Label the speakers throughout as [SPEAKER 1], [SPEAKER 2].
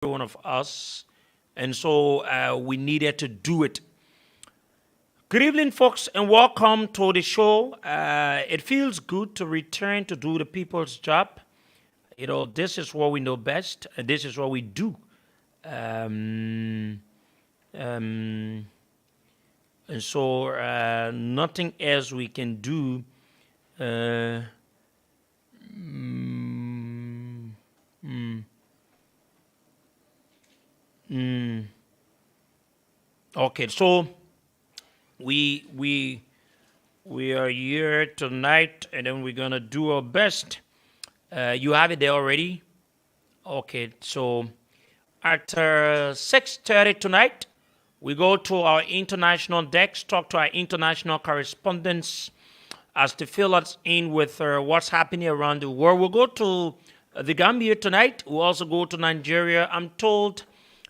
[SPEAKER 1] one of us. And so we needed to do it. Good evening, folks, and welcome to the show. It feels good to return to do the people's job. You know, this is what we know best, and this is what we do. Um, um, and so nothing else we can do. Uh, mm, mm, mm. Okay, so we we we are here tonight, and then we're gonna do our best. You have it there already. Okay, so at 6:30 tonight, we go to our international decks, talk to our international correspondents as to fill us in with what's happening around the world. We'll go to the Gambia tonight. We'll also go to Nigeria. I'm told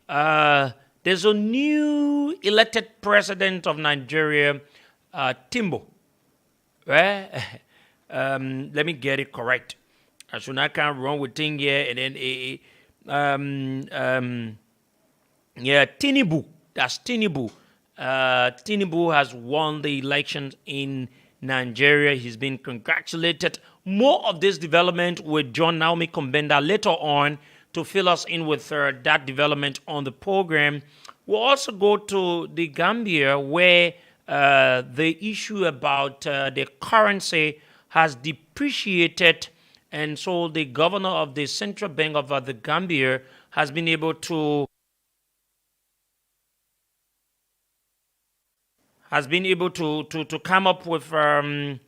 [SPEAKER 1] there's a new elected president of Nigeria, Timbo. Right? Let me get it correct. So I can't run with thing here and then Tinubu. That's Tinubu. Tinubu has won the elections in Nigeria. He's been congratulated. More of this development with John Naomi Kombenda later on to fill us in with that development on the program. We'll also go to the Gambia where the issue about the currency has depreciated, and so the governor of the Central Bank of the Gambia has been able to come up with a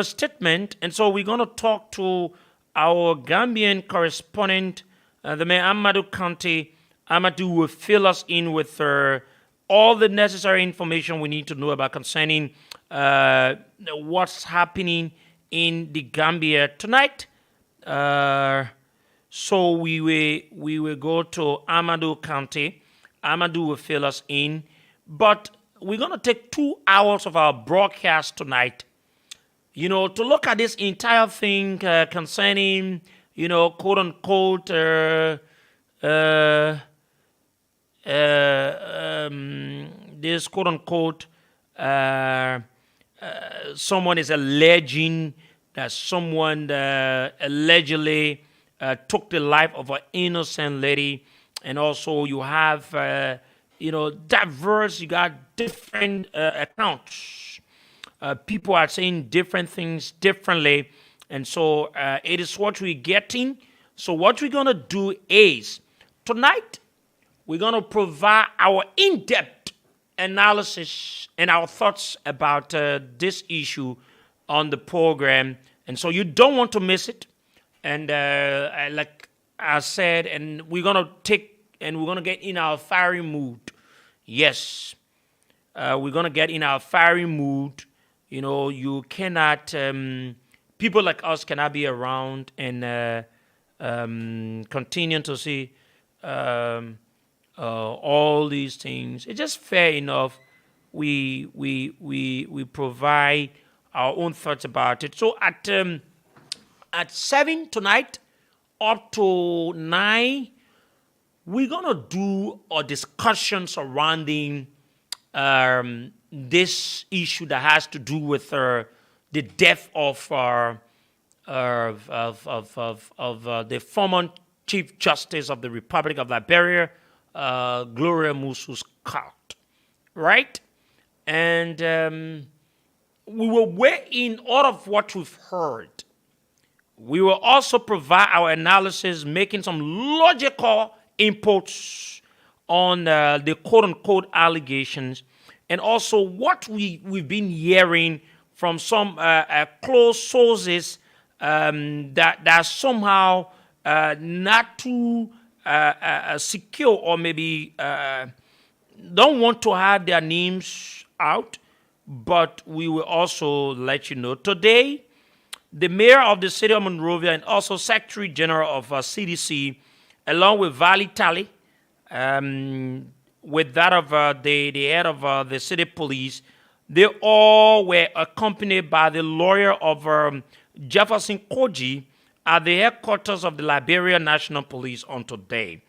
[SPEAKER 1] statement. And so we're going to talk to our Gambian correspondent, the Mayor Amadou County. Amadou will fill us in with all the necessary information we need to know about concerning what's happening in the Gambia tonight. So we will go to Amadou County. Amadou will fill us in. But we're going to take 2 hours of our broadcast tonight, you know, to look at this entire thing concerning, you know, quote unquote, this quote unquote, someone is alleging that someone allegedly took the life of an innocent lady. And also you have, you know, diverse, you got different accounts. People are saying different things differently. And so it is what we're getting. So what we're going to do is tonight, we're going to provide our in-depth analysis and our thoughts about this issue on the program. And so you don't want to miss it. And like I said, and we're going to get in our fiery mood. Yes, we're going to get in our fiery mood. You know, you cannot, people like us cannot be around and continue to see all these things. It's just fair enough. We provide our own thoughts about it. So at 7 tonight, up to 9, we're gonna do a discussion surrounding this issue that has to do with the death of the former Chief Justice of the Republic of Liberia, Gloria Musu-Scott, right? And we will weigh in all of what we've heard. We will also provide our analysis, making some logical inputs on the quote-unquote allegations, and also what we've been hearing from some close sources that somehow not too secure, or maybe don't want to have their names out, but we will also let you know. Today, the mayor of the city of Monrovia and also Secretary General of CDC, along with Valley Tally, with that of the head of the city police, they all were accompanied by the lawyer of Jefferson Koji, at the headquarters of the Liberia National Police on today.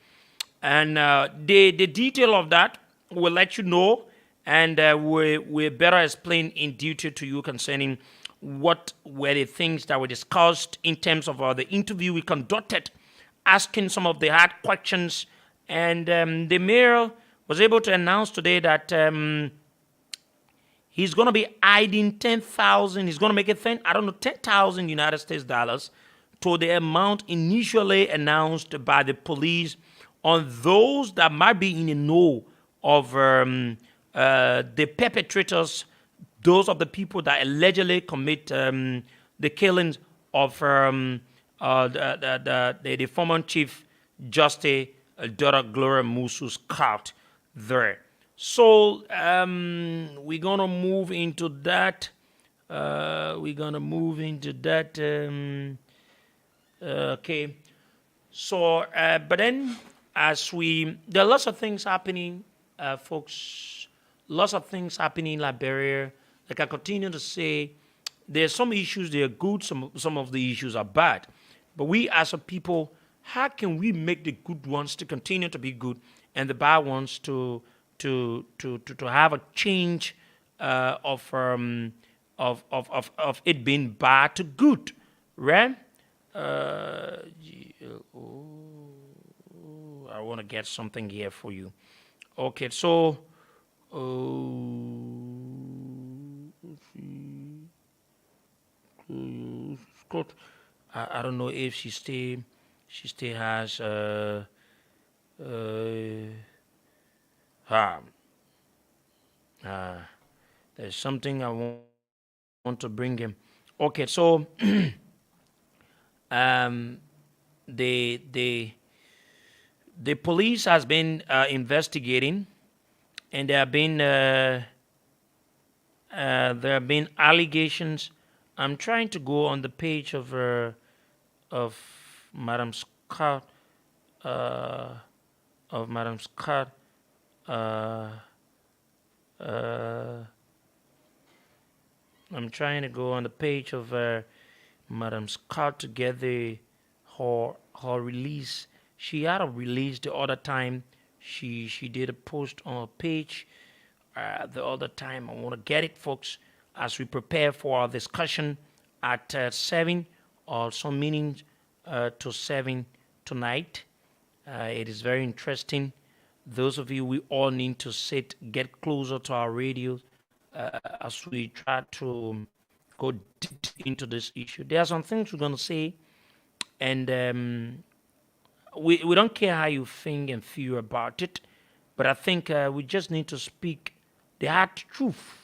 [SPEAKER 1] And the detail of that we'll let you know, and we better explain in detail to you concerning what were the things that were discussed in terms of the interview we conducted, asking some of the hard questions. And the mayor was able to announce today that he's going to be hiding 10,000. He's going to make it 10,000 United States dollars to the amount initially announced by the police on those that might be in the know of the perpetrators, those of the people that allegedly commit the killings of the former Chief Justice Dora Gloria Musu's cult there. So we're gonna move into that. Okay. So, but then there are lots of things happening, folks. Lots of things happening in Liberia. Like I continue to say, there are some issues they are good. Some of the issues are bad. But we as a people, how can we make the good ones to continue to be good and the bad ones to have a change of it being bad to good, right? I want to get something here for you. Okay, so Scott, I don't know if she still has there's something I want to bring him. Okay, so the police has been investigating, and there have been allegations. I'm trying to go on the page of Madam Scott I'm trying to go on the page of Madam Scott to get her release. She had a release the other time. She did a post on her page the other time. I want to get it, folks, as we prepare for our discussion at 7 or some meaning to 7 tonight. It is very interesting. Those of you, we all need to get closer to our radio as we try to go deep into this issue. There are some things we're going to say, and we don't care how you think and feel about it, but I think we just need to speak the hard truth.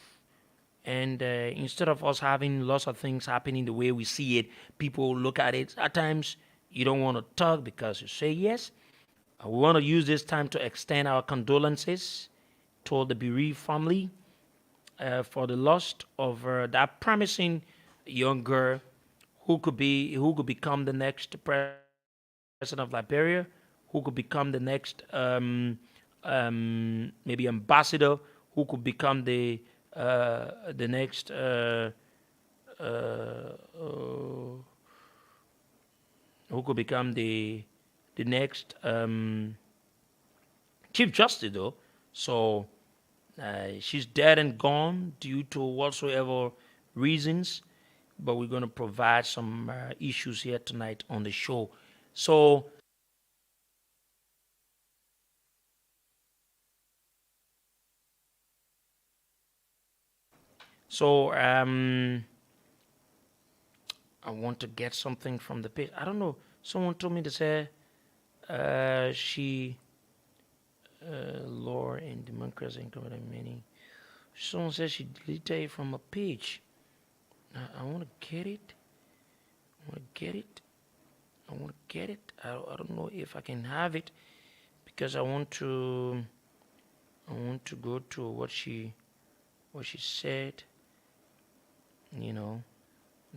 [SPEAKER 1] And instead of us having lots of things happening the way we see it, people look at it. At times, you don't want to talk because you say yes. We want to use this time to extend our condolences to the bereaved family for the loss of that promising young girl who could become the next president of Liberia, who could become the next maybe ambassador, who could become the next who could become the next Chief Justice, though. So she's dead and gone due to whatsoever reasons, but we're going to provide some issues here tonight on the show. So I want to get something from the page. I don't know. Someone told me to say law and democracy and common meaning. Someone says she deleted it from a page. I want to get it. I want to get it. I don't know if I can have it because I want to go to what she said, and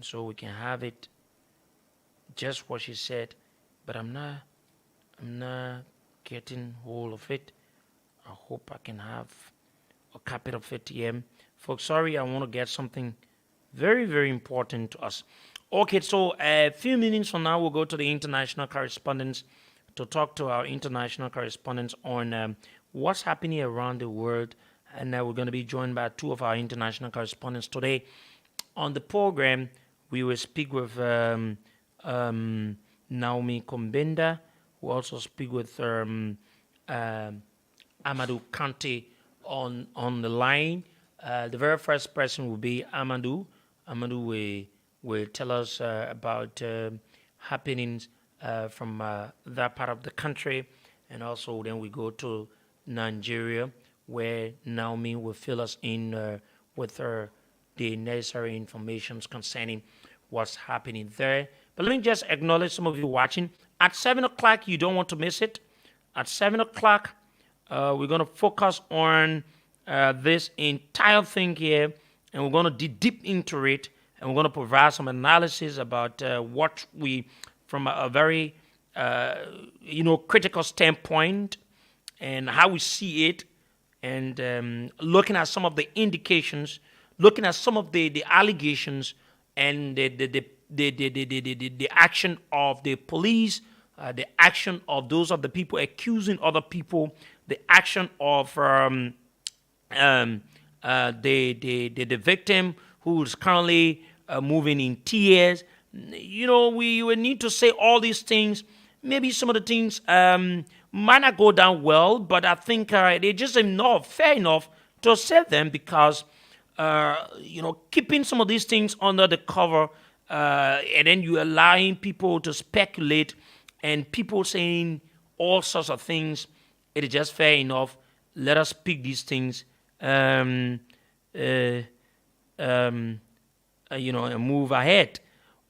[SPEAKER 1] so we can have it just what she said, but I'm not getting hold of it. I hope I can have a copy of it here. Folks, sorry, I want to get something very, very important to us. Okay, so a few minutes from now, we'll go to the international correspondents to talk to our international correspondents on what's happening around the world. And we're going to be joined by two of our international correspondents today. On the program, we will speak with Naomi Kombenda. We'll also speak with Amadou Kante on the line. The very first person will be Amadou. Amadou will tell us about happenings from that part of the country, and also then we go to Nigeria, where Naomi will fill us in with the necessary information concerning what's happening there. But let me just acknowledge some of you watching. At 7 o'clock, you don't want to miss it. At 7 o'clock, we're going to focus on this entire thing here, and we're going to dig deep into it, and we're going to provide some analysis about what we, from a very, critical standpoint, and how we see it, and looking at some of the indications, looking at some of the allegations, and the action of the police, the action of those of the people accusing other people, the action of the victim who's currently moving in tears. We will need to say all these things. Maybe some of the things might not go down well, but I think they're just fair enough to say them because, keeping some of these things under the cover and then you allowing people to speculate and people saying all sorts of things, it is just fair enough. Let us pick these things, and move ahead.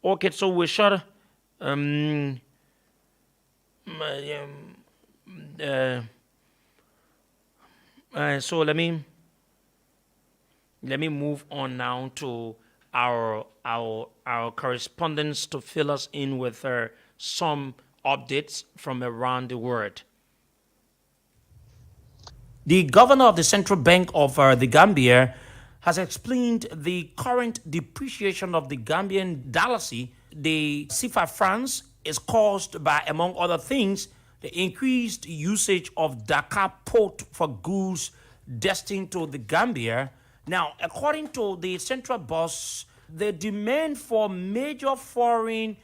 [SPEAKER 1] Okay, so we're short. So let me move on now to our correspondents to fill us in with some updates from around the world. The governor of the Central Bank of the Gambia has explained the current depreciation of the Gambian dalasi. The CFA francs is caused by, among other things, the increased usage of Dakar port for goods destined to the Gambia. Now, according to the central boss, the demand for major foreign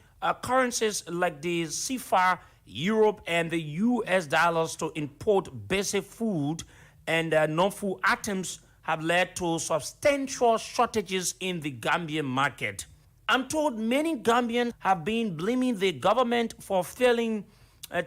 [SPEAKER 1] currencies like the CFA, Europe, and the US dollars to import basic food and non-food items have led to substantial shortages in the Gambian market. I'm told many Gambians have been blaming the government for failing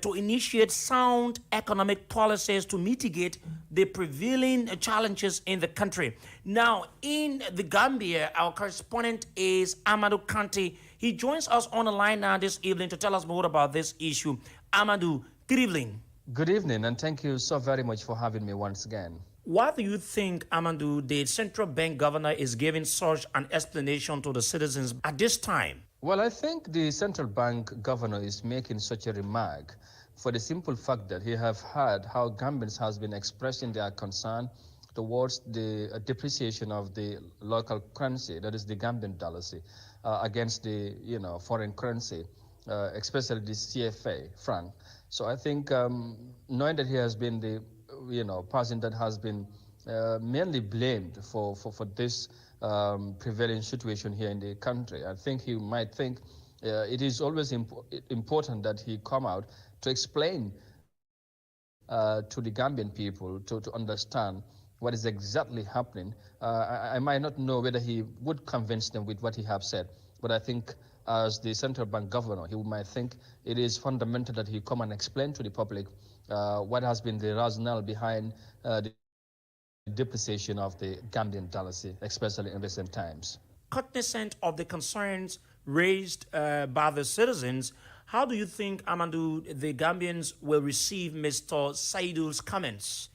[SPEAKER 1] to initiate sound economic policies to mitigate the prevailing challenges in the country. Now, in the Gambia, our correspondent is Amadou Kante. He joins us on the line now this evening to tell us more about this issue. Amadou, good evening.
[SPEAKER 2] Good evening, and thank you so very much for having me once again.
[SPEAKER 1] Why do you think, Amadou, the central bank governor is giving such an explanation to the citizens at this time?
[SPEAKER 2] Well, I think the central bank governor is making such a remark for the simple fact that he have heard how Gambians has been expressing their concern towards the depreciation of the local currency, that is the Gambian dalasi, against the foreign currency, especially the CFA franc. So I think knowing that he has been the person that has been mainly blamed for this prevailing situation here in the country, I think he might think it is always important that he come out to explain to the Gambian people to understand what is exactly happening. I might not know whether he would convince them with what he have said, but I think as the central bank governor, he might think it is fundamental that he come and explain to the public what has been the rationale behind the depreciation of the Gambian dalasi, especially in recent times.
[SPEAKER 1] Cognizant of the concerns raised by the citizens, how do you think, Amadou, the Gambians will receive Mr. Saidul's comments?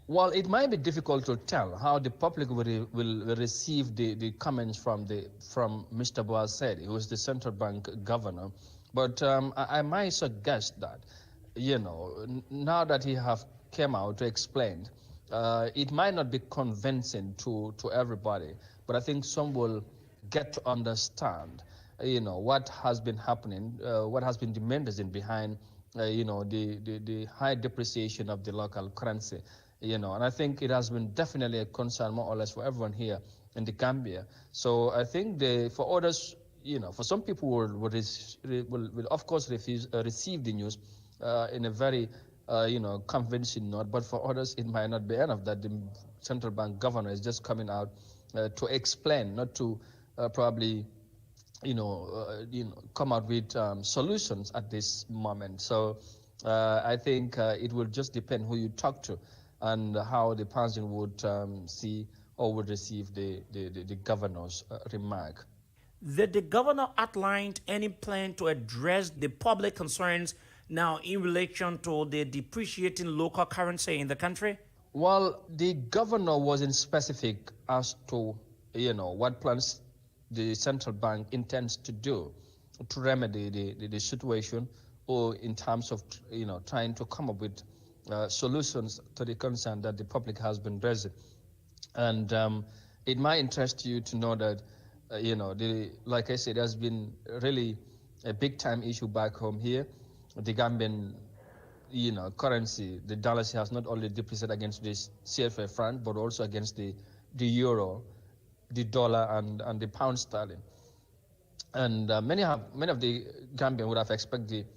[SPEAKER 2] Well, it might be difficult to tell how the public will receive the comments from Mr. Boasedi, who is the central bank governor. But I might suggest that, now that he have came out to explain, it might not be convincing to everybody, but I think some will get to understand what has been happening, what has been the main reason behind, the high depreciation of the local currency, and I think it has been definitely a concern more or less for everyone here in the Gambia. So I think for others, for some people will of course receive the news in a very convincing note, but for others it might not be enough that the central bank governor is just coming out to explain, not to probably come out with solutions at this moment. So I think it will just depend who you talk to and how the person would see or would receive the governor's remark.
[SPEAKER 1] Did the governor outlined any plan to address the public concerns now in relation to the depreciating local currency in the country?
[SPEAKER 2] Well, the governor wasn't specific as to, what plans the central bank intends to do to remedy the situation, or in terms of, trying to come up with solutions to the concern that the public has been raising. And it might interest you to know that, like I said, there's been really a big time issue back home here. The Gambian, currency, the dollar has not only depreciated against the CFA franc, but also against the euro, the dollar, and the pound sterling. And many of the Gambian would have expected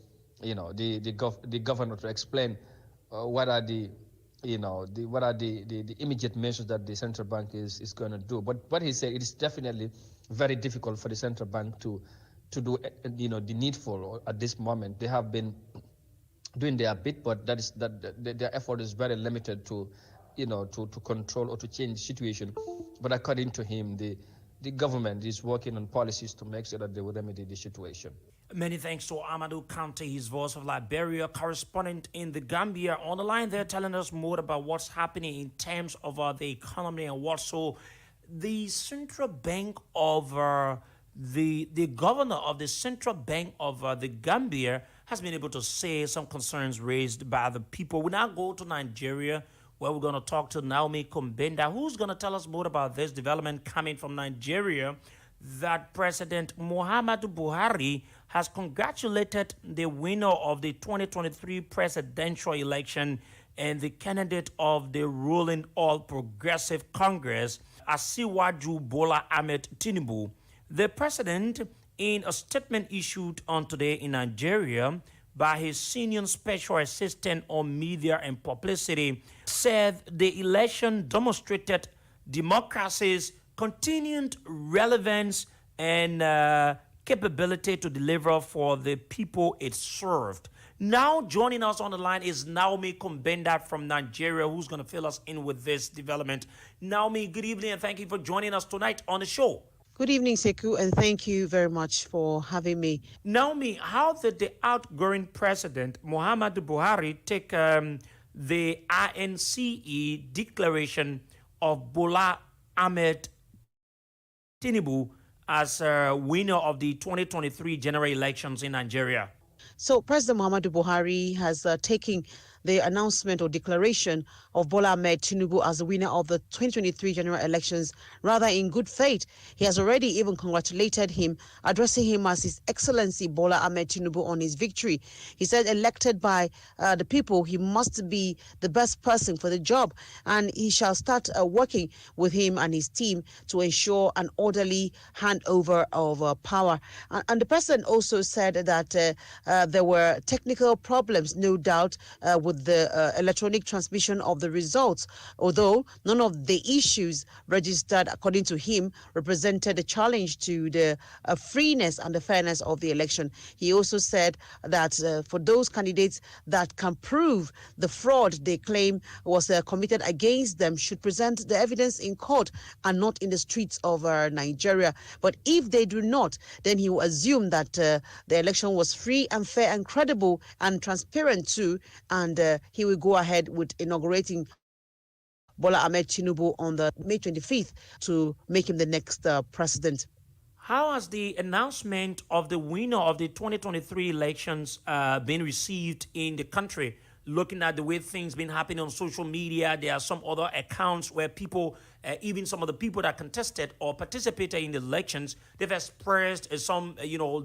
[SPEAKER 2] the governor to explain what are the immediate measures that the central bank is going to do. But what he said, it is definitely very difficult for the central bank to do the needful at this moment. They have been doing their bit, but their effort is very limited to control or to change the situation. But according to him, the government is working on policies to make sure that they will remedy the situation.
[SPEAKER 1] Many thanks to Amadou Kante, his voice of Liberia, correspondent in the Gambia, on the line there, telling us more about what's happening in terms of the economy and what. So the central bank of the governor of the central bank of the Gambia has been able to say some concerns raised by the people. We now go to Nigeria, where we're going to talk to Naomi Kumbenda, who's going to tell us more about this development coming from Nigeria, that President Muhammadu Buhari has congratulated the winner of the 2023 presidential election and the candidate of the ruling All Progressive Congress, Asiwaju Bola Ahmed Tinubu. The president, in a statement issued on today in Nigeria by his senior special assistant on media and publicity, said the election demonstrated democracy's continued relevance and capability to deliver for the people it served. Now joining us on the line is Naomi Kumbenda from Nigeria, who's going to fill us in with this development. Naomi, good evening and thank you for joining us tonight on the show.
[SPEAKER 3] Good evening, Sekou, and thank you very much for having me.
[SPEAKER 1] Naomi, how did the outgoing president, Muhammadu Buhari, take the INCE declaration of Bola Ahmed Tinubu as winner of the 2023 general elections in Nigeria?
[SPEAKER 3] So President Muhammadu Buhari has taken the announcement or declaration of Bola Ahmed Tinubu as the winner of the 2023 general elections rather in good faith. He has already even congratulated him, addressing him as His Excellency Bola Ahmed Tinubu on his victory. He said, elected by the people, he must be the best person for the job, and he shall start working with him and his team to ensure an orderly handover of power. And the president also said that there were technical problems, no doubt, with the electronic transmission of the results, although none of the issues registered, according to him, represented a challenge to the freeness and the fairness of the election. He also said that for those candidates that can prove the fraud they claim was committed against them should present the evidence in court and not in the streets of Nigeria. But if they do not, then he will assume that the election was free and fair and credible and transparent too, and he will go ahead with inaugurating Bola Ahmed Tinubu on the May 25th to make him the next president.
[SPEAKER 1] How has the announcement of the winner of the 2023 elections been received in the country? looking at the way things been happening on social media, there are some other accounts where people, even some of the people that contested or participated in the elections, they've expressed some,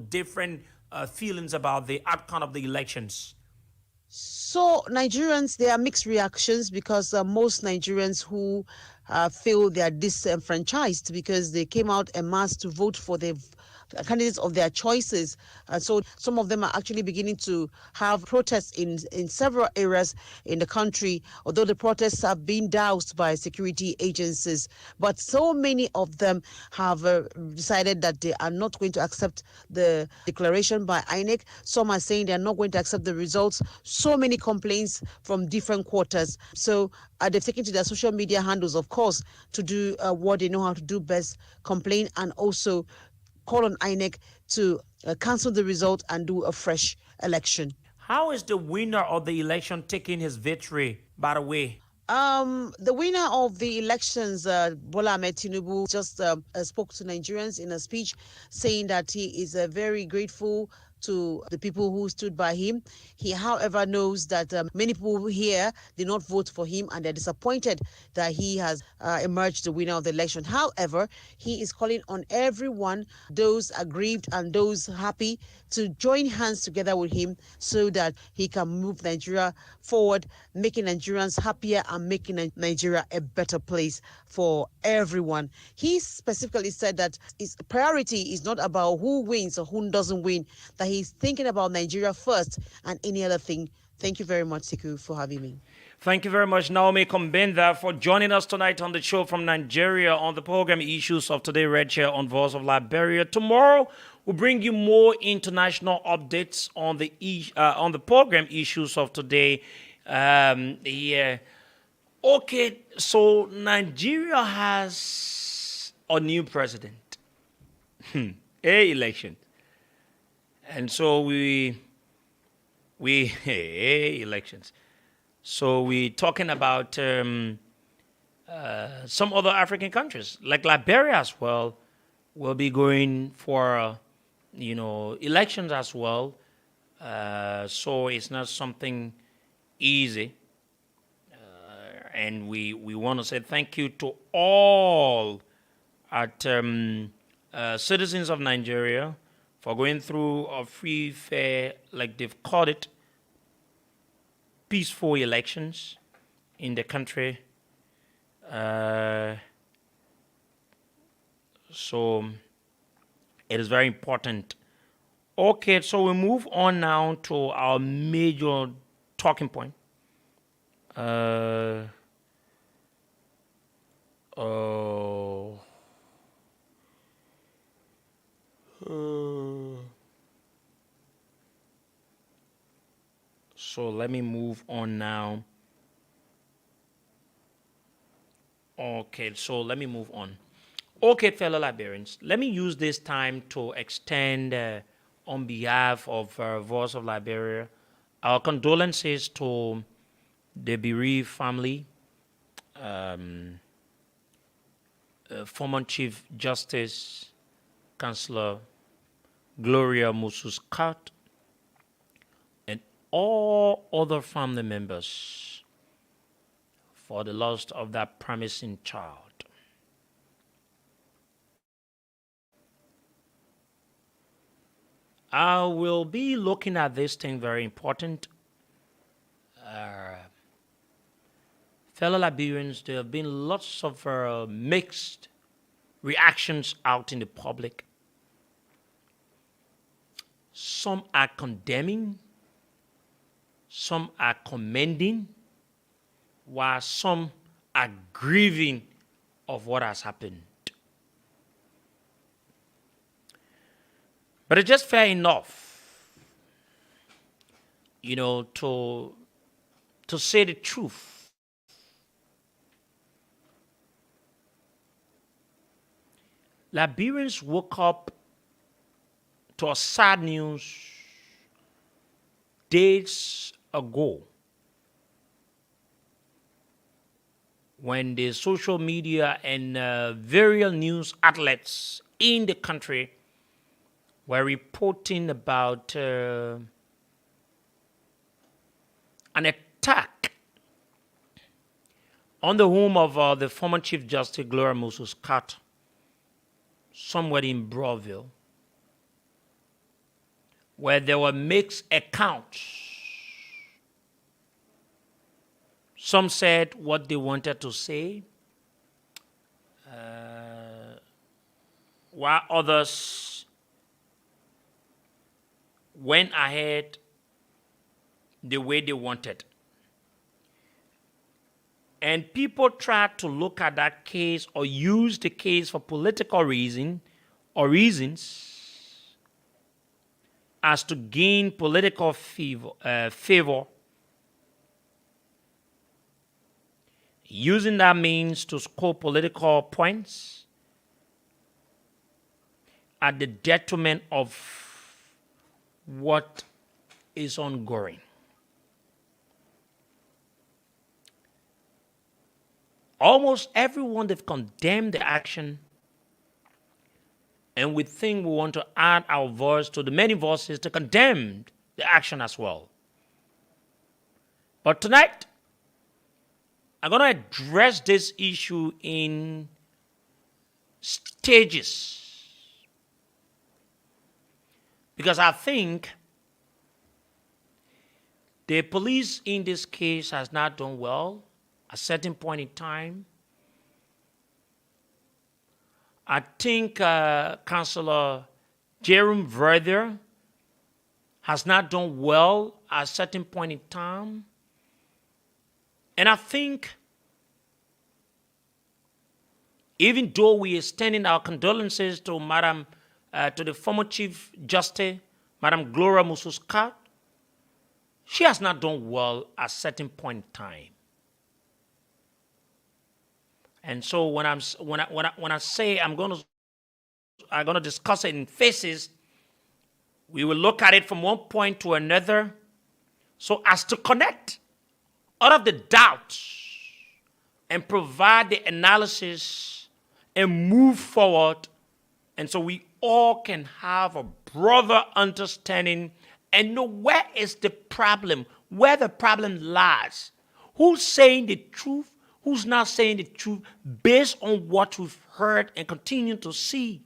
[SPEAKER 1] different feelings about the outcome of the elections.
[SPEAKER 3] So Nigerians, there are mixed reactions because most Nigerians who feel they are disenfranchised because they came out en masse to vote for the candidates of their choices. And so some of them are actually beginning to have protests in several areas in the country, although the protests have been doused by security agencies. But so many of them have decided that they are not going to accept the declaration by INEC. Some are saying they are not going to accept the results. So many complaints from different quarters. So they've taken to their social media handles, of course, to do what they know how to do best, complain, and also call on INEC to cancel the result and do a fresh election.
[SPEAKER 1] How is the winner of the election taking his victory, by the way?
[SPEAKER 3] The winner of the elections, Bola Ahmed Tinubu, just spoke to Nigerians in a speech saying that he is very grateful to the people who stood by him. He, however, knows that many people here did not vote for him and they're disappointed that he has emerged the winner of the election. However, he is calling on everyone, those aggrieved and those happy, to join hands together with him so that he can move Nigeria forward, making Nigerians happier and making Nigeria a better place for everyone. He specifically said that his priority is not about who wins or who doesn't win, that he's thinking about Nigeria first and any other thing. Thank you very much, Siku, for having me.
[SPEAKER 1] Thank you very much, Naomi Kombenda, for joining us tonight on the show from Nigeria on the program Issues of Today, right here on Voice of Liberia. Tomorrow, we'll bring you more international updates on the program Issues of Today. Okay, so Nigeria has a new president. Election. And so we elections. So we're talking about some other African countries, like Liberia as well, will be going for, elections as well. So it's not something easy. And we want to say thank you to all at citizens of Nigeria for going through a free, fair, like they've called it, peaceful elections in the country. So it is very important. Okay, so we move on now to our major talking point. So let me move on now. Okay, so let me move on. Okay, fellow Liberians, let me use this time to extend, on behalf of Voice of Liberia, our condolences to the bereaved family, former Chief Justice Chancellor Gloria Mususcat, and all other family members for the loss of that promising child. I will be looking at this thing very important. Fellow Liberians, there have been lots of mixed reactions out in the public. Some are condemning, some are commending, while some are grieving of what has happened. But it's just fair enough, to say the truth. Liberians woke up to a sad news days ago when the social media and various news outlets in the country were reporting about an attack on the home of the former Chief Justice Gloria Musu-Scott, somewhere in Broadville, where there were mixed accounts. Some said what they wanted to say, while others went ahead the way they wanted. And people tried to look at that case or use the case for political reason or reasons as to gain political favor, using that means to score political points at the detriment of what is ongoing. Almost everyone, they've condemned the action, and we think we want to add our voice to the many voices to condemn the action as well. But tonight, I'm going to address this issue in stages, because I think the police in this case has not done well. At a certain point in time, I think Councillor Jerome Verder has not done well at a certain point in time. And I think even though we are extending our condolences to to the former Chief Justice, Madam Gloria Musu-Scott, she has not done well at a certain point in time. And so when I say I'm gonna discuss it in phases, we will look at it from one point to another, so as to connect all of the doubts and provide the analysis and move forward, and so we all can have a broader understanding and know where is the problem, where the problem lies, who's saying the truth, who's not saying the truth, based on what we've heard and continue to see.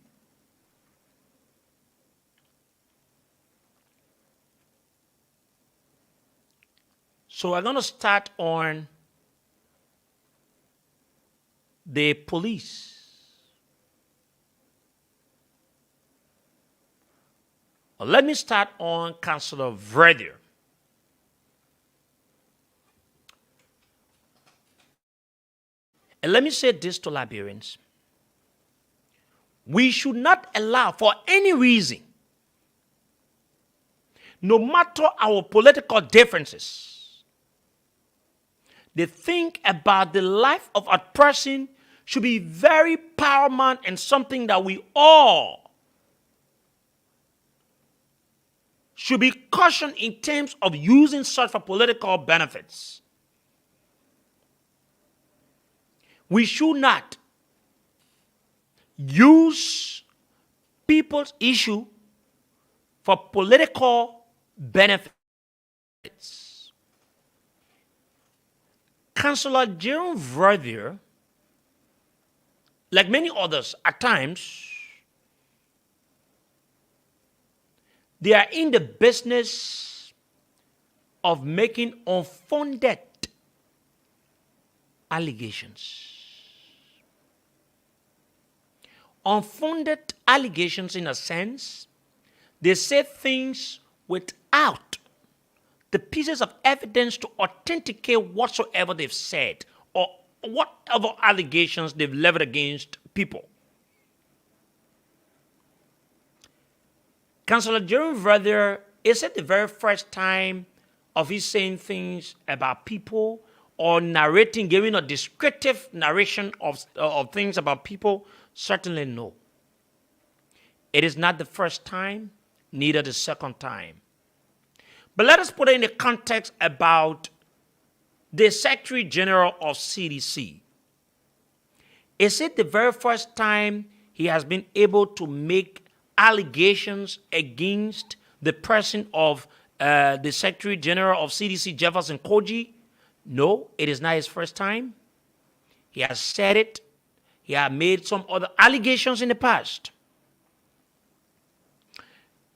[SPEAKER 1] So I'm going to start on the police. Let me start on Councillor Verder. And let me say this to Liberians. We should not allow, for any reason, no matter our political differences, the think about the life of a person should be very paramount and something that we all should be cautioned in terms of using such for political benefits. We should not use people's issue for political benefits. Councillor Jerome Verder, like many others at times, they are in the business of making unfounded allegations. Unfounded allegations, in a sense, they say things without the pieces of evidence to authenticate whatsoever they've said or whatever allegations they've leveled against people. Councillor Jerome Verder, is it the very first time of his saying things about people or narrating, giving a descriptive narration of things about people? Certainly no. It is not the first time, neither the second time. But let us put it in the context about the Secretary General of CDC. Is it the very first time he has been able to make allegations against the person of the Secretary General of CDC, Jefferson Koji? No, it is not his first time. He has said it. He has made some other allegations in the past.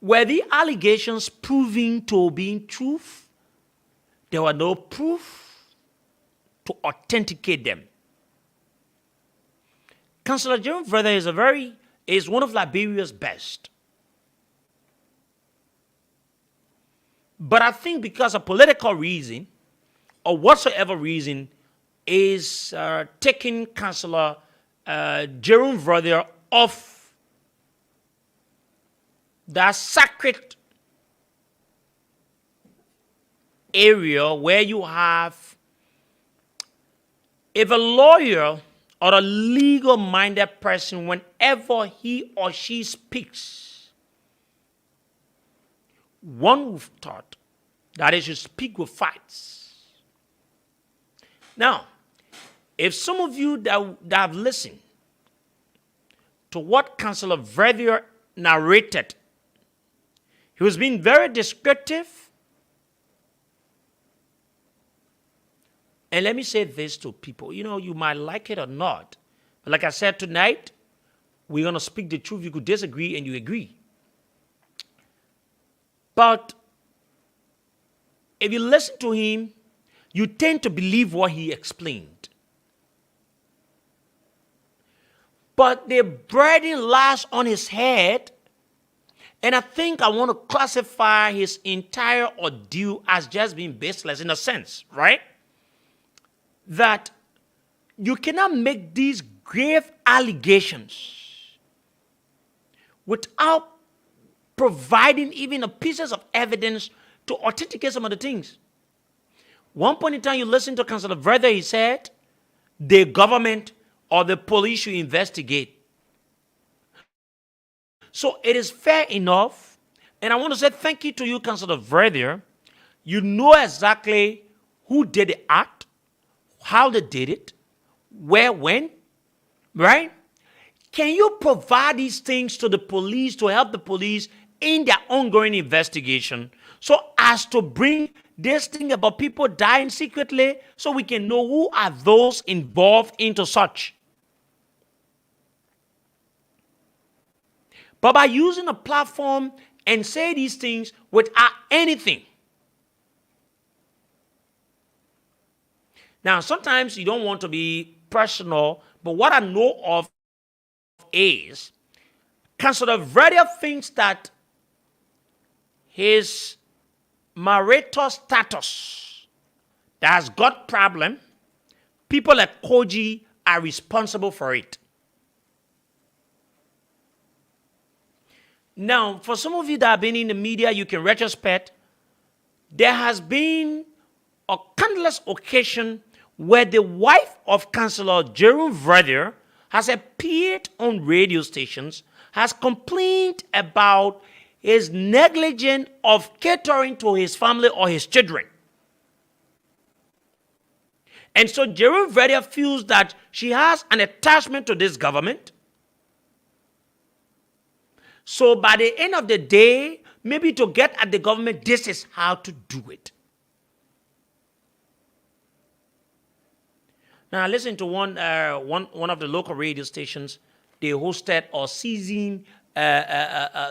[SPEAKER 1] Were the allegations proving to be truth? There were no proof to authenticate them. Councillor Jerome Vrede is one of Liberia's best. But I think because of political reason or whatsoever reason is taking Councillor Jerome Vrede off that sacred area where you have, if a lawyer or a legal-minded person, whenever he or she speaks, one would thought that they should speak with facts. Now, if some of you that have listened to what Councillor Vrede narrated, he was being very descriptive. And let me say this to people. You know, you might like it or not. But like I said tonight, we're going to speak the truth. You could disagree and you agree. But if you listen to him, you tend to believe what he explained. But the burden lies on his head. And I think I want to classify his entire ordeal as just being baseless in a sense, right? That you cannot make these grave allegations without providing even a pieces of evidence to authenticate some of the things. One point in time, you listen to Councillor Vrede, he said, the government or the police should investigate. So it is fair enough, and I want to say thank you to you, Councillor Vrede. You know exactly who did the act, how they did it, where, when, right? Can you provide these things to the police to help the police in their ongoing investigation so as to bring this thing about people dying secretly so we can know who are those involved into such? But by using a platform and say these things without anything. Now, sometimes you don't want to be personal, but what I know of is Councillor Vrede thinks that his marital status that has got problem, people like Koji are responsible for it. Now, for some of you that have been in the media, you can retrospect, there has been a countless occasion where the wife of Councillor Jerome Vrede has appeared on radio stations, has complained about his negligence of catering to his family or his children. And so Jerome Vrede feels that she has an attachment to this government. So by the end of the day, maybe to get at the government, this is how to do it. Now, listen to one of the local radio stations. They hosted a seasoned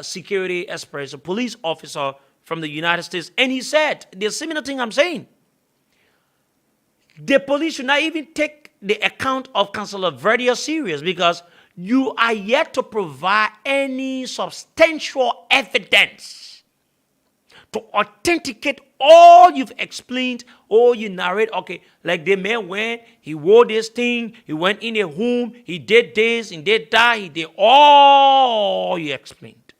[SPEAKER 1] security expert, a police officer from the United States, and he said the similar thing I'm saying. The police should not even take the account of Councillor Vrede serious because you are yet to provide any substantial evidence to authenticate all you've explained, all you narrate. Okay, like the man went, he wore this thing, he went in a home, he did this, he did that, he did all you explained.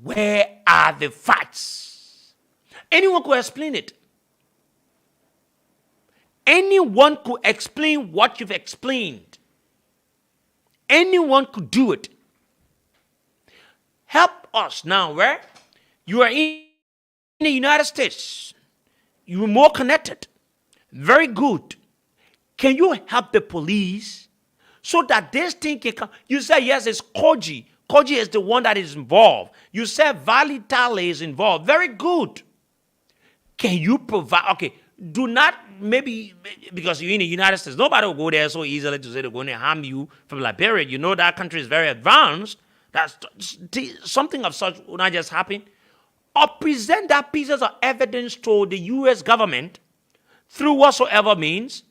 [SPEAKER 1] Where are the facts? Anyone could explain it. Anyone could explain what you've explained. Anyone could do it. Help us now, right? You are in the United States. You are more connected. Very good. Can you help the police so that this thing can come? You say, yes, it's Koji. Koji is the one that is involved. You say Valitale is involved. Very good. Can you provide? Okay, do not, maybe because you're in the United States, nobody will go there so easily to say they're going to harm you from Liberia. You know that country is very advanced. That's something of such will not just happen. Or present that pieces of evidence to the U.S. government through whatsoever means.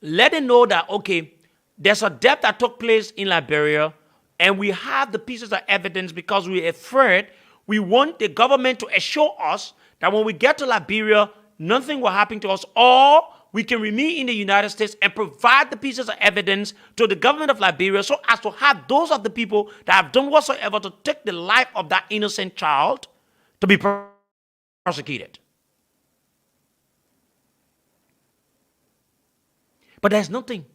[SPEAKER 1] Let them know that, okay, there's a death that took place in Liberia, and we have the pieces of evidence because we're afraid. We want the government to assure us that when we get to Liberia, nothing will happen to us, or we can remain in the United States and provide the pieces of evidence to the government of Liberia so as to have those of the people that have done whatsoever to take the life of that innocent child to be prosecuted. But there's nothing.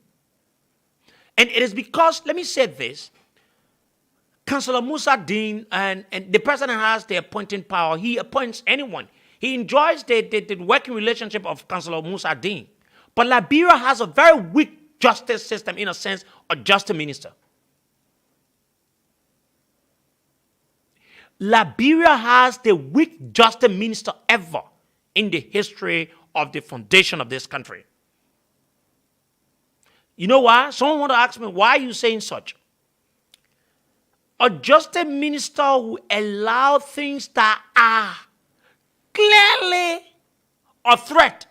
[SPEAKER 1] And it is because, let me say this, Councillor Musa Dean and the president has the appointing power. He appoints anyone. He enjoys the working relationship of Councillor Musa Dean. But Liberia has a very weak justice system in a sense, a justice minister. Liberia has the weak justice minister ever in the history of the foundation of this country. You know why? Someone want to ask me, why are you saying such? A justice minister who allow things that are clearly a threat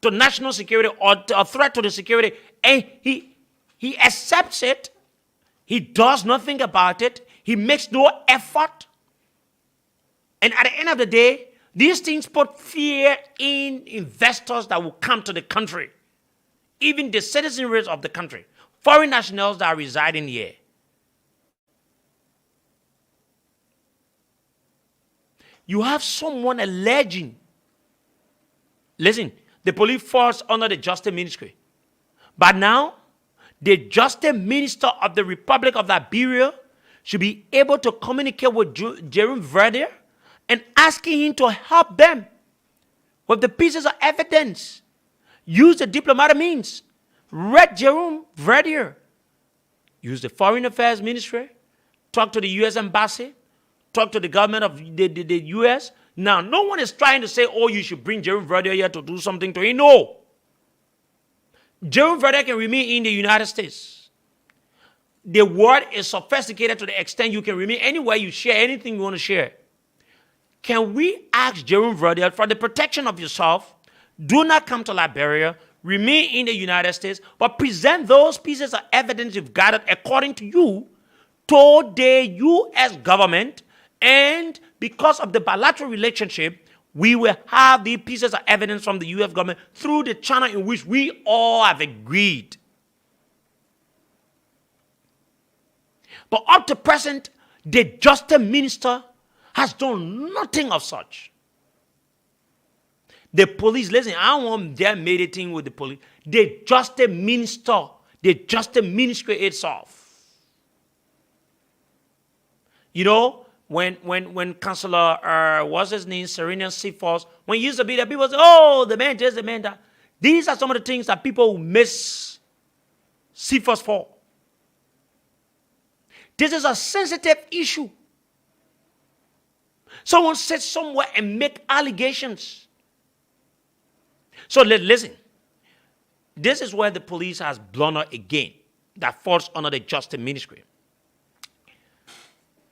[SPEAKER 1] to national security or a threat to the security, and he accepts it. He does nothing about it. He makes no effort. And at the end of the day, these things put fear in investors that will come to the country, even the citizenry of the country, foreign nationals that are residing here. You have someone alleging, listen, the police falls under the justice ministry. But now, the justice minister of the Republic of Liberia should be able to communicate with Jerome Verdier and asking him to help them with the pieces of evidence. Use the diplomatic means. Read Jerome Verdier. Use the Foreign Affairs Ministry. Talk to the U.S. Embassy. Talk to the government of the U.S. Now, no one is trying to say, oh, you should bring Jerome Verdier here to do something to him. No. Jerome Verdier can remain in the United States. The world is sophisticated to the extent you can remain anywhere you share anything you want to share. Can we ask Jerome Verdier, for the protection of yourself, do not come to Liberia, remain in the United States, but present those pieces of evidence you've gathered according to you to the U.S. government, and because of the bilateral relationship, we will have the pieces of evidence from the U.S. government through the channel in which we all have agreed. But up to present, the justice minister has done nothing of such. The police, listen, I don't want them meditating with the police. The justice minister, the justice ministry itself. You know, when Councillor, what's his name, Serena Seaforth, when he used to be there, people say, oh, the man just the man that. These are some of the things that people miss Seaforth for. This is a sensitive issue. Someone sits somewhere and make allegations. So listen, this is where the police has blundered again. That falls under the justice ministry.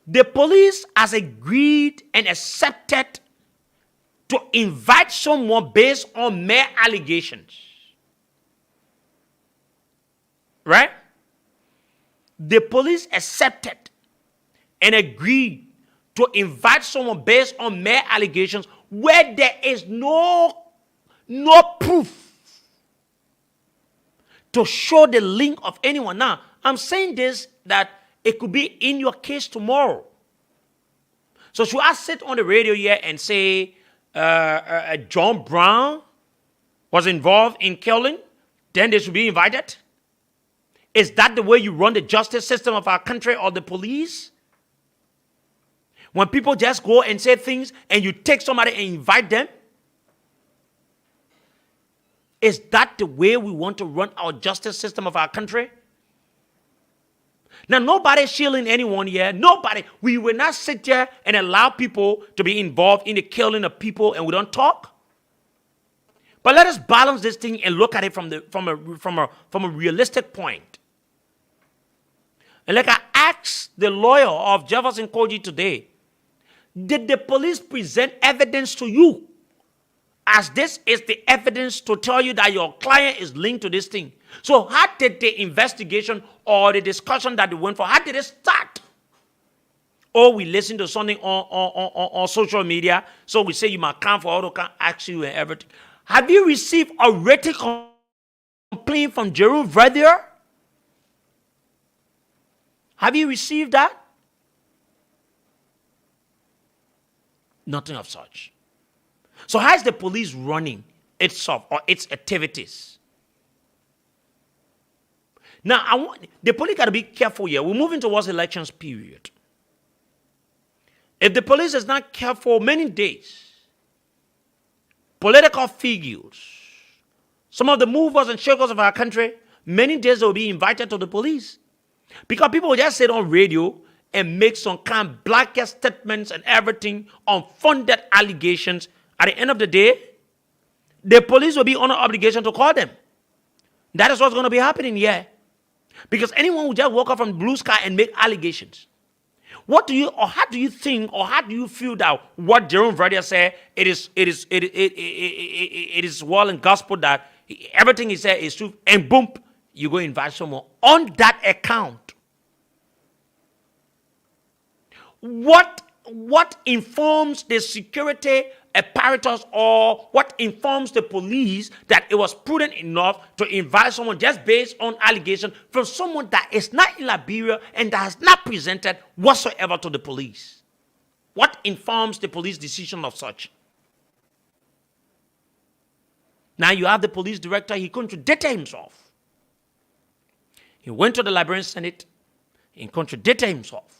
[SPEAKER 1] The police has agreed and accepted to invite someone based on mere allegations. Right? The police accepted and agreed to invite someone based on mere allegations where there is no proof to show the link of anyone. Now, I'm saying this that it could be in your case tomorrow. So should I sit on the radio here and say John Brown was involved in killing? Then they should be invited? Is that the way you run the justice system of our country or the police? When people just go and say things and you take somebody and invite them? Is that the way we want to run our justice system of our country? Now, nobody's shielding anyone here. Nobody. We will not sit here and allow people to be involved in the killing of people and we don't talk. But let us balance this thing and look at it from a realistic point. And like I asked the lawyer of Jefferson Koji today, did the police present evidence to you? As this is the evidence to tell you that your client is linked to this thing. So how did the investigation or the discussion that they went for, how did it start? Or we listen to something on social media, so we say you might come for auto, can ask you and everything. Have you received a written complaint from Jerome Verdier? Have you received that? Nothing of such. So how is the police running itself or its activities? Now, the police got to be careful here. We're moving towards elections period. If the police is not careful, many days, political figures, some of the movers and shakers of our country, many days they will be invited to the police. Because people will just sit on radio and make some kind of blanket statements and everything on funded allegations. At the end of the day, the police will be under obligation to call them. That is what's going to be happening here. Because anyone who just woke up from blue sky and make allegations. What do you, or how do you think, or how do you feel that what Jerome Verdier said, it is well and gospel that everything he said is true, and boom, you go invite someone on that account? What informs the security apparatus, or what informs the police that it was prudent enough to invite someone just based on allegation from someone that is not in Liberia and that has not presented whatsoever to the police? What informs the police decision of such? Now you have the police director, he contradicted himself. He went to the Liberian Senate and contradicted himself.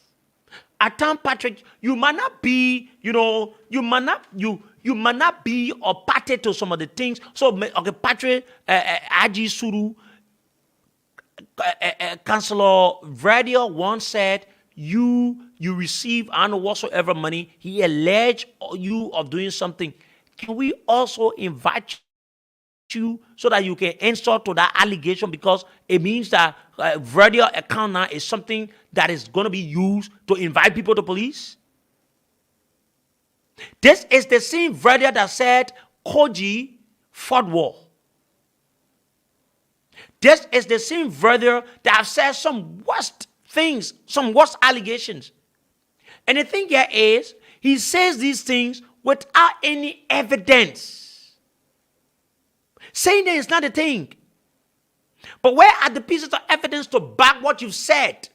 [SPEAKER 1] At time, Patrick, you might not be, you might not be a party to some of the things. So, okay, Patrick, Aji Suru, Councillor Verdier once said, you receive, I don't know whatsoever money. He alleged you of doing something. Can we also invite you so that you can answer to that allegation, because it means that Verdier account now is something that is going to be used to invite people to police? This is the same Verdier that said Koji fought war. This is the same Verdier that have said some worst things, some worst allegations. And the thing here is, he says these things without any evidence. Saying that is not a thing. But where are the pieces of evidence to back what you've said?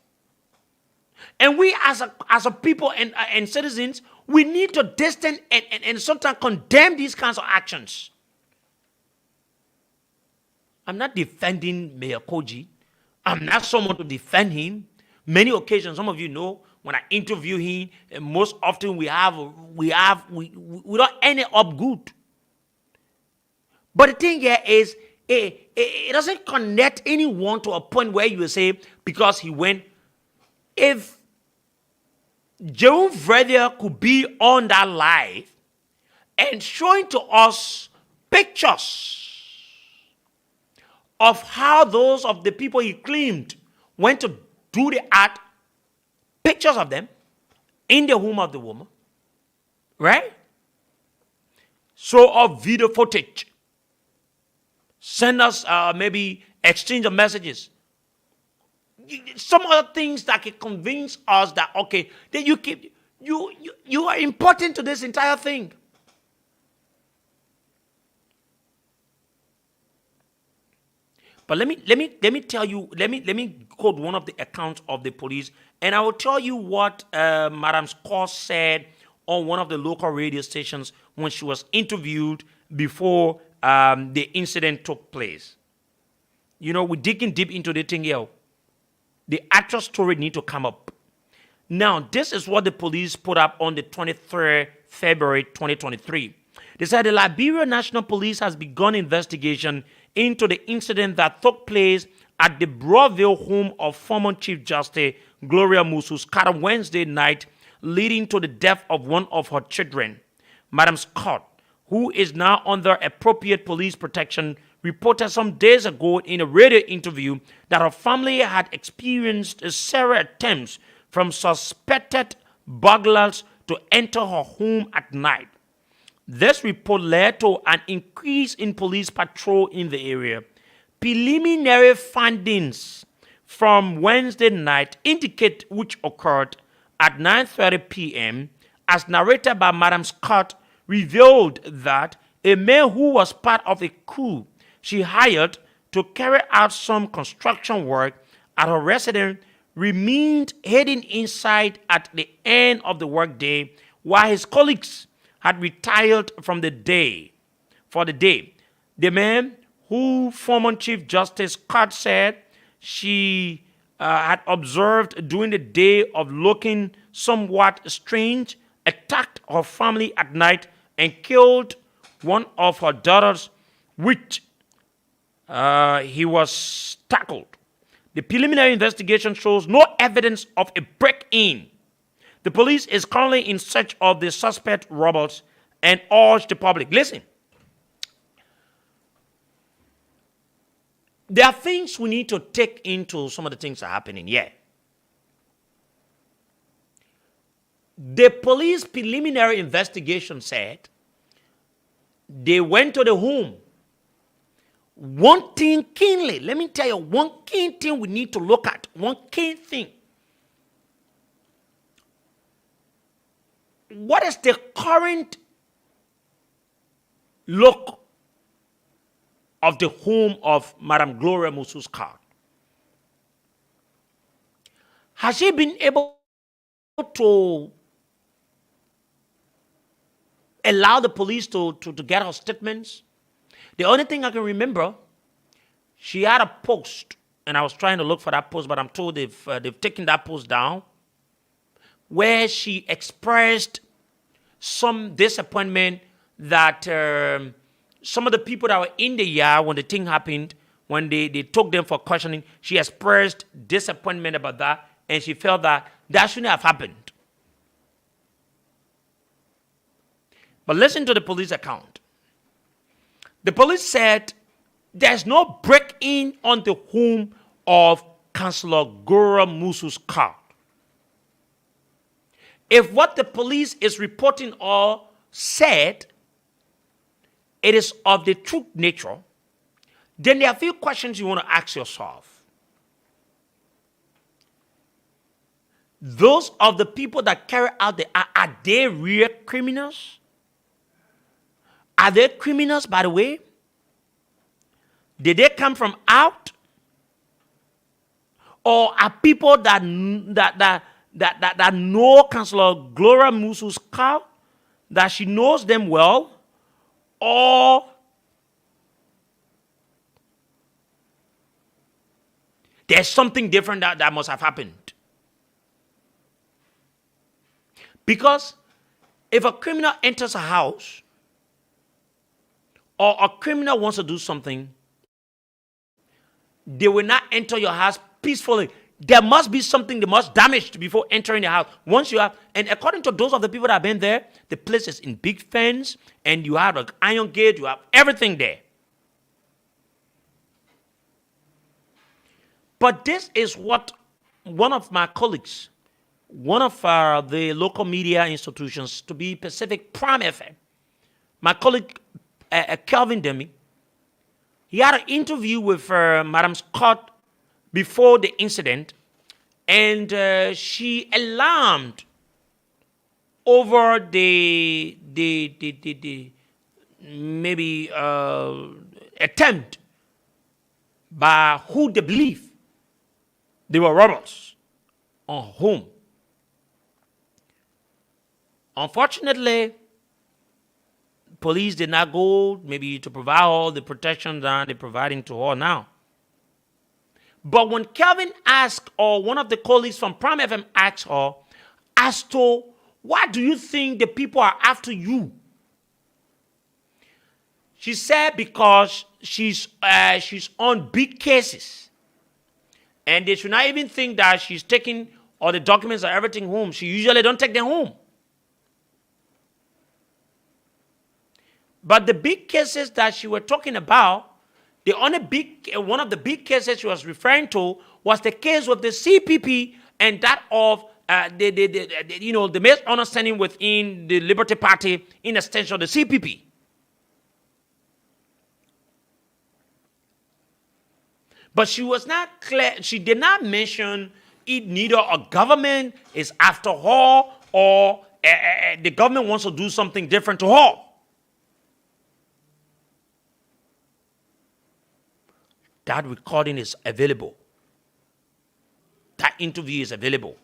[SPEAKER 1] And we as a people and citizens, we need to distance and sometimes condemn these kinds of actions. I'm not defending Mayor Koji. I'm not someone to defend him. Many occasions, some of you know, when I interview him, and most often we don't end it up good. But the thing here is, it doesn't connect anyone to a point where you will say, because he went, if Jerome Verdier could be on that live and showing to us pictures of how those of the people he claimed went to do the act, pictures of them in the home of the woman, right? Show up video footage. Send us maybe exchange of messages. Some other things that can convince us that, okay, that you are important to this entire thing. But let me tell you, let me quote one of the accounts of the police, and I will tell you what Madam Scott said on one of the local radio stations when she was interviewed before the incident took place. You know, we're digging deep into the thing here. The actual story need to come up. Now, this is what the police put up on the 23rd February 2023. They said the Liberia National Police has begun investigation into the incident that took place at the Liberia-VOL home of former Chief Justice Gloria Musu scattered Wednesday night, leading to the death of one of her children. Madam Scott, who is now under appropriate police protection, reported some days ago in a radio interview that her family had experienced several attempts from suspected burglars to enter her home at night. This report led to an increase in police patrol in the area. Preliminary findings from Wednesday night indicate which occurred at 9:30 p.m. as narrated by Madam Scott revealed that a man who was part of a crew she hired to carry out some construction work at her residence remained hidden inside at the end of the workday while his colleagues had retired from the day. For the day, the man, who former Chief Justice Scott said she had observed during the day of looking somewhat strange, attacked her family at night and killed one of her daughters, which he was tackled. The preliminary investigation shows no evidence of a break-in. The police is currently in search of the suspect robbers and urge the public. Listen, there are things we need to take into some of the things that are happening here. The police preliminary investigation said they went to the home. One thing keenly, let me tell you, one keen thing we need to look at, one keen thing. What is the current look of the home of Madam Gloria Musu's car? Has she been able to allow the police to get her statements? The only thing I can remember, she had a post, and I was trying to look for that post, but I'm told they've taken that post down, where she expressed some disappointment that some of the people that were in the yard when the thing happened, when they took them for questioning, she expressed disappointment about that, and she felt that shouldn't have happened. But listen to the police account. The police said there's no break-in on the home of Councillor Gloria Musu's car. If what the police is reporting or said, it is of the true nature, then there are a few questions you want to ask yourself. Those of the people that carry out are they real criminals? Are they criminals, by the way? Did they come from out? Or are people that know Councillor Gloria Musu's car, that she knows them well, or there's something different that must have happened? Because if a criminal enters a house, or a criminal wants to do something, they will not enter your house peacefully. There must be something they must damage before entering the house. Once you have, and according to those of the people that have been there, the place is in big fence, and you have an iron gate, you have everything there. But this is what one of my colleagues, one of the local media institutions, to be Pacific Prime FM, my colleague Calvin Demi, he had an interview with Madam Scott before the incident, and she alarmed over the maybe attempt by who they believe they were robbers on whom. Unfortunately, police did not go maybe to provide all the protection that they're providing to her now. But when Kelvin asked, or one of the colleagues from Prime FM asked her, as to why do you think the people are after you? She said because she's on big cases. And they should not even think that she's taking all the documents or everything home. She usually don't take them home. But the big cases that she was talking about, one of the big cases she was referring to was the case of the CPP and that of the misunderstanding within the Liberty Party in extension of the CPP. But she was not clear. She did not mention it neither a government is after her or the government wants to do something different to her. That recording is available. That interview is available.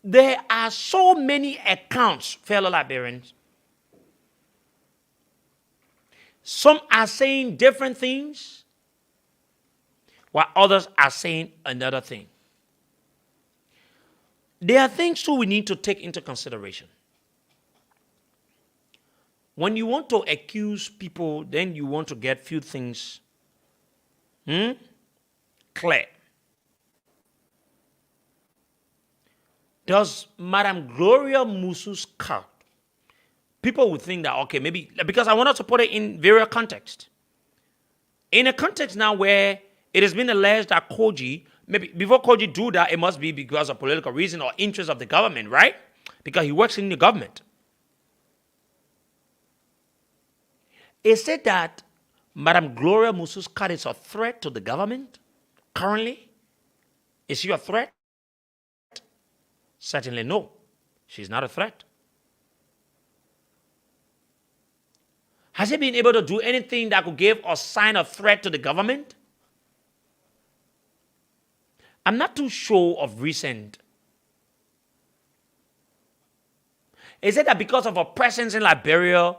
[SPEAKER 1] There are so many accounts, fellow Liberians. Some are saying different things, while others are saying another thing. There are things too we need to take into consideration. When you want to accuse people, then you want to get few things clear. Does Madam Gloria Musu's card? People would think that, okay, maybe, because I want to put it in various contexts. In a context now where it has been alleged that Koji, maybe before Koji do that, it must be because of political reason or interest of the government, right? Because he works in the government. It said that Madam Gloria Musu's card is a threat to the government currently. Is she a threat? Certainly no. She's not a threat. Has he been able to do anything that could give a sign of threat to the government? I'm not too sure of recent. Is it that because of her presence in Liberia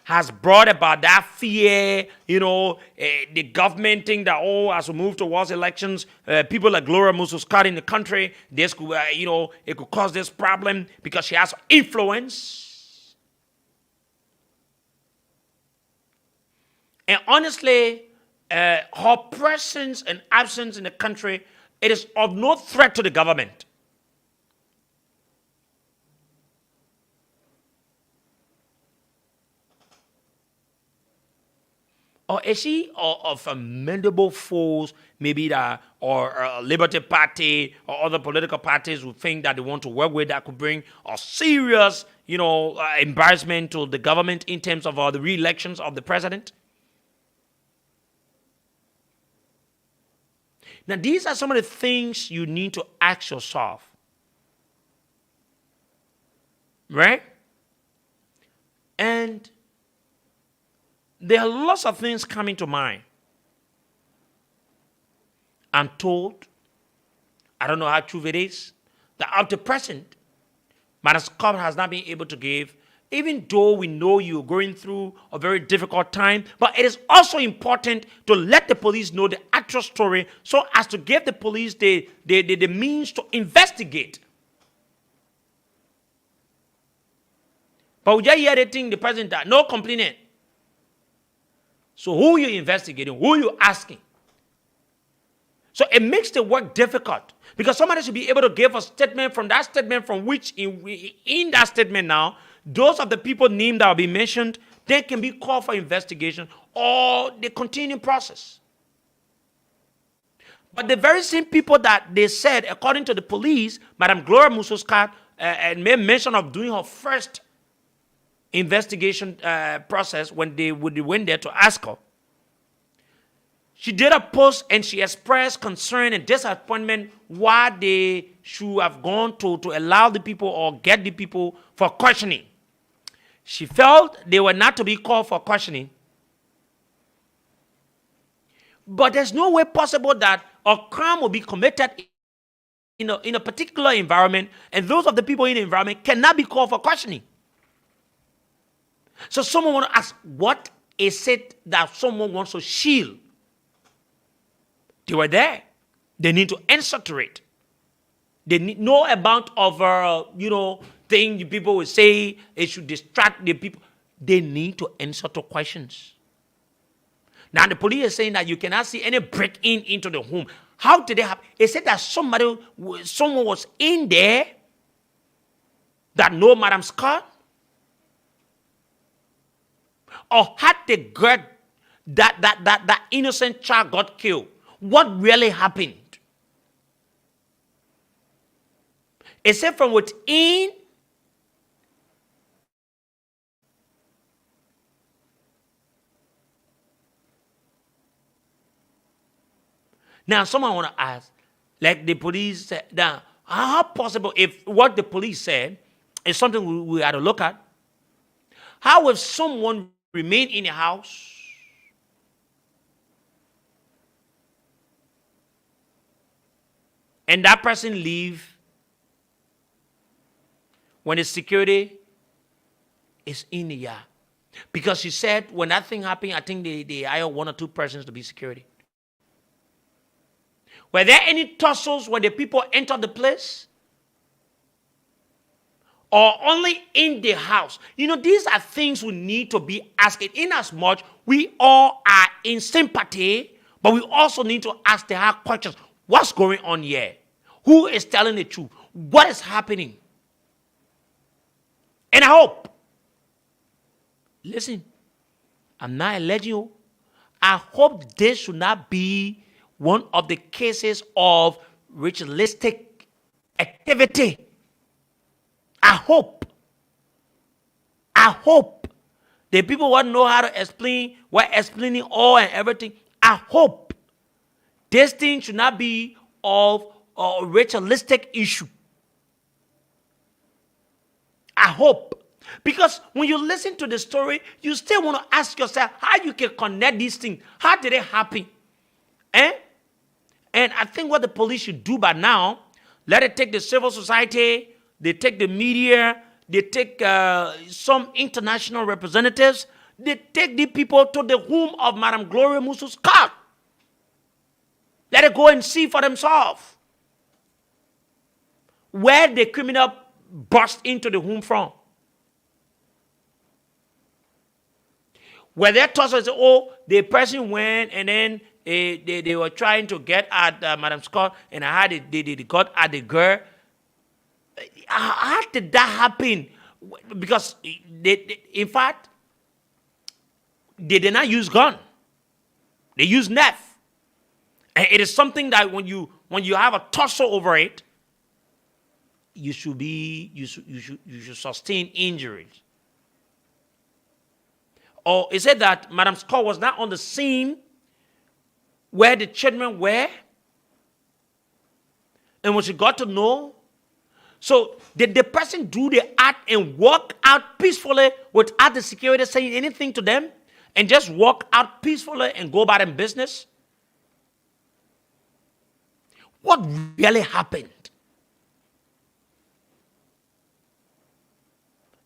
[SPEAKER 1] has brought about that fear, the government think that, as we move towards elections, people like Gloria Musu's card in the country, this could, it could cause this problem because she has influence. And honestly, her presence and absence in the country, it is of no threat to the government. Or is she of formidable foes, maybe that, or Liberty Party or other political parties who think that they want to work with that could bring a serious, embarrassment to the government in terms of the re-elections of the president? Now, these are some of the things you need to ask yourself. Right? And there are lots of things coming to mind. I'm told, I don't know how true it is, that up to present, Madam Scott has not been able to give, even though we know you're going through a very difficult time, but it is also important to let the police know the actual story so as to give the police the means to investigate. But we just hear the thing, the president, that no complainant. So who are you investigating? Who are you asking? So it makes the work difficult because somebody should be able to give a statement from that statement from which in that statement now, those of the people named that will be mentioned, they can be called for investigation or the continuing process. But the very same people that they said, according to the police, Madam Gloria Musu's card made mention of doing her first investigation process when they went there to ask her. She did a post and she expressed concern and disappointment why they should have gone to allow the people or get the people for questioning. She felt they were not to be called for questioning. But there's no way possible that a crime will be committed in a particular environment and those of the people in the environment cannot be called for questioning. So someone want to ask, what is it that someone wants to shield? They were there. They need to answer to it. They need no amount of, thing people will say, it should distract the people. They need to answer to questions. Now, the police is saying that you cannot see any break-in into the home. How did they happen? It said that someone was in there that know Madam Scott. or had the girl, that innocent child got killed, what really happened? Is it from within? Now, someone want to ask, like the police said, now, how possible if what the police said is something we had to look at? How if someone remain in a house and that person leave when the security is in the yard? Because she said when that thing happened, I think they hired 1 or 2 persons to be security. Were there any tussles when the people entered the place? Or only in the house? You know, these are things we need to be asking. In as much we all are in sympathy, but we also need to ask the hard questions. What's going on here? Who is telling the truth? What is happening? And I hope, listen, I'm not alleging you. I hope this should not be one of the cases of ritualistic activity. I hope the people who know how to explain, were explaining all and everything. I hope this thing should not be of a ritualistic issue. I hope. Because when you listen to the story, you still want to ask yourself how you can connect these things. How did it happen? And I think what the police should do by now, let it take the civil society, they take the media, they take some international representatives, they take the people to the home of Madame Gloria Musu's car. Let it go and see for themselves where the criminal burst into the home from. Where they told us, oh, the person went and then they were trying to get at Madam Scott, and they got at the girl. How did that happen? Because in fact, they did not use gun. They used knife. And it is something that when you have a tussle over it, you should sustain injuries. Or is it that Madam Scott was not on the scene where the children were? And when she got to know, so did the person do the act and walk out peacefully without the security saying anything to them? And just walk out peacefully and go about their business? What really happened?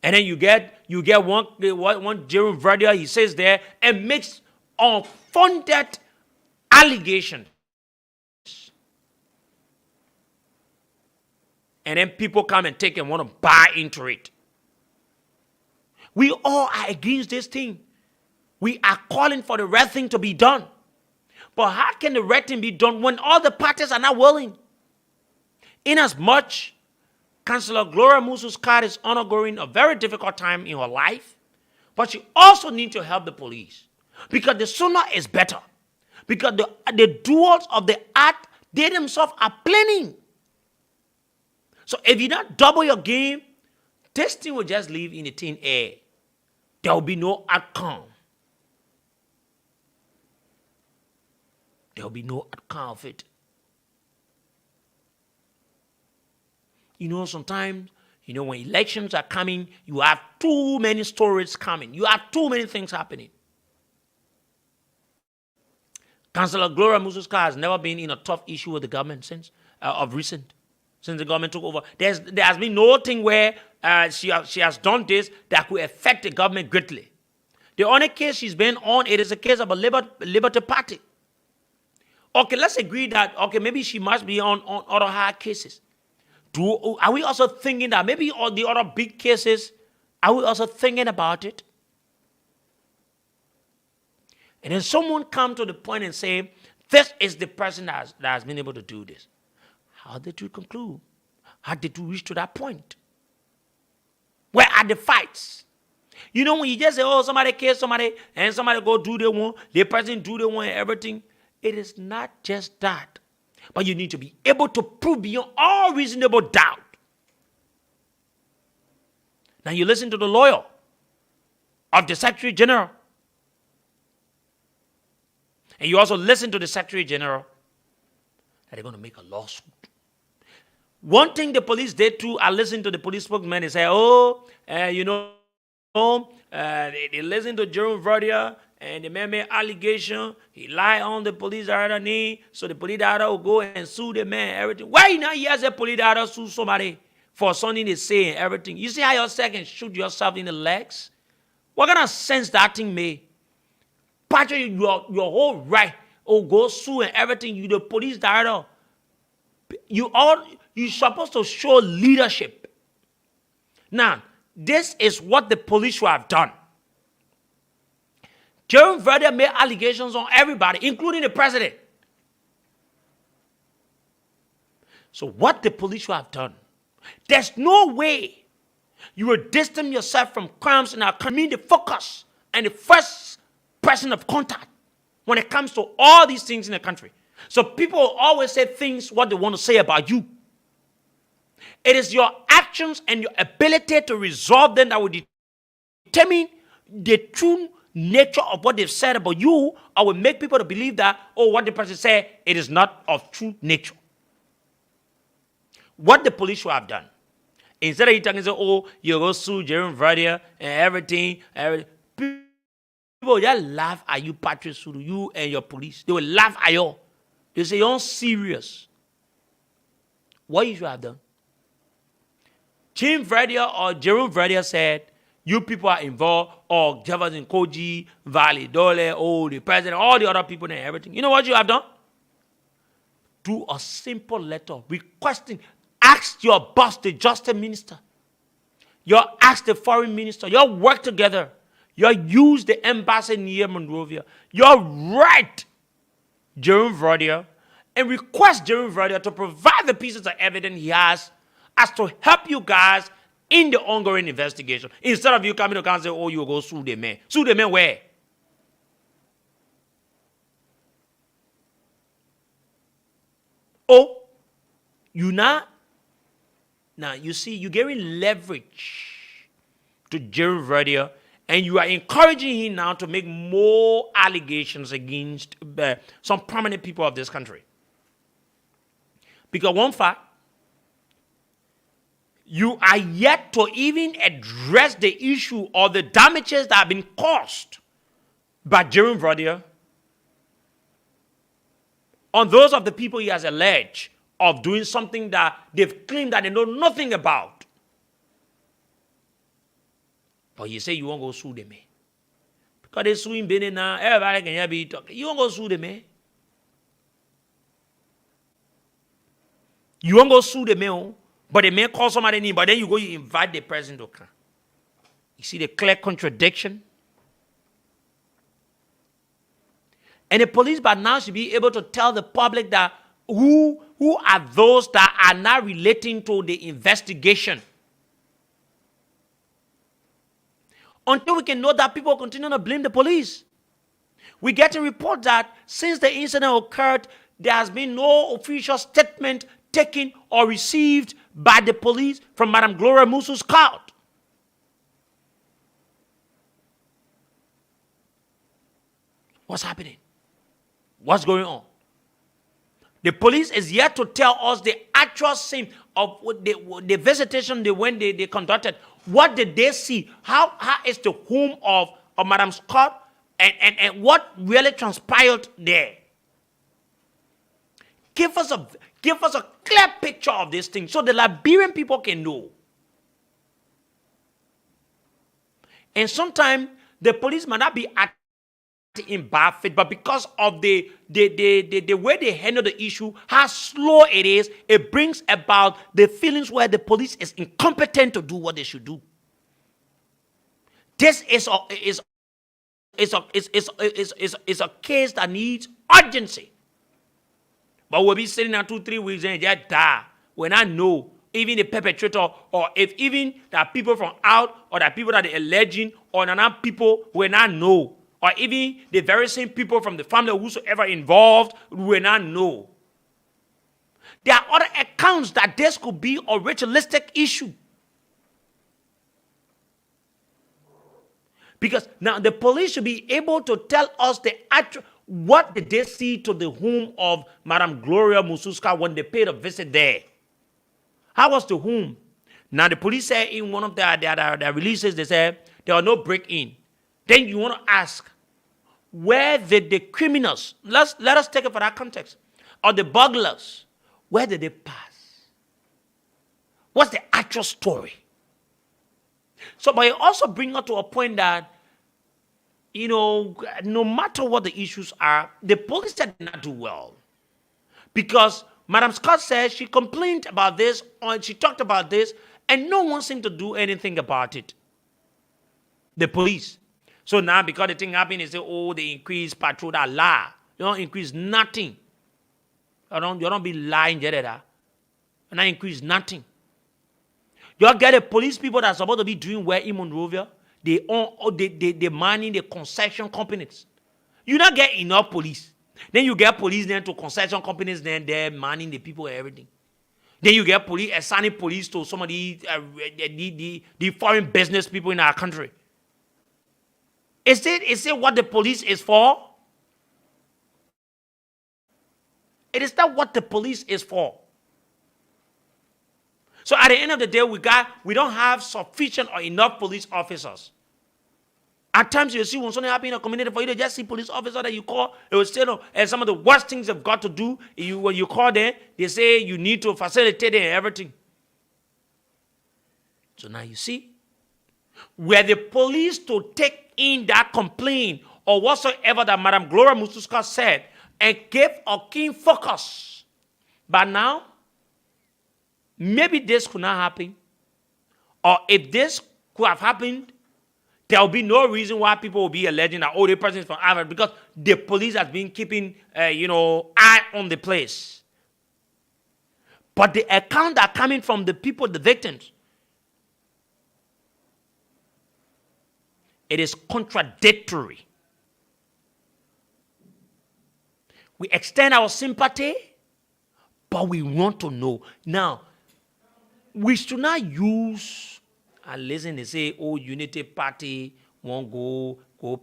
[SPEAKER 1] And then you get one Jerome Verdier, he says there, and makes unfounded allegations. And then people come and take and want to buy into it. We all are against this thing. We are calling for the right thing to be done. But how can the right thing be done when all the parties are not willing? Inasmuch, Councillor Gloria Musu's card is undergoing a very difficult time in her life, but she also needs to help the police. Because the sooner is better. Because the doers of the act, they themselves are planning. So if you don't double your game, this thing will just live in the thin air. There will be no outcome. There will be no outcome of it. You know, sometimes, when elections are coming, you have too many stories coming. You have too many things happening. Councillor Gloria Mususka has never been in a tough issue with the government since the government took over. There has been no thing where she has done this that could affect the government greatly. The only case she's been on, it is a case of a Liberty Party. Okay, let's agree that, maybe she must be on other hard cases. Are we also thinking that maybe all the other big cases, are we also thinking about it? And then someone come to the point and say, this is the person that has been able to do this. How did you conclude? How did you reach to that point? Where are the fights? You know, when you just say, oh, somebody killed somebody and somebody go do the one, the person do the one and everything, it is not just that. But you need to be able to prove beyond all reasonable doubt. Now you listen to the lawyer of the Secretary General. And you also listen to the Secretary General that they're going to make a lawsuit. One thing the police did too, I listened to the police spokesman, they say, they listen to Jerome Verdier and the man made allegation. He lied on the police director name, so the police director will go and sue the man, everything. Why now he has a police director sue somebody for something they say and everything? You see how yourself can shoot yourself in the legs? What kind of sense that thing made? Patrick, your whole right, go sue and everything. You the police director. You're supposed to show leadership. Now, this is what the police should have done. Jerome Verdier made allegations on everybody, including the president. So what the police should have done, there's no way you will distance yourself from crimes and are the focus and the first person of contact when it comes to all these things in the country. So people always say things what they want to say about you. It is your actions and your ability to resolve them that will determine the true nature of what they've said about you, or will make people to believe that, what the person said, it is not of true nature. What the police should have done, instead of you talking, say, you go sue Jerome Verdier and everything, people just laugh at you, Patrick Sulu, you and your police. They will laugh at you. They say, you're serious. What you should have done? Jim Verdier or Jerome Verdier said, you people are involved, or Jefferson Koji, Valley Dole, the president, all the other people and everything. You know what you have done? Do a simple letter requesting, ask your boss, the justice minister. You ask the foreign minister. You work together. You use the embassy near Monrovia. You write Jerome Verdier and request Jerome Verdier to provide the pieces of evidence he has as to help you guys in the ongoing investigation. Instead of you coming to council and say, you go sue the man. Sue the man where? You not? Now, you see, you're giving leverage to Jerome Verdier, and you are encouraging him now to make more allegations against some prominent people of this country. Because one fact, you are yet to even address the issue of the damages that have been caused by Jerome Verdier on those of the people he has alleged of doing something that they've claimed that they know nothing about. But you say you won't go sue them, man. Because they sue him now, everybody can hear me talking. You won't go sue them, man. You won't go sue the man, but they may call somebody name, but then you invite the president to come. You see the clear contradiction? And the police by now should be able to tell the public that who are those that are not relating to the investigation. Until we can know that, people continue to blame the police. We get a report that since the incident occurred, there has been no official statement taken or received by the police from Madam Gloria Musu's court. What's happening? What's going on? The police is yet to tell us the actual scene of the visitation they conducted. What did they see? How is the home of Madam Scott and what really transpired there? Give us a clear picture of this thing so the Liberian people can know. And sometimes the police might not be acting in bad faith, but because of the way they handle the issue, how slow it is, it brings about the feelings where the police is incompetent to do what they should do. This is a case that needs urgency. But we'll be sitting there 2-3 weeks and just die when I know even the perpetrator, or if even there are people from out, or there are people that are alleging, or another people who will not know, or even the very same people from the family whosoever involved will not know. There are other accounts that this could be a ritualistic issue. Because now the police should be able to tell us the actual, what did they see to the home of Madam Gloria Mususka when they paid a visit there? How was the home? Now the police said in one of their releases, they said there was no break-in. Then you want to ask, where did the criminals, let us take it for that context, or the burglars, where did they pass? What's the actual story? So, but it also brings us to a point that, no matter what the issues are, the police did not do well. Because Madam Scott said she complained about this, or she talked about this, and no one seemed to do anything about it. The police. So now, because the thing happened, they say, oh, they increase patrol, that lie. You don't increase nothing. You don't be lying, and not increase nothing. You get the police people that are supposed to be doing well in Monrovia. They manning the concession companies. You don't get enough police. Then you get police then to concession companies, then they're manning the people and everything. Then you get police assigning police to some of the foreign business people in our country. Is it what the police is for? It is not what the police is for. So at the end of the day, we don't have sufficient or enough police officers. At times you see when something happens in a community, for you to just see police officer that you call, it will say no. And some of the worst things they've got to do, when you call them, they say you need to facilitate it and everything. So now you see, where the police to take in that complaint or whatsoever that Madam Gloria Mususka said and give a keen focus. But now, maybe this could not happen. Or if this could have happened, there will be no reason why people will be alleging that, oh, the person is from Africa, because the police has been keeping, eye on the place. But the account that are coming from the people, the victims, it is contradictory. We extend our sympathy, but we want to know. Now, we should not use and listen, they say, oh, Unity Party won't go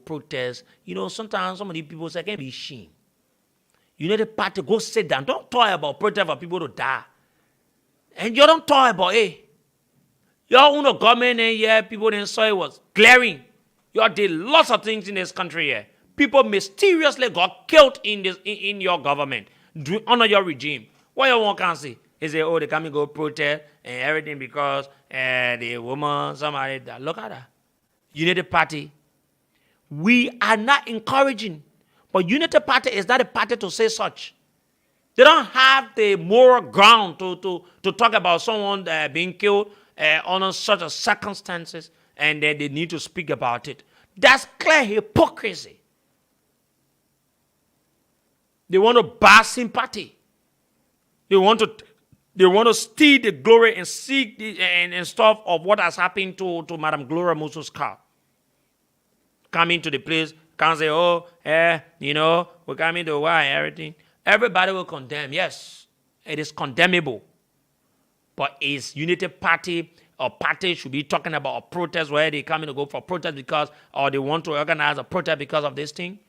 [SPEAKER 1] protest. Sometimes some of these people say, I can't be ashamed. Unity Party, go sit down. Don't talk about protest for people to die. And you don't talk about, your own government and yeah, people didn't say it was glaring. You did lots of things in this country here. People mysteriously got killed in your government, under your regime. What you want can see? They say, oh, they come and go protest and everything because the woman, somebody that. Look at that. Unity Party. We are not encouraging, but Unity Party is not a party to say such. They don't have the moral ground to talk about someone being killed under such a circumstances, and then they need to speak about it. That's clear hypocrisy. They want to buy sympathy. They want to steal the glory and seek and stuff of what has happened to Madam Gloria Mususka. Coming to the place, can't say, oh, we're coming to why everything. Everybody will condemn. Yes, it is condemnable. But is Unity Party or party should be talking about a protest where they coming to go for protest because, or they want to organize a protest because of this thing?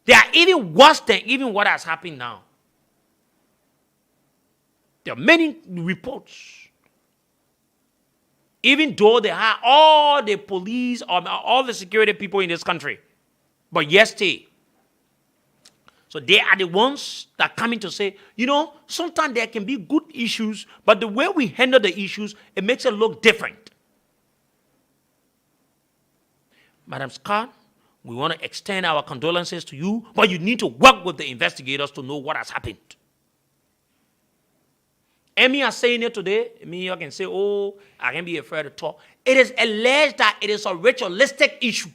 [SPEAKER 1] They are even worse than even what has happened now. There are many reports. Even though they have all the police or all the security people in this country. But yes, so they are the ones that come in to say, sometimes there can be good issues, but the way we handle the issues, it makes it look different. Madam Scott, we want to extend our condolences to you, but you need to work with the investigators to know what has happened. Emmy are saying it today. You can say, oh, I can be afraid to talk. It is alleged that it is a ritualistic issue.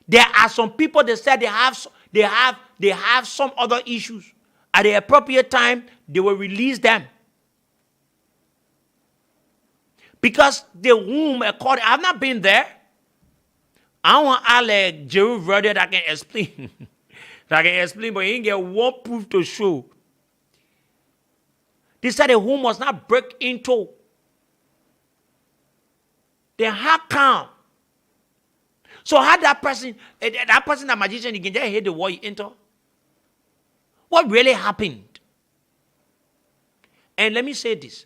[SPEAKER 1] There are some people that said they have some other issues. At the appropriate time, they will release them. Because the whom, according, I've not been there. I want Alec Jerry brother that can explain. That can explain, but he ain't get one proof to show. They said the whom was not break into. Then how come? So how that person that magician, you can just hear the word you enter? What really happened? And let me say this.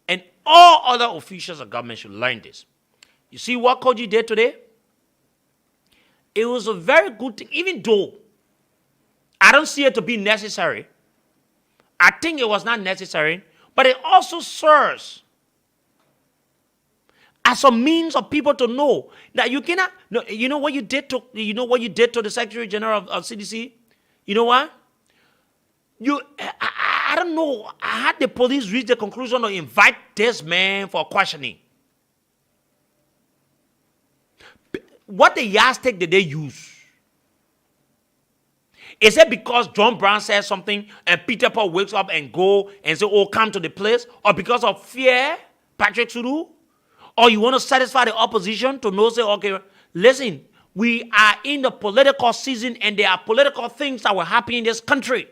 [SPEAKER 1] And all other officials of government should learn this. You see what Koji did today? It was a very good thing, even though I don't see it to be necessary. I think it was not necessary, but it also serves as a means of people to know that you cannot. No, you know what you did to the Secretary General of CDC. You know what? I don't know. I had the police reach the conclusion to invite this man for questioning. What the yardstick did they use? Is it because John Brown says something and Peter Paul wakes up and go and say, oh, come to the place? Or because of fear, Patrick Suru? Or you want to satisfy the opposition to know, say, okay, listen, we are in the political season and there are political things that will happen in this country.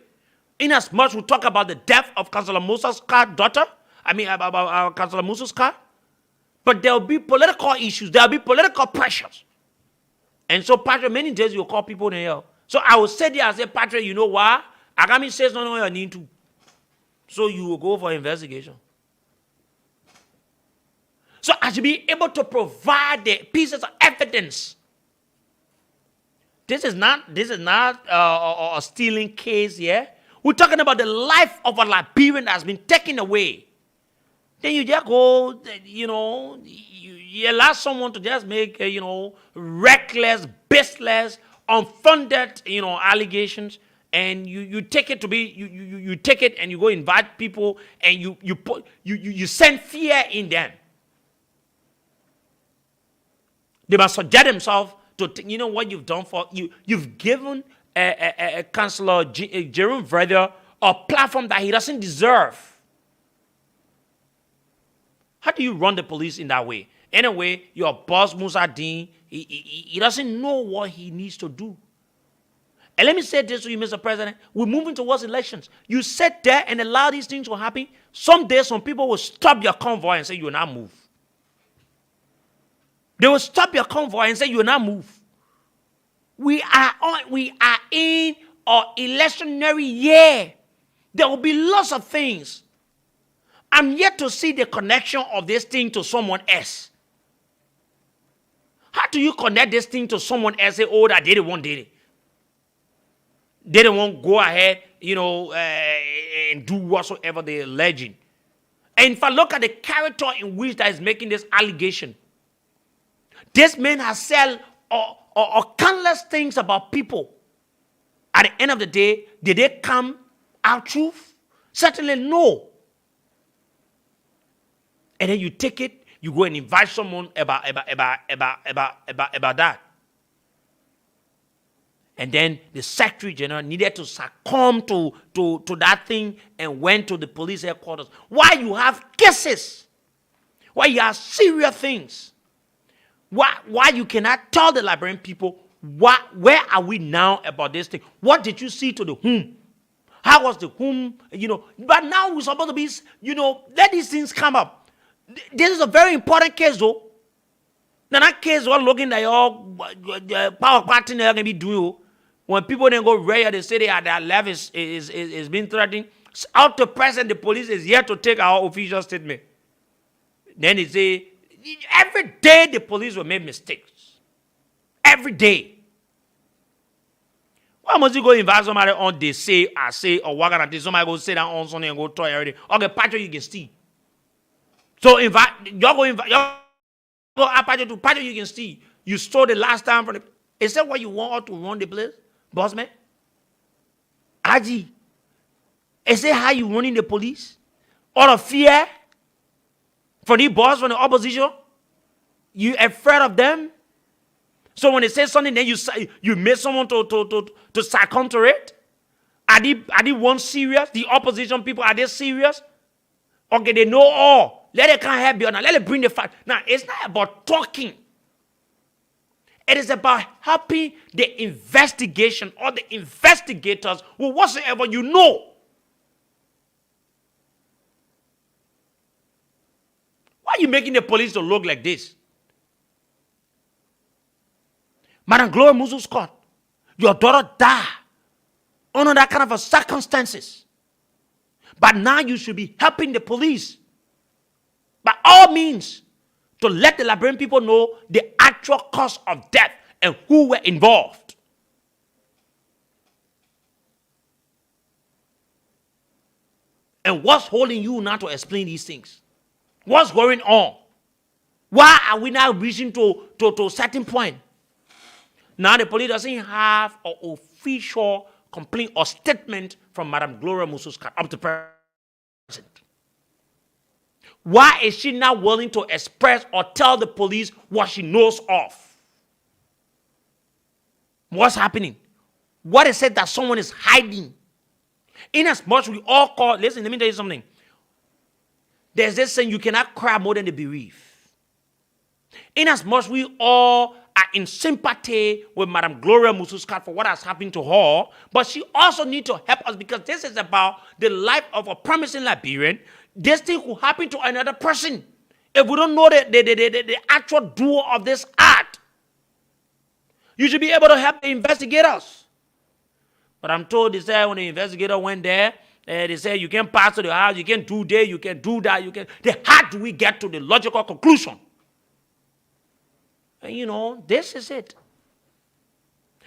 [SPEAKER 1] In as much we talk about the death of Councillor Musa's daughter, about Councillor Musa's car, but there will be political issues, there will be political pressures. And so, Patrick, many days you'll call people in here. So I will say there, I say, Patrick, you know what? Agami says no, you need to. So you will go for investigation. So I should be able to provide the pieces of evidence. This is not a stealing case here. We're talking about the life of a Liberian that has been taken away. Then you just go, you allow someone to just make, reckless, baseless, unfunded, allegations, and you take it to be, you take it and you go invite people and you send fear in them. They must subject themselves to, what you've done for you. You've given a Councillor Jerome Vreder a platform that he doesn't deserve. How do you run the police in that way? Anyway, your boss, Musa Dean, he doesn't know what he needs to do. And let me say this to you, Mr. President. We're moving towards elections. You sit there and allow these things to happen. Someday, some people will stop your convoy and say, you will not move. They will stop your convoy and say, you will not move. We are in an electionary year. There will be lots of things. I'm yet to see the connection of this thing to someone else. How do you connect this thing to someone else? Say, oh, that they didn't want it. They didn't want to go ahead, and do whatsoever they're alleging. And if I look at the character in which that is making this allegation, this man has said countless things about people. At the end of the day, did they come out truth? Certainly no. And then you take it, you go and invite someone about that. And then the Secretary General needed to succumb to that thing and went to the police headquarters. Why you have cases? Why you have serious things? Why you cannot tell the Liberian people where are we now about this thing? What did you see to the whom? How was the whom? But now we're supposed to be, let these things come up. This is a very important case, though. Now that case, we're looking at your power party they're gonna be doing. When people then go rare, they say their life is being threatened. Out to present, the police is here to take our official statement. Then they say every day the police will make mistakes. Every day. Why must you go invite somebody on they say, I say, or what gonna do? Somebody go say that on something and go try everything. Okay, Patrick, you can steal. So y'all go Apache to Patrick, you can steal. You stole the last time from the. Is that what you want to run the place, boss man? Aji, is that how you running the police? Out of fear from the boss, from the opposition? You afraid of them? So when they say something, then you make someone to succumb to it? Are they one serious? The opposition people, are they serious? Okay, they know all. Let it can't help you now. Let it bring the fact. Now, it's not about talking. It is about helping the investigation or the investigators with whatsoever you know. Why are you making the police to look like this? Madam Gloria Musu Scott, your daughter died under that kind of a circumstances. But now you should be helping the police by all means to let the Liberian people know the actual cause of death and who were involved. And what's holding you now to explain these things? What's going on? Why are we now reaching to a certain point? Now the police doesn't have an official complaint or statement from Madam Gloria Musu Scott up to present. Why is she not willing to express or tell the police what she knows of? What's happening? What is it that someone is hiding? In as much we all call, listen, let me tell you something. There's this saying, you cannot cry more than the bereaved. In as much we all are in sympathy with Madam Gloria Musu Scott for what has happened to her, but she also needs to help us because this is about the life of a promising Liberian. This thing could happen to another person if we don't know the actual doer of this act. You should be able to help the investigators. But I'm told they said when the investigator went there, they said you can't pass to the house, you can't do this, you can't do that, you can't. How do we get to the logical conclusion? And you know, this is it.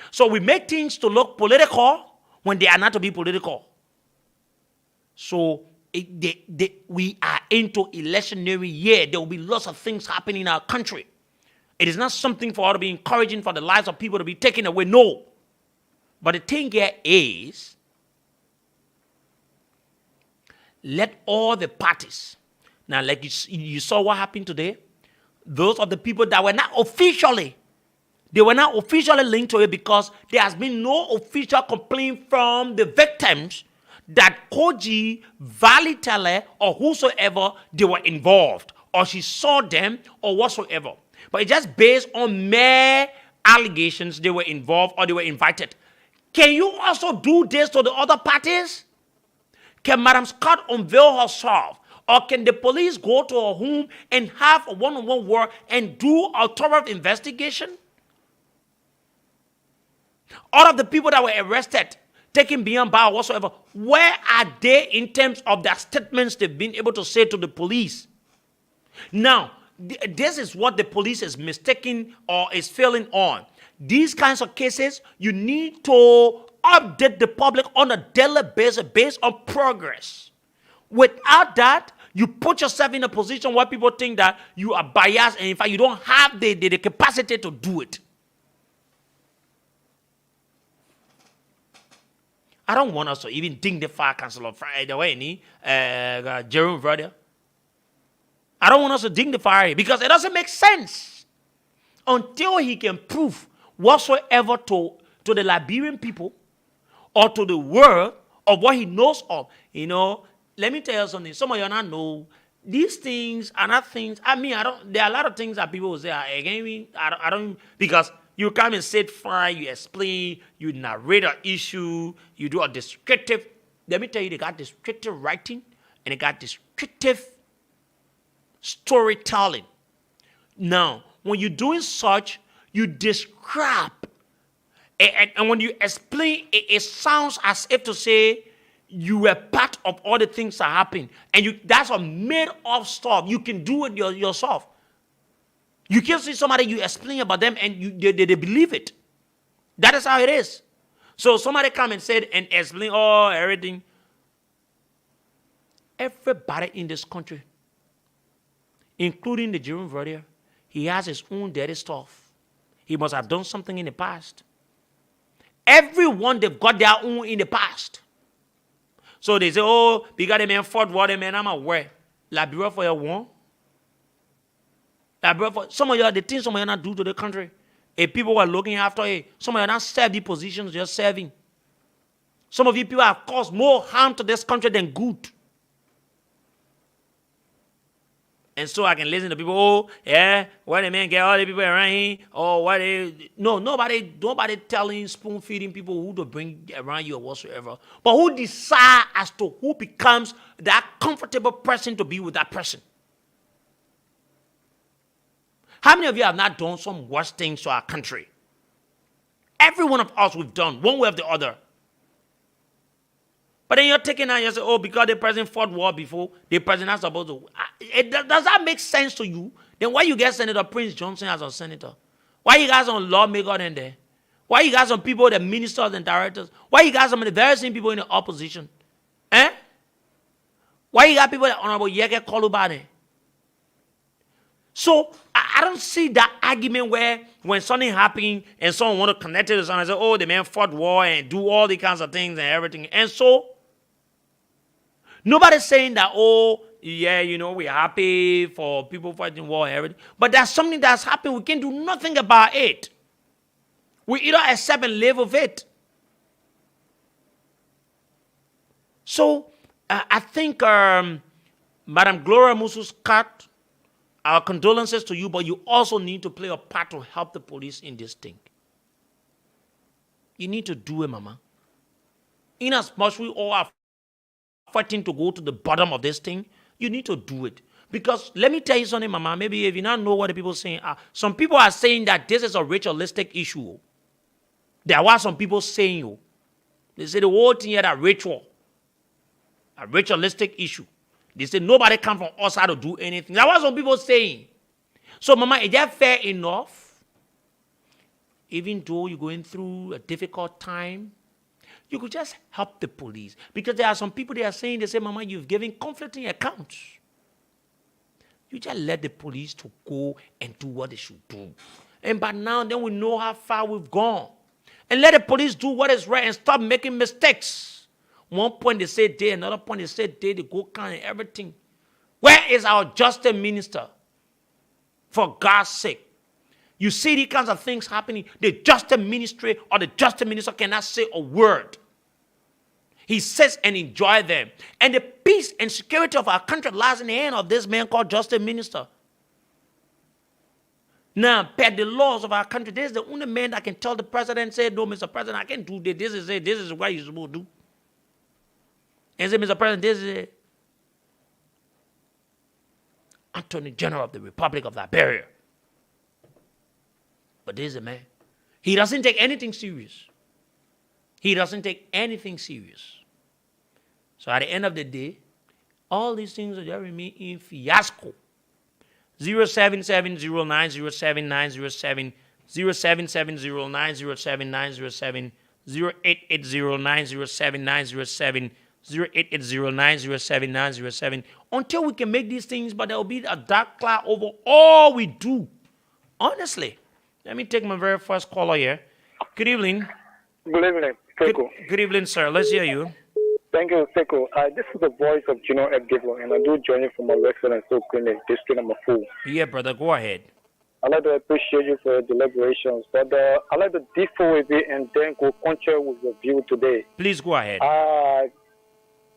[SPEAKER 1] So we make things to look political when they are not to be political. So we are into electionary year. There will be lots of things happening in our country. It is not something for us to be encouraging for the lives of people to be taken away. No. But the thing here is, let all the parties, now like you saw what happened today, those are the people that were not officially linked to it because there has been no official complaint from the victims that Koji, Valitele, or whosoever, they were involved, or she saw them, or whatsoever. But it's just based on mere allegations they were involved or they were invited. Can you also do this to the other parties? Can Madam Scott unveil herself? Or can the police go to her home and have a one-on-one word and do a thorough investigation? All of the people that were arrested, taken beyond bar whatsoever, where are they in terms of their statements they've been able to say to the police? Now, this is what the police is mistaking or is failing on. These kinds of cases, you need to update the public on a daily basis based on progress. Without that, you put yourself in a position where people think that you are biased and in fact you don't have the capacity to do it. I don't want us to even dignify Councillor Friday, Jerome Brother. I don't want us to dignify it because it doesn't make sense until he can prove whatsoever to the Liberian people or to the world of what he knows of. You know, let me tell you something. Some of you not know these things are not things. I mean, there are a lot of things that people will say, again, I don't, because you come and sit fine, you explain, you narrate an issue, you do a descriptive. Let me tell you, they got descriptive writing and they got descriptive storytelling. Now, when you're doing such, you describe. And when you explain, it sounds as if to say you were part of all the things that happen. And that's a made-up stuff. You can do it yourself. You can see somebody, you explain about them, and they believe it. That is how it is. So somebody come and said and explain everything. Everybody in this country, including the Jerome Brother, he has his own dirty stuff. He must have done something in the past. Everyone, they've got their own in the past. So they say, because the man fought water, man, I'm aware. Liberia for your one. Liberia for some of you, the things some of you not do to the country. If people were looking after it, some of you not serve the positions, just serving. Some of you people have caused more harm to this country than good. And so I can listen to people, oh, yeah, why the man get all the people around here? Oh, why they... No, nobody telling, spoon-feeding people who to bring around you or whatsoever. But who decide as to who becomes that comfortable person to be with that person? How many of you have not done some worse things to our country? Every one of us we've done, one way or the other. But then you're taking out, you say, oh, because the president fought war before, the president is supposed to. Does that make sense to you? Then why you get Senator Prince Johnson as a senator? Why you guys on lawmaker in there? Why you guys on people, the ministers and directors? Why you guys on the very same people in the opposition? Eh? Why you got people that Honorable Yeke Kolubane? So I don't see that argument where when something happened and someone want to connect it to something and say, oh, the man fought war and do all the kinds of things and everything. And so nobody's saying that, oh, yeah, you know, we're happy for people fighting war and everything. But there's something that's happened. We can do nothing about it. We either accept and live with it. So I think Madam Gloria Musu's cat, our condolences to you, but you also need to play a part to help the police in this thing. You need to do it, Mama. In as much we all are fighting to go to the bottom of this thing, you need to do it. Because let me tell you something, Mama, maybe if you not know what the people are saying, some people are saying that this is a ritualistic issue. There were some people saying, they say the whole thing here that ritual, a ritualistic issue. They say nobody come from outside to do anything. That's what some people saying. So, Mama, is that fair enough? Even though you're going through a difficult time, you could just help the police. Because there are some people they are saying, they say, Mama, you've given conflicting accounts. You just let the police to go and do what they should do. And by now, then we know how far we've gone. And let the police do what is right and stop making mistakes. One point they say day, another point they say day, they go count and everything. Where is our justice minister? For God's sake. You see these kinds of things happening. The justice ministry or the justice minister cannot say a word. He sits and enjoys them. And the peace and security of our country lies in the hand of this man called justice minister. Now, per the laws of our country, this is the only man that can tell the president, say, no, Mr. President, I can't do this. This is it. This is what you're supposed to do. And say, Mr. President, this is it. Attorney General of the Republic of Liberia. But this is a man. He doesn't take anything serious. He doesn't take anything serious. So at the end of the day, all these things are just remain in fiasco. 07709079070, 07709079070, 08809079070, 08809079070. Until we can make these things, but there will be a dark cloud over all we do. Honestly. Let me take my very first caller here. Good evening.
[SPEAKER 4] Good evening, Sekou.
[SPEAKER 1] Good evening, sir. Let's hear you.
[SPEAKER 4] Thank you, Sekou. This is the voice of Gino Edgivo, and I do join you from my residence, so clinic, district number 4.
[SPEAKER 1] Yeah, brother, go ahead.
[SPEAKER 4] I'd like to appreciate you for your deliberations, but I'd like to differ with you and then go contrary with your view today.
[SPEAKER 1] Please go ahead.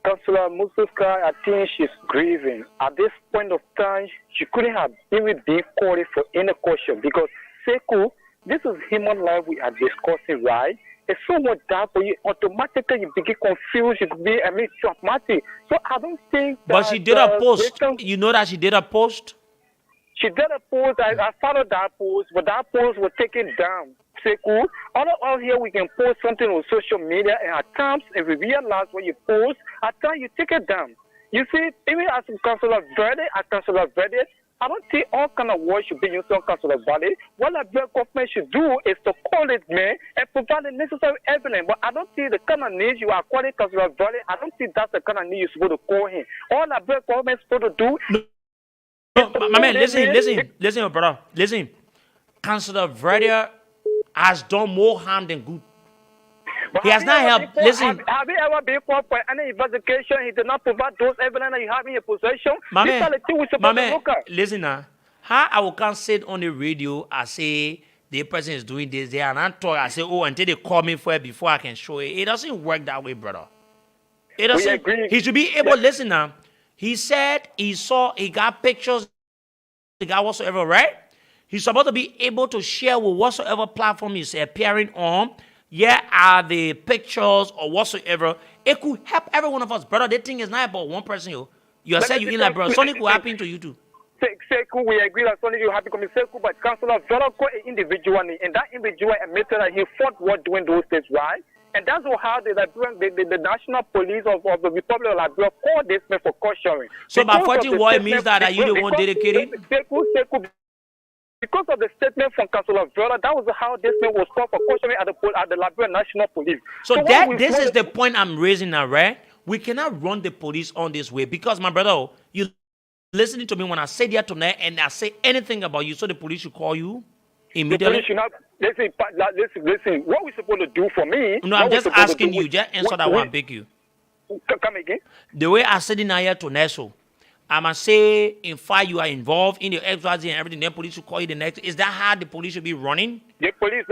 [SPEAKER 4] Councillor Mususka, I think she's grieving. At this point of time, she couldn't have even been called for any question because, Sekou, this is human life we are discussing, right? If someone dies for you, automatically you begin confused, you could be, traumatic. So I don't think that...
[SPEAKER 1] But she did a post. You know that she did a post?
[SPEAKER 4] She did a post. I followed that post, but that post was taken down. Sekou, all of us here, we can post something on social media, and at times, if we realize what you post, at times you take it down. You see, even as Councillor Verde, I don't see all kind of words should be used on Councillor Verde. What the government should do is to call it man and provide the necessary evidence. But I don't see the kind of needs you are calling Councillor Verde. I don't think that's the kind of need you're supposed to call him. All the government is supposed to do.
[SPEAKER 1] No, my man, listen, brother. Listen. Councillor Verde has done more harm than good. He has not helped. Listen.
[SPEAKER 4] Have you ever been called for any investigation? He did not provide those evidence that you have in your possession.
[SPEAKER 1] My man, listen now. How I will come sit on the radio and say the person is doing this, they are not talk. I say, oh, until they call me for it before I can show it. It doesn't work that way, brother. It doesn't.
[SPEAKER 4] agree.
[SPEAKER 1] He should be able. Listen now. He said he got pictures, he got whatsoever, right? He's supposed to be able to share with whatsoever platform he's appearing on. Yeah, are the pictures or whatsoever. It could help every one of us, brother. The thing is not about one person. You said you in like, brother. Something could happen to you too.
[SPEAKER 4] Seku, we agree that something you happen to Seku, but Councillor Vela got an individual, and that individual admitted that he fought war doing those things, right? And that's how the national police of the Republic of Liberia called this man for cautioning.
[SPEAKER 1] So by fighting war, it means that you the one dedicated?
[SPEAKER 4] Seku, because of the statement from Councillor Vela, that was how this man was called for cautioning at the Liberia National Police.
[SPEAKER 1] So this is the point I'm raising now, right? We cannot run the police on this way because, my brother, you listening to me when I say that tonight and I say anything about you, so the police should call you immediately?
[SPEAKER 4] The police should not, listen, what we supposed to do for me?
[SPEAKER 1] No, I'm just asking you. Just answer that one, beg you.
[SPEAKER 4] Come again?
[SPEAKER 1] The way I said in here tonight, so I must say, in fact, you are involved in the XYZ and everything, then police should call you the next. Is that how the police should be running?
[SPEAKER 4] The police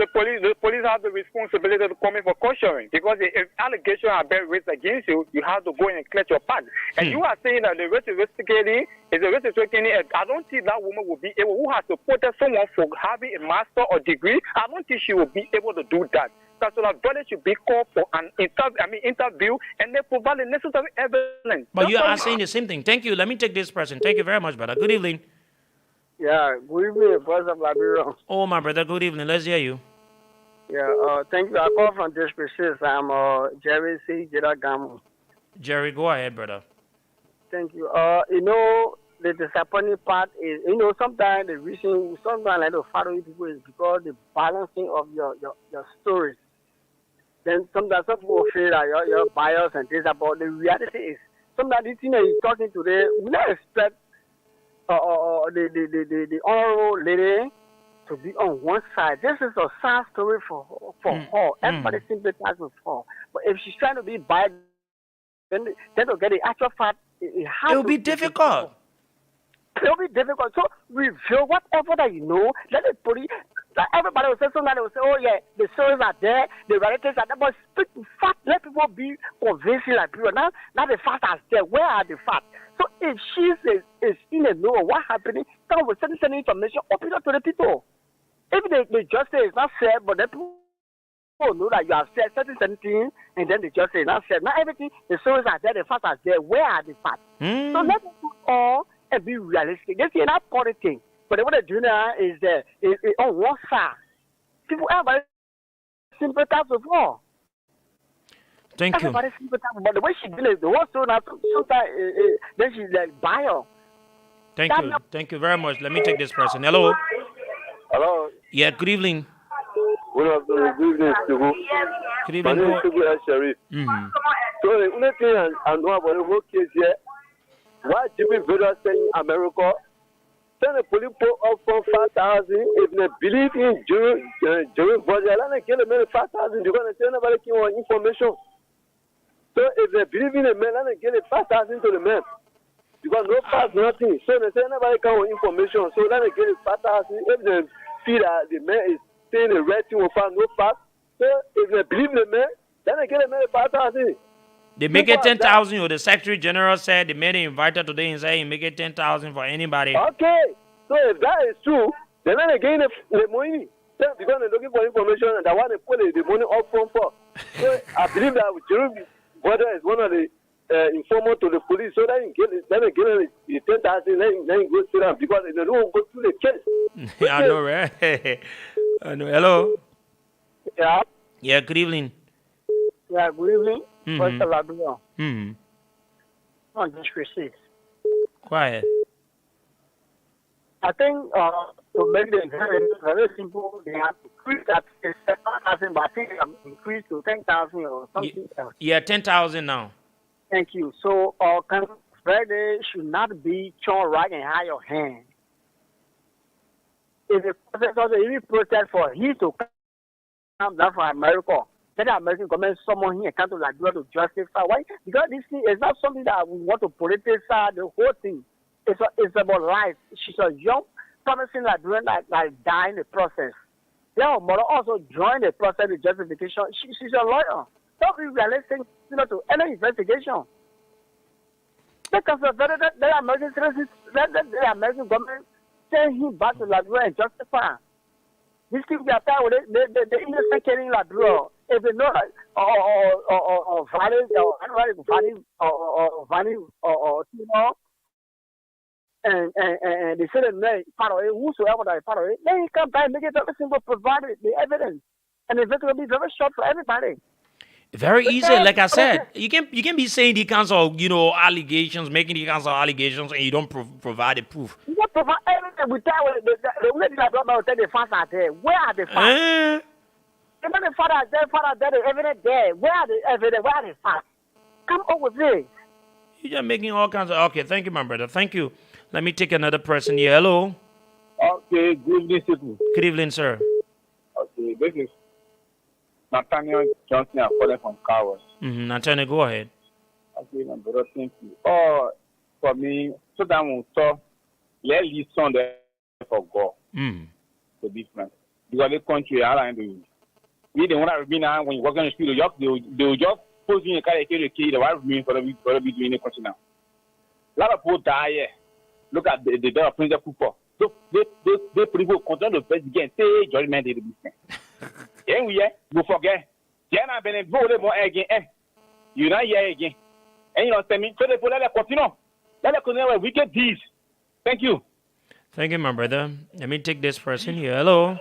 [SPEAKER 4] have the responsibility to come in for cautioning, because if allegations are being raised against you, you have to go in and clear your path. And you are saying that the race investigating is a race investigating. I don't think that woman will be able, who has supported someone for having a master or degree. I don't think she will be able to do that. So that brother should be called for an interview and they provide the necessary evidence.
[SPEAKER 1] But you are saying the same thing. Thank you. Let me take this person. Thank you very much, brother. Good evening.
[SPEAKER 5] Yeah, good evening, Voice of Liberia.
[SPEAKER 1] Oh, my brother, good evening. Let's hear you.
[SPEAKER 5] Yeah, thank you. I call from District 6. I'm Jerry C. Gamu.
[SPEAKER 1] Jerry, go ahead, brother.
[SPEAKER 5] Thank you. The disappointing part is, sometimes the reason, sometimes like to follow people is because the balancing of your stories. Then sometimes some people feel that you're biased and this, but the reality is, sometimes the thing that you're talking today, we don't expect the honorable lady to be on one side. This is a sad story for her. Everybody sympathizes with her. But if she's trying to be biased, then to get the actual fact, it
[SPEAKER 1] will be difficult.
[SPEAKER 5] It'll be difficult. So reveal whatever that you know. Let the police. Everybody will say something. They will say, "Oh yeah, the stories are there, the realities are there." But speak to fact. Let people be convincing like people. Now the facts are there. Where are the facts? So if she is in the know what happening, come with certain information, open up to the people. If they just say it's not fair, but then people know that you have said certain things, and then they just say it's not fair. Not everything. The stories are there. The facts are there. Where are the facts? So let them do all and be realistic. This is not politics. But what they're doing now is on one side. People, everybody sympathize with her.
[SPEAKER 1] Thank you.
[SPEAKER 5] Everybody sympathize with her. But the way she did it, the whole story now, sometimes then she's like, buy her.
[SPEAKER 1] Thank you very much. Let me take this person. Hello.
[SPEAKER 6] Hello.
[SPEAKER 1] Yeah, good evening.
[SPEAKER 6] Good evening, Stugu.
[SPEAKER 1] Good evening.
[SPEAKER 6] My name is Stugu Sharif. So the only thing I know about the whole case here, why Jimmy Vera saying America, send the police up for 5,000. If they believe in jury body, they kill a man 5,000. You're going to tell nobody information. So if they believe in a man, they give 5,000 to the man. Because no pass, nothing. So they say nobody can have information. So then they give 5,000. If they feel that the man is saying the right thing without no pass, so if they believe the man, then they give the man 5,000.
[SPEAKER 1] They make it 10,000. Or the Secretary General said they made an inviter today and said he make it 10,000 for anybody.
[SPEAKER 6] Okay, so if that is true, then they gain the money. Because they're looking for information and they want to put the money up front for. So I believe that Jerome Brother is one of the informants to the police, so then they get the 10,000, then he goes to them because they don't go through the case.
[SPEAKER 1] I know, right? I know. Hello.
[SPEAKER 5] Yeah.
[SPEAKER 1] Yeah. Good evening.
[SPEAKER 5] Yeah. Good evening. What's the Liberia? On District 6.
[SPEAKER 1] Quiet.
[SPEAKER 5] I think to make the very simple, they have to increase that 7,000, but I think increase to 10,000 or something else.
[SPEAKER 1] Yeah, 10,000 now.
[SPEAKER 5] Thank you. So, Friday should not be thrown right and high your hand. If the process also even protest for he to come down from America, let the American government someone here come to Liberia to justify why? Because this thing is not something that we want to politicize the whole thing. It's about life. She's a young, promising Liberian like die in the process. Yeah, mother also joined the process of justification. She's a lawyer. Don't be realistic, to any investigation. Because the American citizens, the American government send him back to Liberia and justify. These people are tired with the innocent killing Liberia. If they know or violence or violence or and they say that part of it, whosoever that is part of it, then he come back and make it every single provided the evidence. And the victim will be very short for everybody.
[SPEAKER 1] Very easy, like I said, you can be saying the council, allegations, making the council allegations, and you don't provide the proof.
[SPEAKER 5] You don't provide everything without the way that will tell the facts are there. Where are the facts? Even the father there, the evidence there. Where are the evidence? Where are the facts? Come up with it.
[SPEAKER 1] You're just making all kinds of. Okay, thank you, my brother. Thank you. Let me take another person here. Hello.
[SPEAKER 7] Okay, good evening, Stephen.
[SPEAKER 1] Good evening, sir.
[SPEAKER 7] Okay, this is Nathaniel Johnson. I'm calling from Cowers.
[SPEAKER 1] Nathaniel, go ahead.
[SPEAKER 7] Okay, my brother, thank you. For me, so that we talk, let's listen there for God. The difference. Because the country, I like to. We don't want to be now when you walk on the street, they will just post in a car, the key, the wife remain for the be doing the country now. A lot of people die here. Look at the door of Prince Cooper. So they people continue to first again, say judgment is the business. And we forget. Then I've been voted more again. You not here again. And you know, tell me, so they put let continue. Let us continue with wicked deeds. Thank you.
[SPEAKER 1] Thank you, my brother. Let me take this person here. Hello.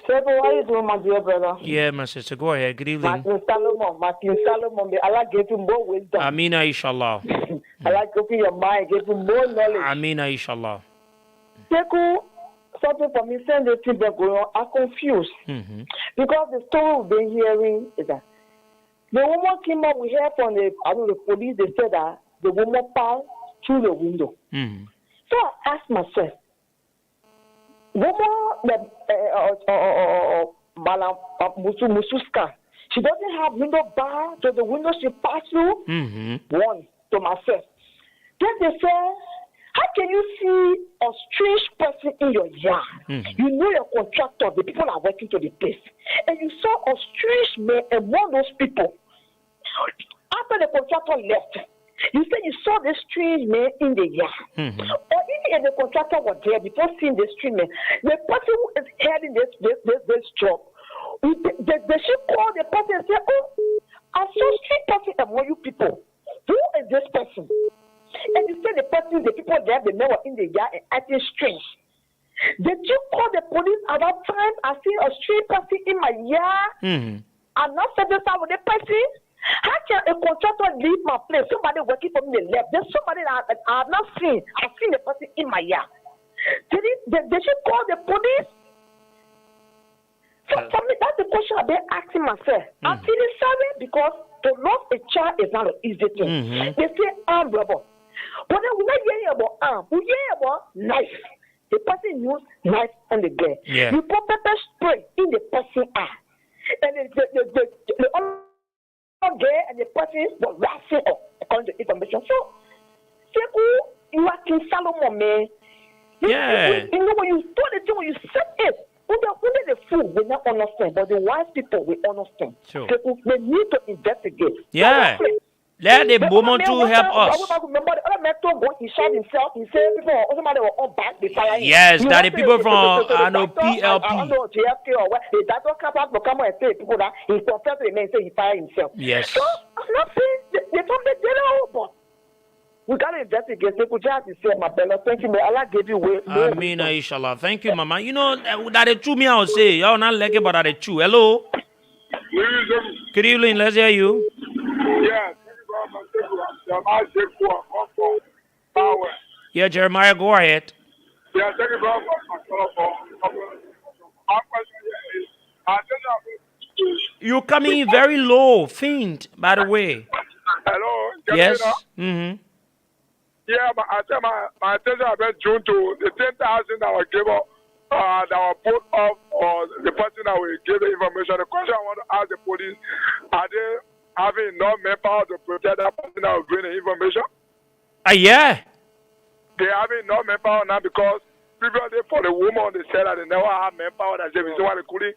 [SPEAKER 5] Sir, how are you doing, my dear brother?
[SPEAKER 1] Yeah, my sister. Go ahead. Good evening.
[SPEAKER 5] Martin Solomon, I like getting more wisdom.
[SPEAKER 1] Amina, inshallah.
[SPEAKER 5] I like opening your mind, getting more knowledge.
[SPEAKER 1] Amina, inshallah.
[SPEAKER 5] Seku, something for me, send the feedback going on. I'm confused. Because the story we've been hearing is that the woman came up, we heard from the police, they said that the woman passed through the window. So I asked myself, woman, Malam Mususka, she doesn't have window bar, so the window she passed through. One, to myself. Then they say, how can you see a strange person in your yard? You know your contractor, the people are working to the place. And you saw a strange man among those people. After the contractor left, you said you saw this strange man in the yard. Or even if the contractor was there before seeing this strange man, the person who is heading this job, they should call the person and say, oh, I saw a strange person among you people. Who is this person? And you say the person, the people there, they know were in the yard and acting strange. Did you call the police at that time? I see a strange person in my yard. I'm not satisfied with the person. How can a contractor leave my place? Somebody working for me, they left. There's somebody that I have not seen. I've seen the person in my yard. They should call the police. So for me, that's the question I've been asking myself. I'm feeling sorry because to lose a child is not an easy thing. They say arm robber. But then we're not hearing about arm. We hear about knife. The person used knife on the girl. You put pepper spray in the person's eye. And the other girl and the person was rising up according to information. So, you are King Solomon, man. You know, when you do the thing, when you said it, only the fool will not understand, but the wise people will understand.
[SPEAKER 1] Sure.
[SPEAKER 5] They need to investigate.
[SPEAKER 1] Yeah. Let the moment to help us.
[SPEAKER 5] Remember the other man told God, he shot himself. He said people, somebody were all back, they fire him.
[SPEAKER 1] Yes, that the people from PLP.
[SPEAKER 5] I don't know, JFK or what. The doctor come out and say people that he confessed to the man and say he fired himself.
[SPEAKER 1] Yes.
[SPEAKER 5] So, I'm not saying they told me they know, but we got to investigate. They could just say, my brother, thank you, man. Allah gave you way.
[SPEAKER 1] Amina, inshallah. Thank you, Mama. You know, that the true me, I would say. Y'all not like it, but that the true. Hello. Good evening. Let's hear you.
[SPEAKER 8] Yes.
[SPEAKER 1] Yeah, Jeremiah, go ahead.
[SPEAKER 8] Yeah, thank you very much. My question is,
[SPEAKER 1] you're coming in very low, faint, by the way.
[SPEAKER 8] Hello?
[SPEAKER 1] Yes.
[SPEAKER 8] Yeah, but I tell my attention about June to the 10,000 that was given that were put off or the person that will give the information. The question I want to ask the police, are they having enough manpower to protect that person that will bring the information?
[SPEAKER 1] Yeah.
[SPEAKER 8] They having enough manpower now because previously for the woman, they said that they never had manpower. That they why they couldn't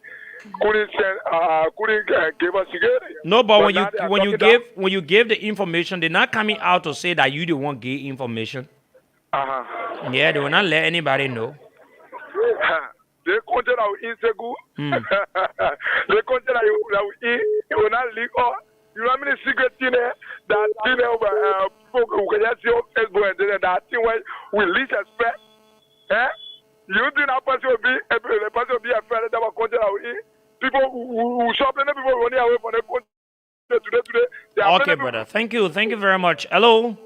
[SPEAKER 8] give us security.
[SPEAKER 1] No, but when you gave the information, they're not coming out to say that you the one give information. Yeah, they will not let anybody know.
[SPEAKER 8] They consider that we insegu. They consider that you will not leak all. You know how many secret things that thing over people who can just see on Facebook and that thing where we least expect. You think that person will be a friend that will consider people who shop and people running away from the country today.
[SPEAKER 1] Okay, brother. Thank you very much. Hello.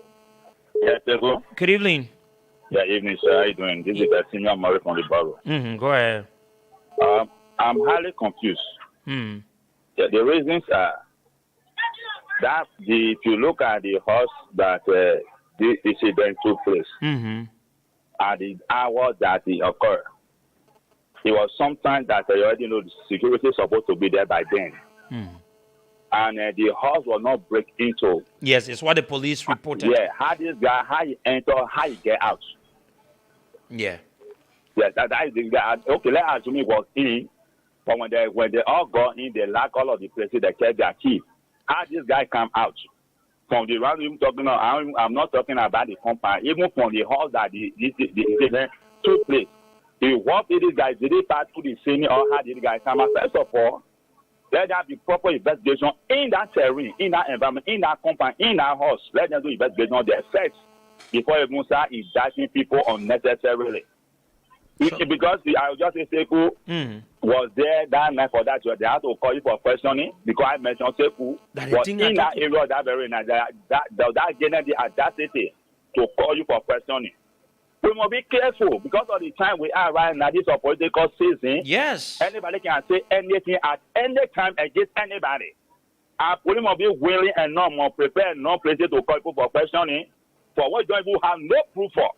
[SPEAKER 9] Yes, hello.
[SPEAKER 1] Good evening.
[SPEAKER 9] Yeah, evening, sir. How you doing? This is a senior Murray from the Barrow.
[SPEAKER 1] Go ahead.
[SPEAKER 9] I'm highly confused. Yeah, the reasons are that if you look at the horse that this incident took place, at the hour that it occurred, it was sometime that you already know the security is supposed to be there by then. And the horse will not break into.
[SPEAKER 1] Yes, it's what the police reported.
[SPEAKER 9] Yeah, how this guy, how he enter, how he get out.
[SPEAKER 1] Yeah.
[SPEAKER 9] Yeah, that is the guy. Okay, let's assume he was in, but when they all got in, they lock all of the places, they kept their key. How this guy come out? From the round I'm talking about, I'm not talking about the compound, even from the horse that the incident took place. What did this guy, did he pass through the scene or how did the guy come out? First of all, let there be proper investigation in that terrain, in that environment, in that compound, in that house. Let them do investigation on their sex before even start indicting people unnecessarily. Sure. Because I just say Sekou was there that night for that, they had to call you for questioning because I mentioned Sekou was in that area that very night. That gained the audacity to call you for questioning. We must be careful because of the time we are right now. This is a political season.
[SPEAKER 1] Yes.
[SPEAKER 9] Anybody can say anything at any time against anybody. Our police must be willing and not more prepared, not places to call people for questioning for what you have no proof for.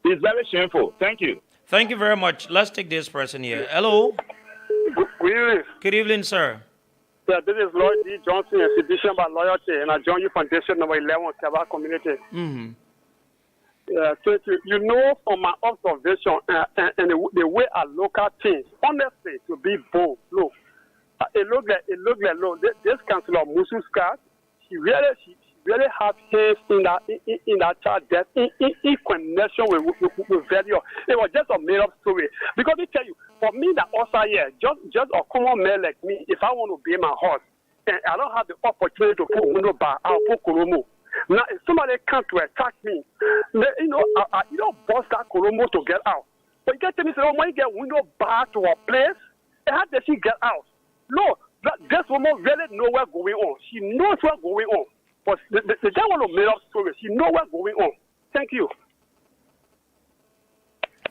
[SPEAKER 9] It's very shameful. Thank you.
[SPEAKER 1] Thank you very much. Let's take this person here. Hello.
[SPEAKER 10] Good evening.
[SPEAKER 1] Good evening, sir.
[SPEAKER 10] Yeah, this is Lloyd D. Johnson, Institution by Loyalty, and I join you Foundation number 11, Kaba Community. So you know from my observation and the way our local teams, honestly, to be bold, look, it look like look, this councillor Musu Scott, she really have hands in that child death in connection with value. It was just a made up story. Because I tell you, for me that also here, just a common man like me, if I want to be my horse and I don't have the opportunity to put window bar, I'll put Kolomo. Now if somebody comes to attack me, I bust that Kolomo to get out. But you get to me say, oh, when you get window bar to a place, how does she get out? No, this woman really know what's going on. She knows what's going on. But the guy want to make up stories. You know what's going on. Thank you.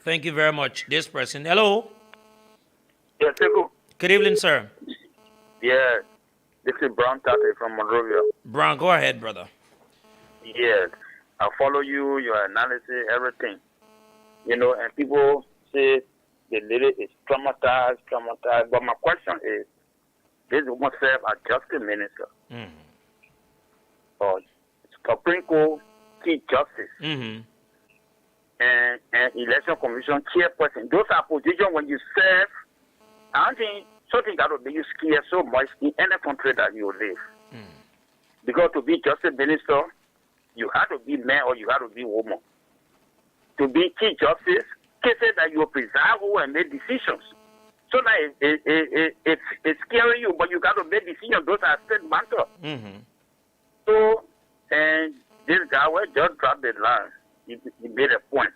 [SPEAKER 1] Thank you very much. This person. Hello.
[SPEAKER 11] Yes, hello.
[SPEAKER 1] Good evening, sir.
[SPEAKER 11] Yeah, this is Brown Tate from Monrovia.
[SPEAKER 1] Brown, go ahead, brother.
[SPEAKER 11] Yes, I follow you, your analysis, everything. You know, and people say the lady is traumatized. But my question is, this woman serve as justice minister. Or Supreme Court Chief Justice and Election Commission Chairperson. Those are positions when you serve. I don't think something that will make you scared so much in any country that you live. Because to be justice minister, you have to be man or you have to be woman. To be Chief Justice, cases that you preside over and make decisions. So that it's scaring you, but you got to make decisions. Those are state matters. So, and this guy will just drop the line. He made a point.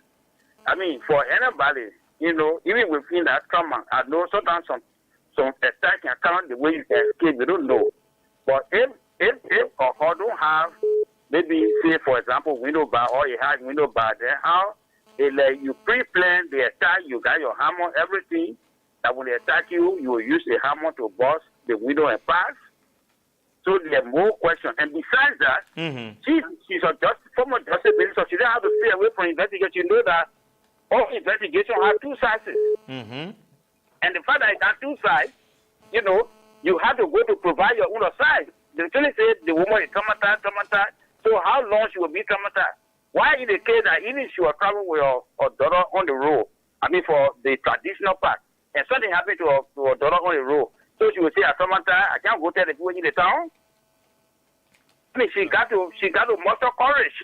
[SPEAKER 11] I mean, for anybody, you know, even within that trauma, I know sometimes some attack can come the way you escape, you don't know. But if or don't have, maybe say for example window bar or you have window bar, then how they let you pre-plan the attack, you got your hammer, everything, that when they attack you, you will use the hammer to bust the window and pass. So there are more questions. And besides that, she's a former justice minister. She doesn't have to stay away from investigation. You know that all investigation have two sides. And the fact that it has two sides, you know, you have to go to provide your own side. The truly said the woman is traumatized. So how long she will be traumatized? Why in the case that even she was traveling with her daughter on the road, for the traditional part. And something happened to her daughter on the road. So she would say, Samantha, I can't go tell the people in the town. I mean, she got to muster courage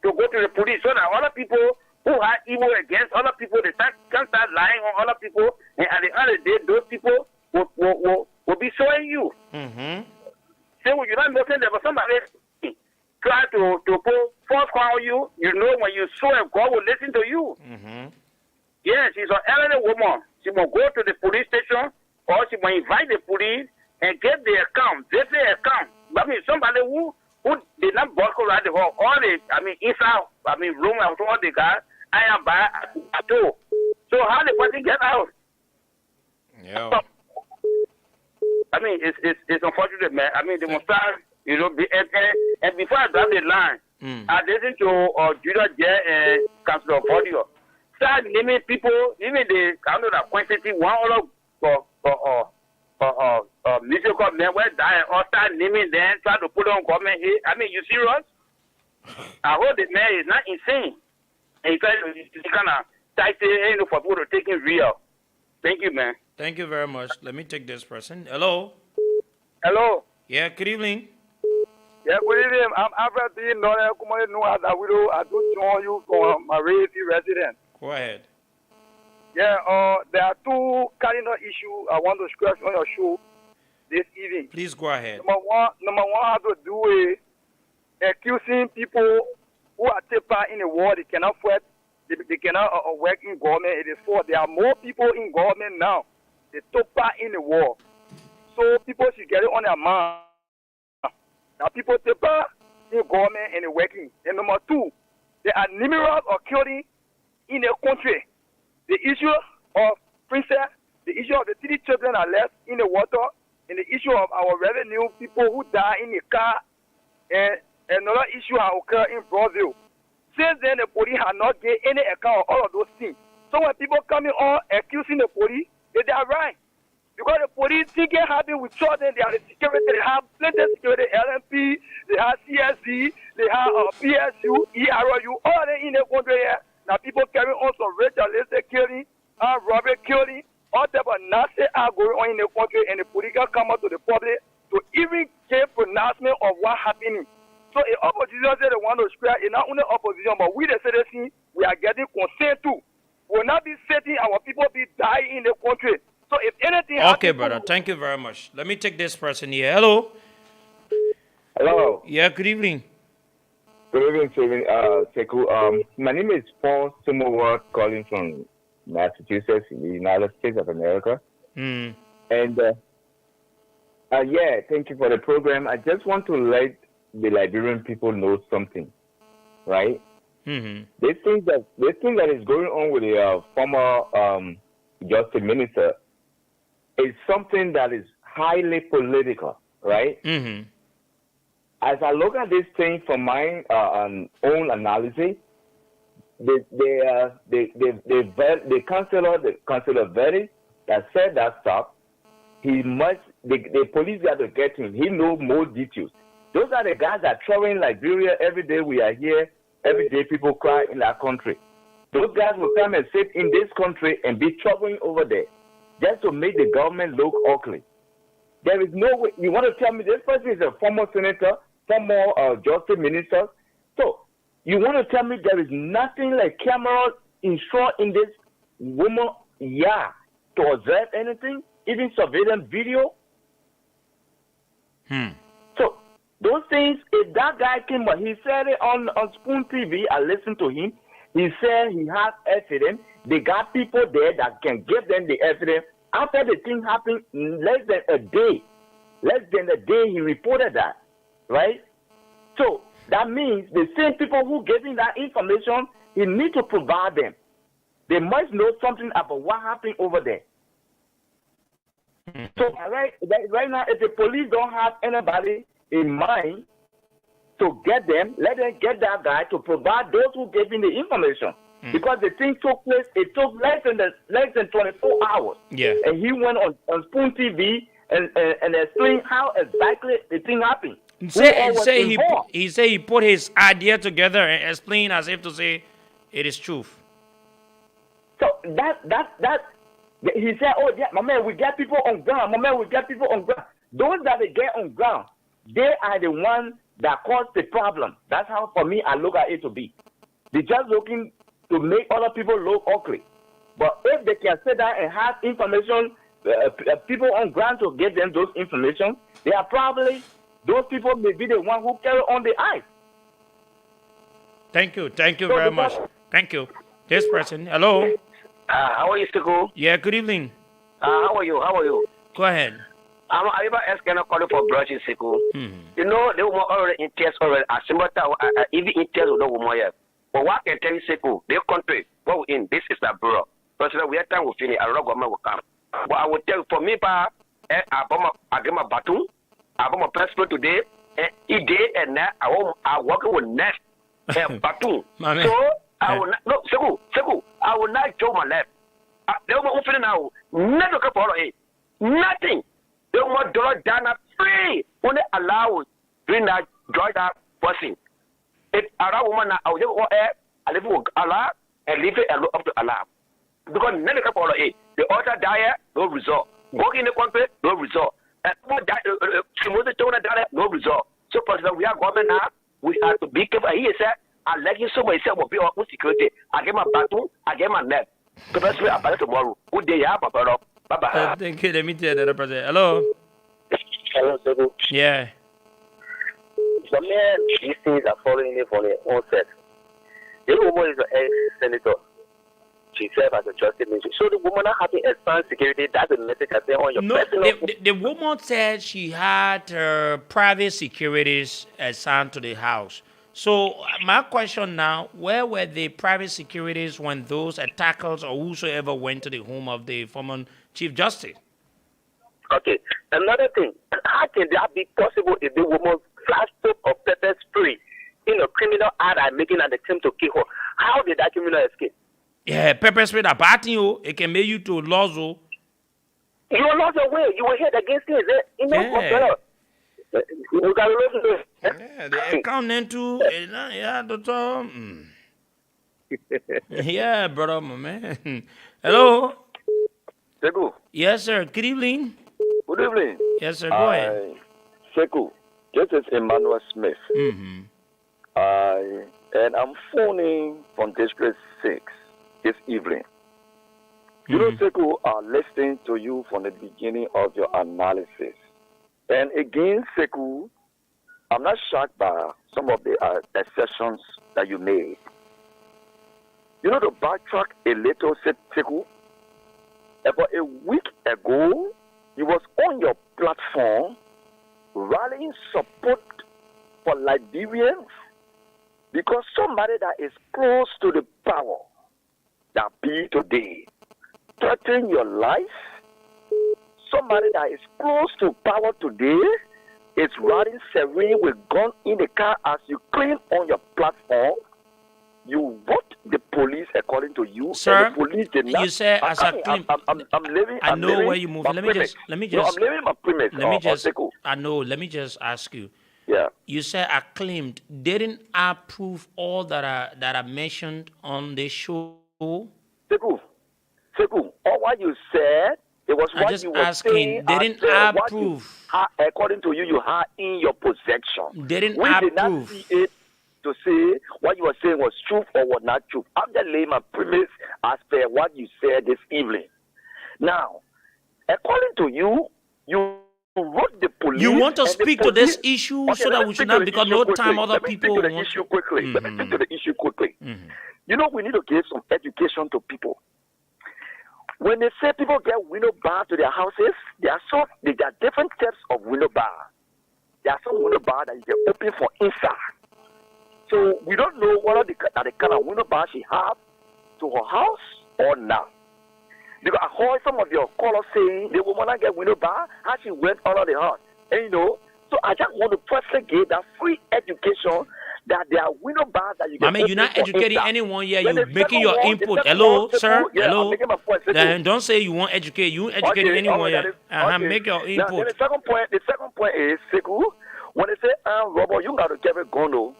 [SPEAKER 11] to go to the police so that other people who are evil against other people, they can start lying on other people, and at the end of the day, those people will be showing you.
[SPEAKER 1] Mm-hmm.
[SPEAKER 11] Say, well, you're not nothing there, but somebody try to put false crown on you. You know, when you swear, God will listen to you.
[SPEAKER 1] Mm-hmm.
[SPEAKER 11] Yes, she's an elderly woman. She will go to the police station, or she will invite the police and get the account. They say account. I mean, somebody who did not buckle around the hall, all the, inside, room of all the guys, I am by at all. So how the person get out?
[SPEAKER 1] Yeah.
[SPEAKER 11] I mean, it's unfortunate, man. I mean, they must start, you know, and before I grab the line, I listened to Judah J and Councilor Bodio. Start naming people, even the kind of quantity, one other musical men were dying, or start naming them, try to put on government here. I mean, you serious? I hope the man is not insane. And you kind of tight it, for people to take it real. Thank you, man.
[SPEAKER 1] Thank you very much. Let me take this person. Hello.
[SPEAKER 8] Hello.
[SPEAKER 1] Yeah, good evening.
[SPEAKER 8] Yeah, good evening. I'm Alfred B. Northern Community known as Awido. I do join you from my resident.
[SPEAKER 1] Go ahead.
[SPEAKER 8] Yeah, there are two cardinal issues I want to stress on your show this evening.
[SPEAKER 1] Please go ahead.
[SPEAKER 8] Number one has to do with accusing people who are taking part in the war. They cannot fight. They cannot work in government. It is for there are more people in government now. They took part in the war. So people should get it on their mind. Now people take part in government and working. And number two, there are numerous of killing in the country. The issue of princess, the issue of the 3 children are left in the water, and the issue of our revenue people who die in the car, and another issue has occurred in Brazil. Since then, the police have not given any account of all of those things. So when people coming on accusing the police, they are right. Because the police think it happen with children, they are the security, they have plenty of security, LMP, they have CSD, they have PSU, ERU, all of them in the country here. Now people carrying on some ritualistic killing, robbery killing, all type of nasty are going on in the country, and the police can come out to the public to even give pronouncement of what happening. So the opposition say they want to square, it's not only opposition, but we the citizens, we are getting consent too. We will not be setting our people be dying in the country. So if anything
[SPEAKER 1] okay, brother, thank you very much. Let me take this person here. Hello.
[SPEAKER 12] Hello.
[SPEAKER 1] Yeah, good evening.
[SPEAKER 12] Good evening, Sekou. My name is Paul Simowa, calling from Massachusetts, in the United States of America. And yeah, thank you for the program. I just want to let the Liberian people know something, right? This thing that is going on with the former justice minister is something that is highly political, right? As I look at this thing from my own analysis, the councilor Verdi that said that stuff, the police got to get him. He knows more details. Those are the guys that travel in Liberia every day. We are here every day. People cry in that country. Those guys will come and sit in this country and be traveling over there just to make the government look ugly. There is no way. You want to tell me this person is a former senator, former justice minister? So you want to tell me there is nothing like camera installed in this woman to observe anything, even surveillance video? So those things, if that guy came, but he said it on Spoon TV, I listened to him. He said he has evidence. They got people there that can give them the evidence. After the thing happened, less than a day, he reported that, right? So that means the same people who giving that information, he need to provide them. They must know something about what happened over there. So right now, if the police don't have anybody in mind to get them, let them get that guy to provide those who gave him the information. Because the thing took place, it took less than 24 hours.
[SPEAKER 1] Yeah.
[SPEAKER 12] And he went on Spoon TV and explained how exactly the thing happened.
[SPEAKER 1] He said he put his idea together and explained as if to say it is truth.
[SPEAKER 12] So that he said, oh yeah, my man, we get people on ground. My man, we get people on ground. Those that they get on ground, they are the ones that cause the problem. That's how, for me, I look at it to be. They're just looking to make other people look ugly. But if they can sit down and have information, people on ground to get them those information, they are probably, those people may be the one who carry on the ice.
[SPEAKER 1] Thank you very much. Thank you. This person, hello.
[SPEAKER 13] How are you, Siku?
[SPEAKER 1] Yeah, good evening.
[SPEAKER 13] How are you?
[SPEAKER 1] Go ahead.
[SPEAKER 13] I'm asking a call for brushing, Siku. You know, they were already in tears already. As even in tears, no woman yet. But what can tell you, Siku, their country, what we in, this is the bureau. Because we have time to finish, I don't know what will come. But I will tell you, for me, I get my baton, I got my passport today, and it day and now I work with net and baton. So, I will not, no, Siku, I will not show my left. They will open now, never come for it. Nothing. They want dollar down free. When they allow doing that, join that person. If a woman, I will just go ahead, I live with Allah, and leave it up to Allah. Because never come for it. The altar die, no result. Walk in the country, no result. And what die, no result. So, for example, we are government now, we have to be careful. He said, I like you so much, will be our security. I get my baton, I get my net. The best way about tomorrow. Good day, Papa. Bye-bye.
[SPEAKER 1] Thank you. Let me tell the president. Hello.
[SPEAKER 14] Hello, Sebu.
[SPEAKER 1] Yeah.
[SPEAKER 14] The man, these things are following me from the onset. The woman is an ex-senator. She served as a justice minister. So the woman not having expanded security, that's a message I say on your personal...
[SPEAKER 1] The woman said she had private securities assigned to the house. So my question now, where were the private securities when those attackers or whosoever went to the home of the former Chief Justice?
[SPEAKER 14] Okay. Another thing, how can that be possible if the woman flashed up of pepper spray in a criminal act and making an attempt to kill her? How did that criminal escape?
[SPEAKER 1] Yeah, pepper spray that batting you, it can make you to lose. You
[SPEAKER 14] lost your way. You were hit against it. You know,
[SPEAKER 1] yeah.
[SPEAKER 14] We got to listen to it.
[SPEAKER 1] Yeah, the accountant too. Yeah, doctor. Yeah, brother, my man. Hello.
[SPEAKER 6] Seku.
[SPEAKER 1] Yes, sir. Good evening.
[SPEAKER 6] Good evening.
[SPEAKER 1] Yes, sir. Go ahead.
[SPEAKER 6] Seku, this is Emmanuel Smith. And I'm phoning from District 6 this evening. You know, Seku, I'm listening to you from the beginning of your analysis. And again, Seku, I'm not shocked by some of the exceptions that you made. You know, to backtrack a little, Seku, about a week ago, you was on your platform rallying support for Liberians because somebody that is close to the power that be today threatening your life. Somebody that is close to power today is riding serene with gun in the car as you claim on your platform. You vote the police according to you.
[SPEAKER 1] Sir,
[SPEAKER 6] and the police did not.
[SPEAKER 1] You say as a claim.
[SPEAKER 6] I'm living.
[SPEAKER 1] I know where you move. Let me just.
[SPEAKER 6] No, I'm living my premise.
[SPEAKER 1] I know. Let me just ask you.
[SPEAKER 6] Yeah.
[SPEAKER 1] You said I claimed. Didn't I prove all that I mentioned on the show?
[SPEAKER 6] Seku, all what you said. It was
[SPEAKER 1] I'm
[SPEAKER 6] what
[SPEAKER 1] just
[SPEAKER 6] you were
[SPEAKER 1] asking,
[SPEAKER 6] saying.
[SPEAKER 1] didn't I prove?
[SPEAKER 6] According to you, you had in your possession.
[SPEAKER 1] Didn't
[SPEAKER 6] we
[SPEAKER 1] I
[SPEAKER 6] did not
[SPEAKER 1] prove?
[SPEAKER 6] see it to say what you were saying was true or was not true. I'm just laying my premise as per what you said this evening. Now, according to you, you wrote the police.
[SPEAKER 1] You want to speak to this issue so that we should not, because no time other people
[SPEAKER 6] want to speak to the issue quickly. Let me speak to the issue quickly. You know, we need to give some education to people. When they say people get window bar to their houses, there are different types of window bar. There are some window bar that you can open for inside. So we don't know whether the kind of window bar she have to her house or not. Because I heard some of your callers saying the woman not get window bar, how she went out of the house. And you know, so I just want to personally give that free education that there are window bars that you can open.
[SPEAKER 1] You're not educating anyone yet. You're
[SPEAKER 6] Then
[SPEAKER 1] making your input. Hello, sir. Hello.
[SPEAKER 6] I'm making my point.
[SPEAKER 1] Then don't say you won't educate. You ain't educating anyone yet. Make your
[SPEAKER 6] Now,
[SPEAKER 1] input.
[SPEAKER 6] the second point is, Seku, when they say Robert, you got to carry gun.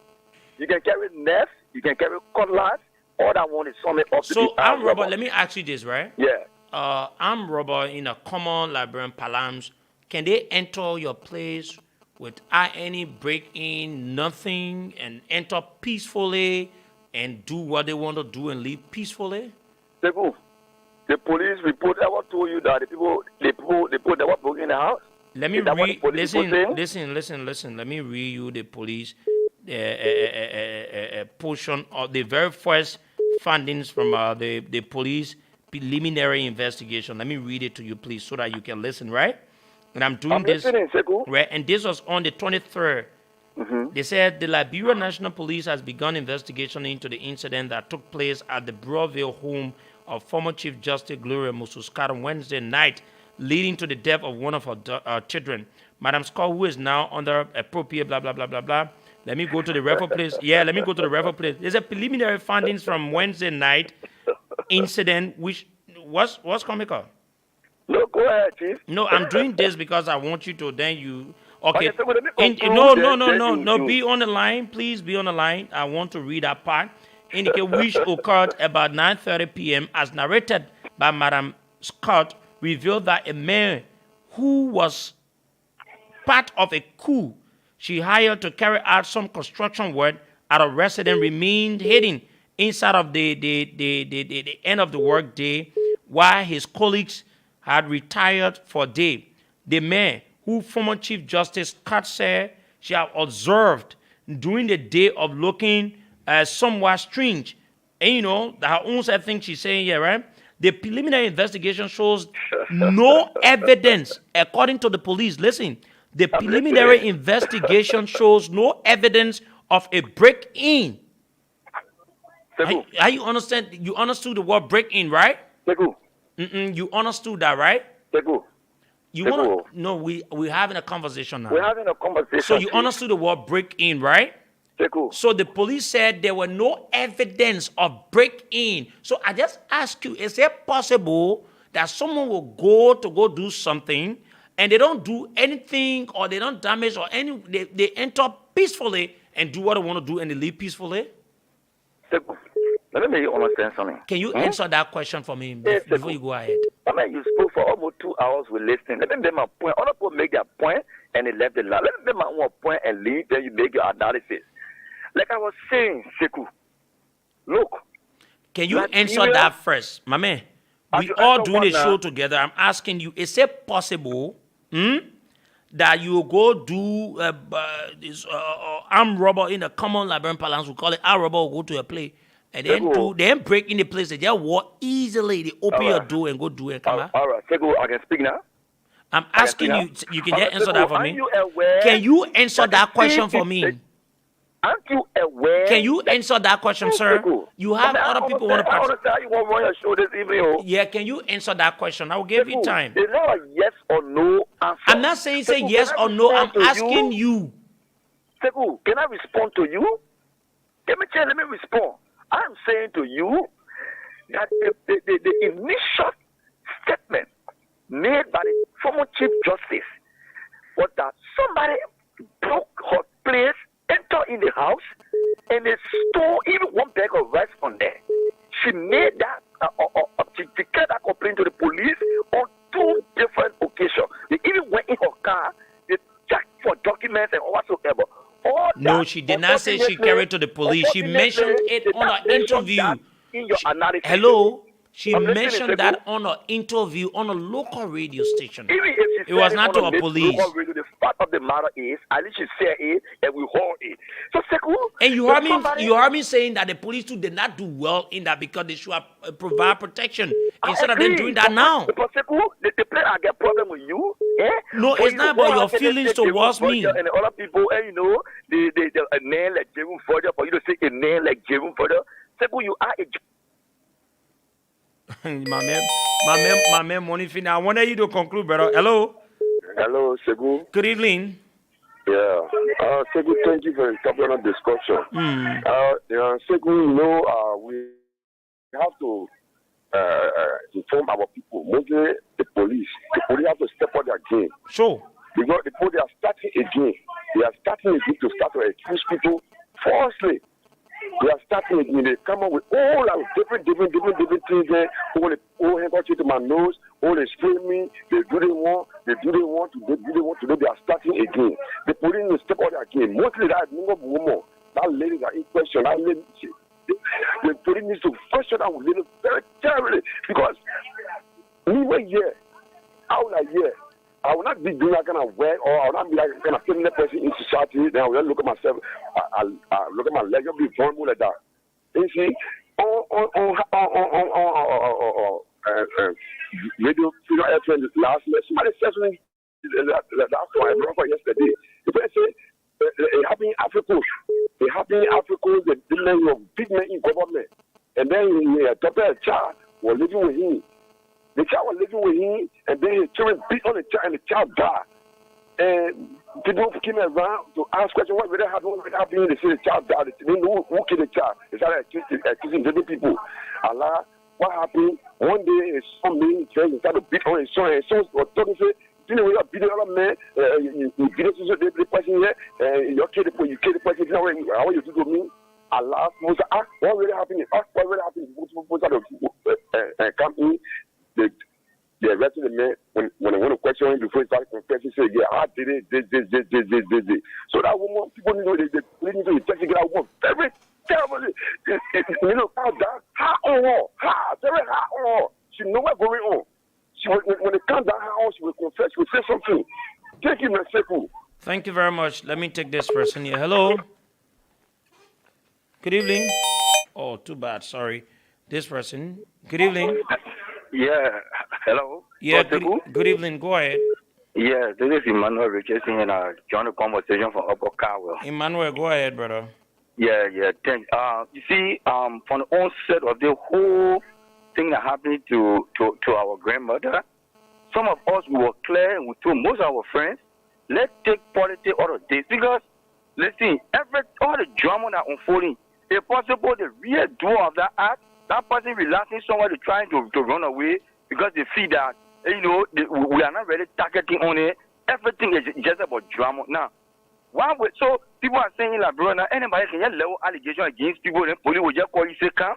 [SPEAKER 6] You can carry knife, you can carry cutlass,
[SPEAKER 14] All that one is something up to
[SPEAKER 1] So
[SPEAKER 14] the
[SPEAKER 1] armed robber, let me ask you this, right?
[SPEAKER 14] Yeah.
[SPEAKER 1] Armed robber in a common Liberian parlance, can they enter your place without any break-in, nothing, and enter peacefully and do what they want to do and leave peacefully?
[SPEAKER 14] The police report ever told you that the people they were broken in the house?
[SPEAKER 1] Let me read. Listen. Let me read you the police portion of the very first findings from the police preliminary investigation. Let me read it to you, please, so that you can listen, right? And I'm doing this, right? And this was on the 23rd. They said the Liberia National Police has begun investigation into the incident that took place at the Liberia-VOL home of former Chief Justice Gloria Mususcat on Wednesday night, leading to the death of one of her children. Madam Scott, who is now under appropriate blah, blah, blah, blah, blah. Let me go to the reference place. Yeah, let me go to the reference place. There's a preliminary findings from Wednesday night incident, which what's comical?
[SPEAKER 14] No, go ahead, Chief.
[SPEAKER 1] No, I'm doing this because I want you to, then you... Okay.
[SPEAKER 14] So let me
[SPEAKER 1] No.
[SPEAKER 14] conclude.
[SPEAKER 1] Be on the line. Please be on the line. I want to read that part. Indicate which occurred about 9:30 p.m. as narrated by Madam Scott, revealed that a man who was part of a coup she hired to carry out some construction work at a residence remained hidden inside of the end of the work day while his colleagues had retired for the day. The man, who former Chief Justice Scott said she had observed during the day of looking somewhat strange. And you know, her own side thing she's saying here, right? The preliminary investigation shows no evidence, according to the police. Listen, the preliminary investigation shows no evidence of a break-in. How you understand? You understood the word break-in, right? You understood that, right? You want to? No, we're having a conversation now.
[SPEAKER 14] We're having a conversation.
[SPEAKER 1] So you understood the word break-in, right? So the police said there were no evidence of break-in. So I just ask you, is it possible that someone will go do something and they don't do anything or they don't damage or they enter peacefully and do what they want to do and they leave peacefully?
[SPEAKER 14] Let me make you understand something.
[SPEAKER 1] Can you answer that question for me before you go ahead?
[SPEAKER 14] I mean, you spoke for almost 2 hours with listening. Let me make my point. Other people make their point and they left the line. Let me make my own point and leave, then you make your analysis. Like I was saying, Sekou, look.
[SPEAKER 1] Can you answer that first? My man, we all doing a show together. I'm asking you, is it possible that you go do this armed robber in a common Liberian parlance? We call it armed robber, will go to a place. And then break in the place, they just walk easily, they open your door and go do it. Come on.
[SPEAKER 14] All right, Sekou, I can speak now.
[SPEAKER 1] I'm asking you, you can just answer that for me. Can you answer that question for me?
[SPEAKER 14] Aren't you aware?
[SPEAKER 1] Can you answer that question, sir? You have other people want to participate.
[SPEAKER 14] I understand you want to run your show this evening.
[SPEAKER 1] Yeah, can you answer that question? I will give you time.
[SPEAKER 14] It's not a yes or no answer.
[SPEAKER 1] I'm not saying say yes or no. I'm asking you.
[SPEAKER 14] Sekou, can I respond to you? Let me respond. I'm saying to you that the initial statement made by the former Chief Justice was that somebody broke her place, enter in the house, and they stole even one bag of rice from there. She made that, she declared that complaint to the police on 2 different occasions. They even went in her car, they checked for documents and whatsoever.
[SPEAKER 1] No, she did not say she carried to the police. She mentioned it on her interview. Hello? She mentioned that on her interview on a local radio station. It was not to a police.
[SPEAKER 14] The fact of the matter is, at least she said it, and we hold it. So, Sekou,
[SPEAKER 1] and you heard me saying that the police too did not do well in that because they should have provide protection instead of them doing that now.
[SPEAKER 14] But Sekou, the place I get problem with you.
[SPEAKER 1] No, it's not about your feelings towards me.
[SPEAKER 14] And the other people, and you know, a name like Jerome Further, for you to say a name like Jerome Further, Sekou, you are a.
[SPEAKER 1] my man, morning fin. I wanted you to conclude, brother. Hello.
[SPEAKER 15] Hello, Sekou.
[SPEAKER 1] Good evening.
[SPEAKER 15] Yeah. Sekou, thank you for the topic of discussion. Sekou, we have to inform our people, mostly the police. The police have to step up their game.
[SPEAKER 1] Sure.
[SPEAKER 15] Because the police are starting again. They are starting again to start to accuse people falsely. They are starting again. They come up with all like different things there. All handkerchief to my nose, all they spray me, they do they want, today they are starting again. The police will step out again. Mostly that woman, that lady that in question, that lady, the police needs to question that lady very terribly because we were here, I was here. I will not be doing that kind of work, or I will not be that kind of criminal person in society. Then I will just look at myself, I look at my leg, I'll be vulnerable like that. You see, radio last night, somebody said something last one, I remember yesterday. The person said, it happened in Africa. It happened in Africa, the big men in government. And then he adopted a child, was living with him. The child was living with him, and then his children beat on the child, and the child died. And people came around to ask questions, what really happened? They say the child died. They didn't know who killed the child. They started accusing different people. Allah, what happened? One day, his son made his friend, he started to beat on his son, and his son was talking, say, you know, you're beating other man, you beat the person here, you kill the person, you know, how you do to me? Allah, what really happened? What really happened? Company. They arrested the man when I want to question him before he started confessing. Say, yeah, I did it, this. So that woman, people need to investigate that woman very terribly. You know, how on her, very hard on her. She know what's going on. When it comes down her, she will confess, she will say something. Thank you, Mr.
[SPEAKER 1] Thank you very much. Let me take this person here. Hello. Good evening. Oh, too bad. Sorry. This person. Good evening.
[SPEAKER 16] Yeah, hello.
[SPEAKER 1] Yeah, good evening. Go ahead.
[SPEAKER 16] Yeah, this is Emmanuel Richardson, and I joined the conversation from Upper Carwell.
[SPEAKER 1] Emmanuel, go ahead, brother.
[SPEAKER 16] Yeah, thanks. You see, from the onset of the whole thing that happened to our grandmother, some of us, we were clear, and we told most of our friends, let's take politics out of this, because, listen, all the drama that unfolding, if possible, the real doer of that act, that person relaxing somewhere trying to run away because they feel that, you know, we are not really targeting on it. Everything is just about drama. Now, so people are saying, like, bro, now anybody can get level allegation against people, then police will just call you say, come.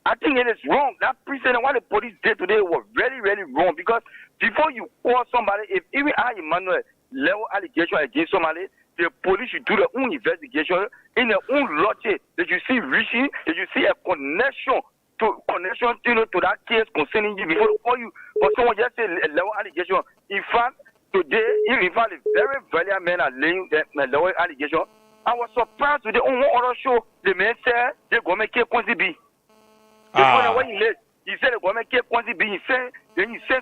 [SPEAKER 16] I think it is wrong. That precedent, what the police did today was very, very wrong because before you call somebody, if even I, Emmanuel, level allegation against somebody, the police should do their own investigation in their own logic. That you see reaching, that you see a connection to that case concerning you before they call you. But someone just say a level allegation. In fact, today, the very valiant men are laying the level allegation. I was surprised today on one other show, the man said they're going to make Kwanzi B. When he said they're going to make Kwanzi B, he said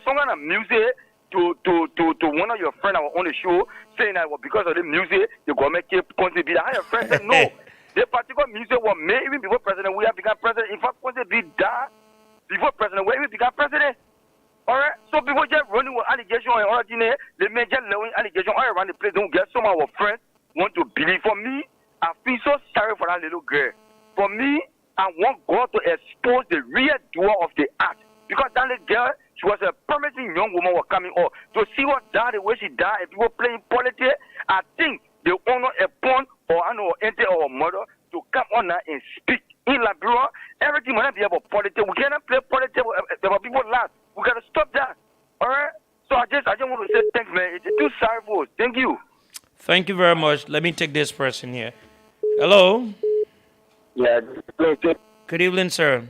[SPEAKER 16] some kind of music to one of your friends that were on the show saying that because of the music, the government kept contributing. I had a friend said no. The particular music was made even before President William became president. In fact, contributed died before President William became president. Alright? So people just running with allegations and all that, they may just laying allegations all around the place. Don't get some of our friends want to believe. For me, I feel so sorry for that little girl. For me, I want God to expose the real doer of the act. Because that little girl, she was a promising young woman was coming up. To see what died, the way she died, if people playing politics, I think they honor a pawn or an auntie or a mother to come on now and speak. In Liberia, everything must be about politics. We cannot play politics about people last. We got to stop that. All right? So I just want to say thanks, man. It's too sorry for us. Thank you.
[SPEAKER 1] Thank you very much. Let me take this person here. Hello?
[SPEAKER 17] Yeah.
[SPEAKER 1] Good evening, sir.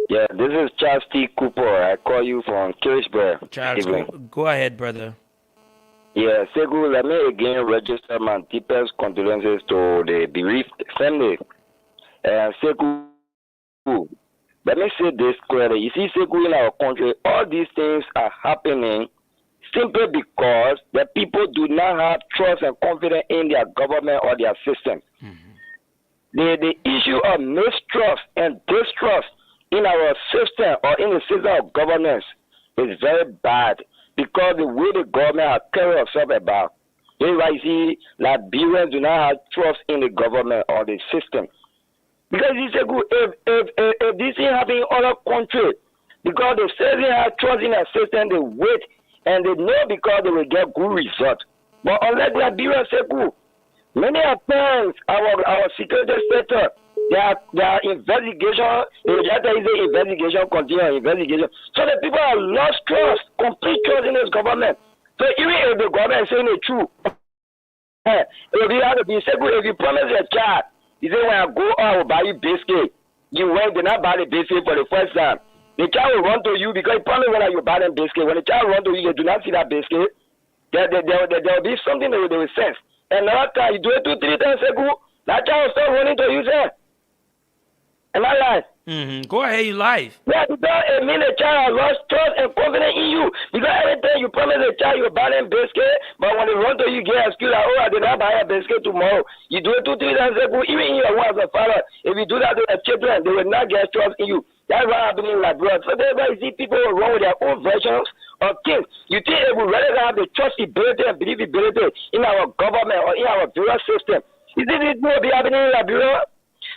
[SPEAKER 17] Yeah, this is Charles T. Cooper. I call you from Kirchberg.
[SPEAKER 1] Charles, go ahead, brother.
[SPEAKER 17] Yeah, Segu, let me again register my deepest condolences to the bereaved family. Segu, let me say this clearly. You see, Segu, in our country, all these things are happening simply because the people do not have trust and confidence in their government or their system. The issue of mistrust and distrust in our system or in the system of governance is very bad because the way the government has carried itself about. That's why you see Liberians do not have trust in the government or the system. Because you say, if this thing happen in other countries, because the citizens have trust in the system, they wait and they know because they will get good results. But unless Liberia say good, many times our security sector Their investigation, investigation continue, investigation. So the people have lost trust, complete trust in this government. So even if the government is saying the truth, if you have to be simple, if you promise a child, you say when I go out, I will buy you biscuit. You went, did not buy the biscuit for the first time. The child will run to you because you promise when you buy them biscuit. When the child run to you, you do not see that biscuit. There will be something that they will sense. And another time, you do it 2-3 times ago, that child will start running to you, sir. Am I right?
[SPEAKER 1] Go ahead, you live.
[SPEAKER 17] Yeah, because it means the child has lost trust and confidence in you. Because every time you promise the child you buy them biscuit, but when they run to you, get an excuse like, oh, I did not buy a biscuit tomorrow. You do it 2-3 times ago, even in your one as a father. If you do that to the children, they will not get trust in you. That's what happening in Liberia. So that's why you see people who run with their own versions of things. You think they would rather have the trustability and believability in our government or in our bureau system. You think this will be happening in Liberia?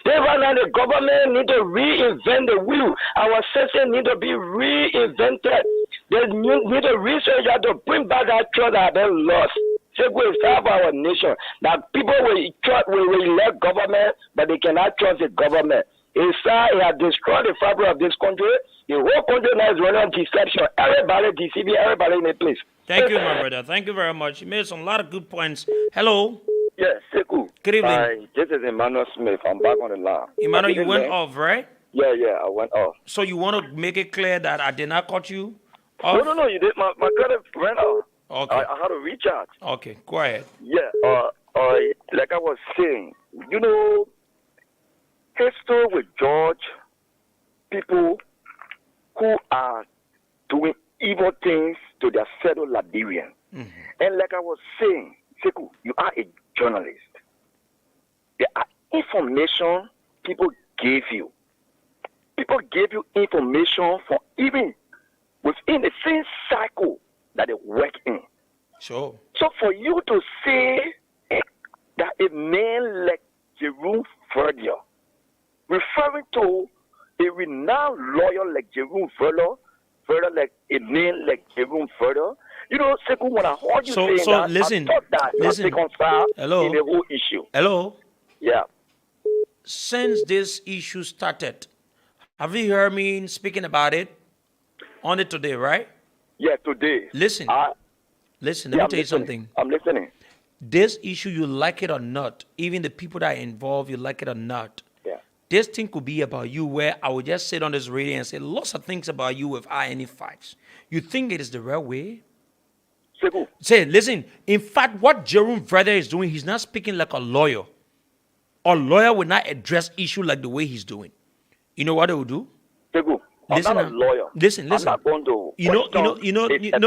[SPEAKER 17] Right now, the government need to reinvent the wheel. Our system need to be reinvented. They need to research how to bring back that trust that has been lost. So we serve our nation. That people will elect government, but they cannot trust the government. It has destroyed the fabric of this country. The whole country now is running on deception. Everybody deceiving everybody in a place.
[SPEAKER 1] Thank you, my brother. Thank you very much. You made some lot of good points. Hello.
[SPEAKER 18] Yes, Sekou.
[SPEAKER 1] Good evening.
[SPEAKER 18] Hi, this is Emmanuel Smith. I'm back on the line.
[SPEAKER 1] Emmanuel, you went off, right?
[SPEAKER 18] Yeah, I went off.
[SPEAKER 1] So you want to make it clear that I did not cut you off?
[SPEAKER 18] No, you did. My credit went off.
[SPEAKER 1] Okay.
[SPEAKER 18] I had to recharge.
[SPEAKER 1] Okay, go ahead.
[SPEAKER 18] Yeah, like I was saying, history will judge people who are doing evil things to their fellow Liberians. And like I was saying, Sekou, you are a journalist. There are information people gave you. People gave you information for even within the same cycle that they work in.
[SPEAKER 1] Sure.
[SPEAKER 18] So for you to say that a man like Jerome Verdier, referring to a renowned lawyer like Jerome Verdier, like a man like Jerome Verdier, Sekou, when I heard you saying that,
[SPEAKER 1] listen,
[SPEAKER 18] I thought that
[SPEAKER 1] listen. Hello.
[SPEAKER 18] in the whole issue.
[SPEAKER 1] Hello.
[SPEAKER 18] Yeah.
[SPEAKER 1] Since this issue started, have you heard me speaking about it on it today, right?
[SPEAKER 18] Yeah, today.
[SPEAKER 1] Listen. Listen, let me tell you something.
[SPEAKER 18] I'm listening.
[SPEAKER 1] This issue, you like it or not, even the people that are involved, you like it or not, this thing could be about you where I would just sit on this radio and say lots of things about you without any facts. You think it is the right way? Say, listen, in fact, what Jerome Verdier is doing, he's not speaking like a lawyer. A lawyer will not address issue like the way he's doing. You know what they will do?
[SPEAKER 18] I'm not a lawyer.
[SPEAKER 1] Listen.
[SPEAKER 18] I'm not going to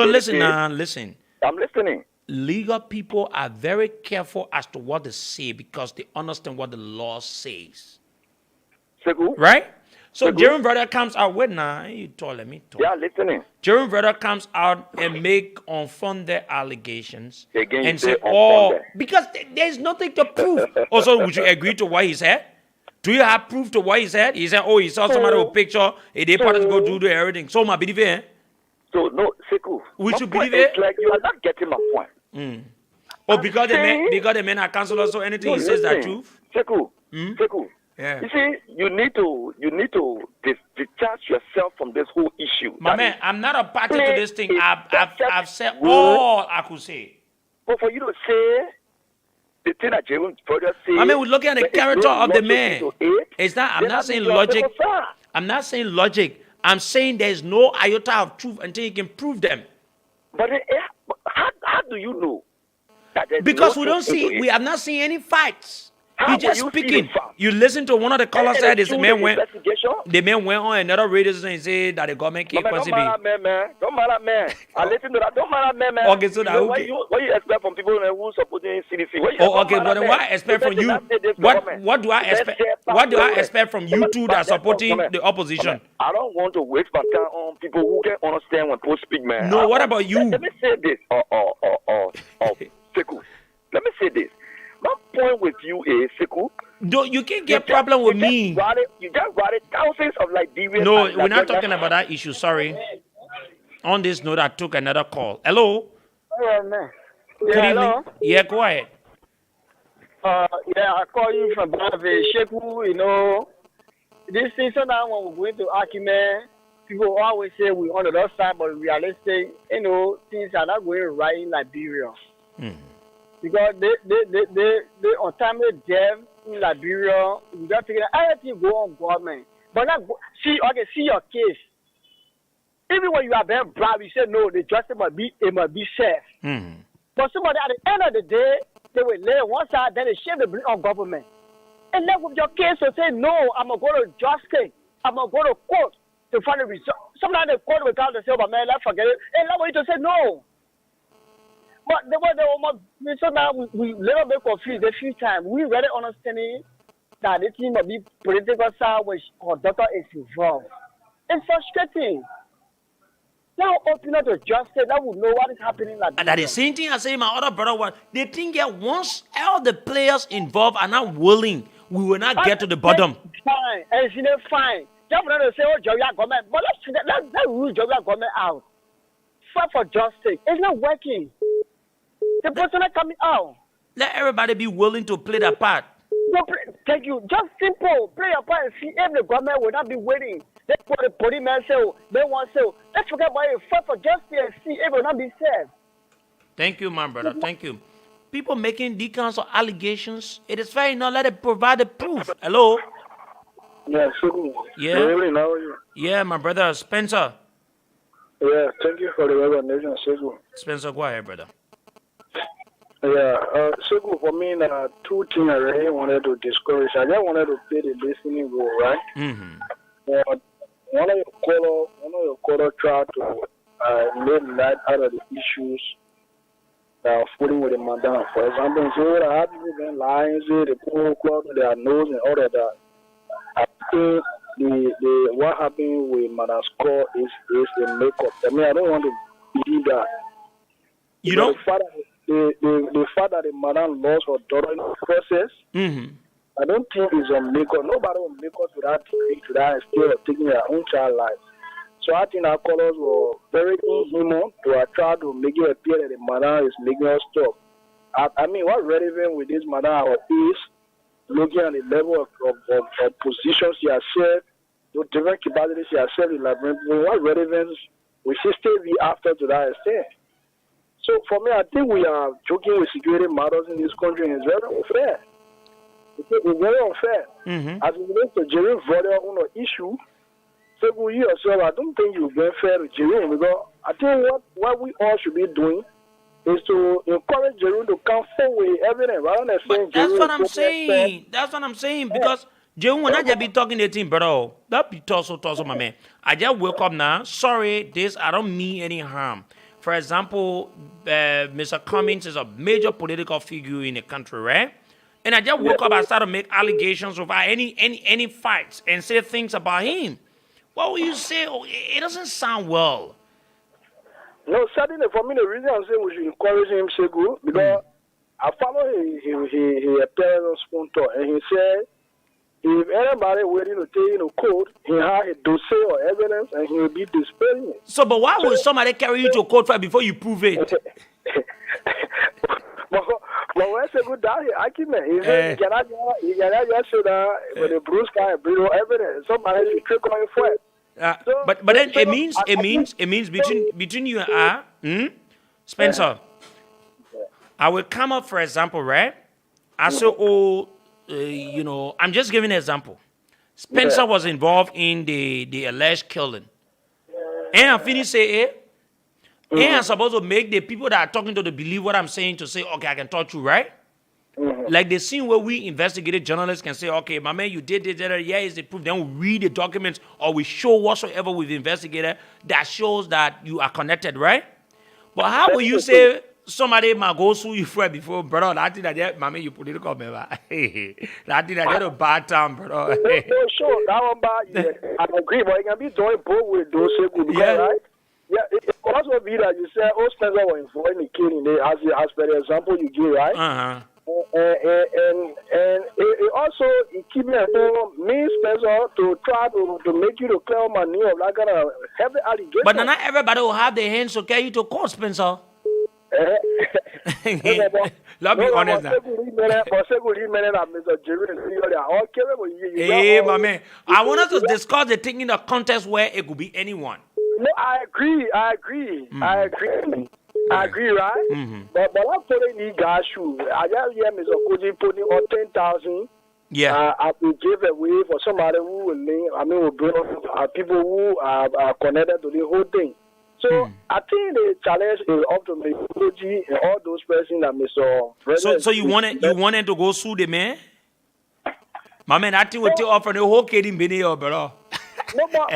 [SPEAKER 1] listen.
[SPEAKER 18] I'm listening.
[SPEAKER 1] Legal people are very careful as to what they say because they understand what the law says. Right? So Jerome Verdier comes out with you let me talk.
[SPEAKER 18] Yeah, listening.
[SPEAKER 1] Jerome Verdier comes out and make unfounded allegations and say, because there's nothing to prove. Also, would you agree to what he said? Do you have proof to what he said? He said, he saw somebody with a picture, they parted to go do everything. So, my believe it.
[SPEAKER 18] So, no, Sekou.
[SPEAKER 1] We should believe it?
[SPEAKER 18] Like you are not getting my point.
[SPEAKER 1] Because the men are counselors, so anything he says that truth?
[SPEAKER 18] Sekou. Yeah. You see, you need to detach yourself from this whole issue.
[SPEAKER 1] My man, I'm not a party to this thing. I've said all I could say.
[SPEAKER 18] But for you to say the thing that Jerome Verdier said,
[SPEAKER 1] I mean, we're looking at the character of the man. It's not. I'm not saying logic. I'm not saying logic. I'm saying there's no iota of truth until you can prove them.
[SPEAKER 18] But how do you know?
[SPEAKER 1] Because we don't see. We have not seen any facts. He just speaking. You listen to one of the callers said this man went. The man went on another radio station and said that the government can't
[SPEAKER 18] Don't matter, man. I listen to that. Don't matter, man.
[SPEAKER 1] Okay, so that
[SPEAKER 18] what you expect from people who supporting CDC?
[SPEAKER 1] Okay, but what I expect from you? What do I expect? What do I expect from you two that are supporting the opposition?
[SPEAKER 18] I don't want to waste my time on people who can understand when people speak, man.
[SPEAKER 1] No, what about you?
[SPEAKER 18] Let me say this. Sekou. Let me say this. My point with you is, Sekou.
[SPEAKER 1] No, you can't get problem with me.
[SPEAKER 18] You just routed thousands of Liberians.
[SPEAKER 1] No, we're not talking about that issue. Sorry. On this note, I took another call. Hello.
[SPEAKER 5] Hello, man.
[SPEAKER 1] Good evening. Yeah, go ahead.
[SPEAKER 5] Yeah, I call you from Brave Sheku, you know. This season now when we're going to Akime, people always say we're on the other side, but realistically, you know, things are not going right in Liberia. Because they untimely death in Liberia, we got to get everything go on government. But not see your case. Even when you are being bribed, you say no, the justice must be safe. But somebody at the end of the day, they will lay one side, then they shave the blame on government. And then with your case to say no, I'm gonna go to justice, I'm gonna go to court to find a result. Sometimes the court will come to say, but man, let's forget it. And now we to say no. But so now we little bit confused a few times. We really understanding that the team of the political side which our daughter is involved. It's frustrating. Now open up to justice, that would know what is happening.
[SPEAKER 1] And that is the same thing I say my other brother was. They think that once all the players involved are not willing, we will not get to the bottom.
[SPEAKER 5] Fine, and it's not fine. Just want to say, oh, Joey government, but let's rule Joey government out. Fight for justice. It's not working. The person is coming out.
[SPEAKER 1] Let everybody be willing to play their part.
[SPEAKER 5] No, thank you. Just simple. Play your part and see if the government will not be waiting. Let's put the policeman say, they want to say, let's forget about it. Fight for justice and see if it will not be safe.
[SPEAKER 1] Thank you, my brother. Thank you. People making these kinds of allegations, it is fair enough. Let it provide the proof. Hello?
[SPEAKER 19] Yeah, so
[SPEAKER 1] Yeah.
[SPEAKER 19] Really, how are you?
[SPEAKER 1] Yeah, my brother Spencer.
[SPEAKER 19] Yeah, thank you for the recognition, Segu.
[SPEAKER 1] Spencer, go ahead, brother.
[SPEAKER 19] Yeah, Segu, for me, two things I really wanted to discourage. I just wanted to play the listening role, right? But one of your caller tried to make light out of the issues that are fooling with the madam. For example, say that have people been lying, say the poor clock to their nose and all of that. I think the what happened with Madam Score is the makeup. I mean, I don't want to believe that.
[SPEAKER 1] You know,
[SPEAKER 19] the fact that the madam lost her daughter in the process, I don't think it's on makeup. Nobody will make up to that degree, to that extent of taking their own child life. So I think our callers were very inhuman to try to make it appear that the madam is making us stop. I mean, what's relevant with this madam is looking at the level of position she has served, the different capacities she has served in Liberia. What relevance we should still be after to that extent? So for me, I think we are joking with security matters in this country, and it's very unfair. It's very unfair. As it relates to Liberia-VOL on the issue, so for you yourself, I don't think you've been fair to Jerome, because I think what we all should be doing is to encourage Jerome to come forward with evidence rather than saying
[SPEAKER 1] that's what I'm saying. That's what I'm saying. Because Jerome, when I just be talking to him, bro, that be toss, my man. I just woke up now. Sorry, I don't mean any harm. For example, Mr. Cummings is a major political figure in the country, right? And I just woke up and started to make allegations over any fights and say things about him. What will you say? Oh, it doesn't sound well.
[SPEAKER 19] No, certainly for me, the reason I'm saying we should encourage him, Segu, because I follow he appeared on Spoon and he said, if anybody waiting to take in a court, he had a dossier or evidence and he will be displaying it.
[SPEAKER 1] So, but why would somebody carry you to court before you prove it?
[SPEAKER 19] But when Segu down here, I keep he said, you cannot just say that with a bruise guy and bring no evidence. Somebody should trick on your foot.
[SPEAKER 1] But then it means between you and I, Spencer, I will come up, for example, right? I say, I'm just giving an example. Spencer was involved in the alleged killing. And I finish say, and I'm supposed to make the people that are talking to believe what I'm saying to say, okay, I can talk to you, right? Like the scene where we investigated journalists can say, okay, my man, you did this, yeah, is the proof. Then we read the documents or we show whatsoever we've investigated that shows that you are connected, right? But how will you say somebody might go sue you for it before, brother? That thing that, my man, you political member. That thing that a bad time, brother.
[SPEAKER 19] No, sure, that one bad. I agree, but it can be doing both with those people, right? Yeah, it could also be that you say, Spencer was involved in the killing, as per the example you give, right? And it also keep me at home, me, Spencer, to try to make you to clear my name of that kind of heavy allegation.
[SPEAKER 1] But not everybody will have their hands to carry you to court, Spencer. Let's be honest now. Hey, my man. I want us to discuss the thing in the context where it could be anyone.
[SPEAKER 19] No, I agree, right? But I'm putting the gas shoe. I just hear Mr. Koji putting on 10,000.
[SPEAKER 1] Yeah.
[SPEAKER 19] I will give away for somebody who will name, will bring people who are connected to the whole thing. So I think the challenge is up to Mr. Koji and all those persons that Mr.
[SPEAKER 1] So you wanted to go sue the man? My man, I think we take off from the whole kid in Benio, bro.
[SPEAKER 19] No, but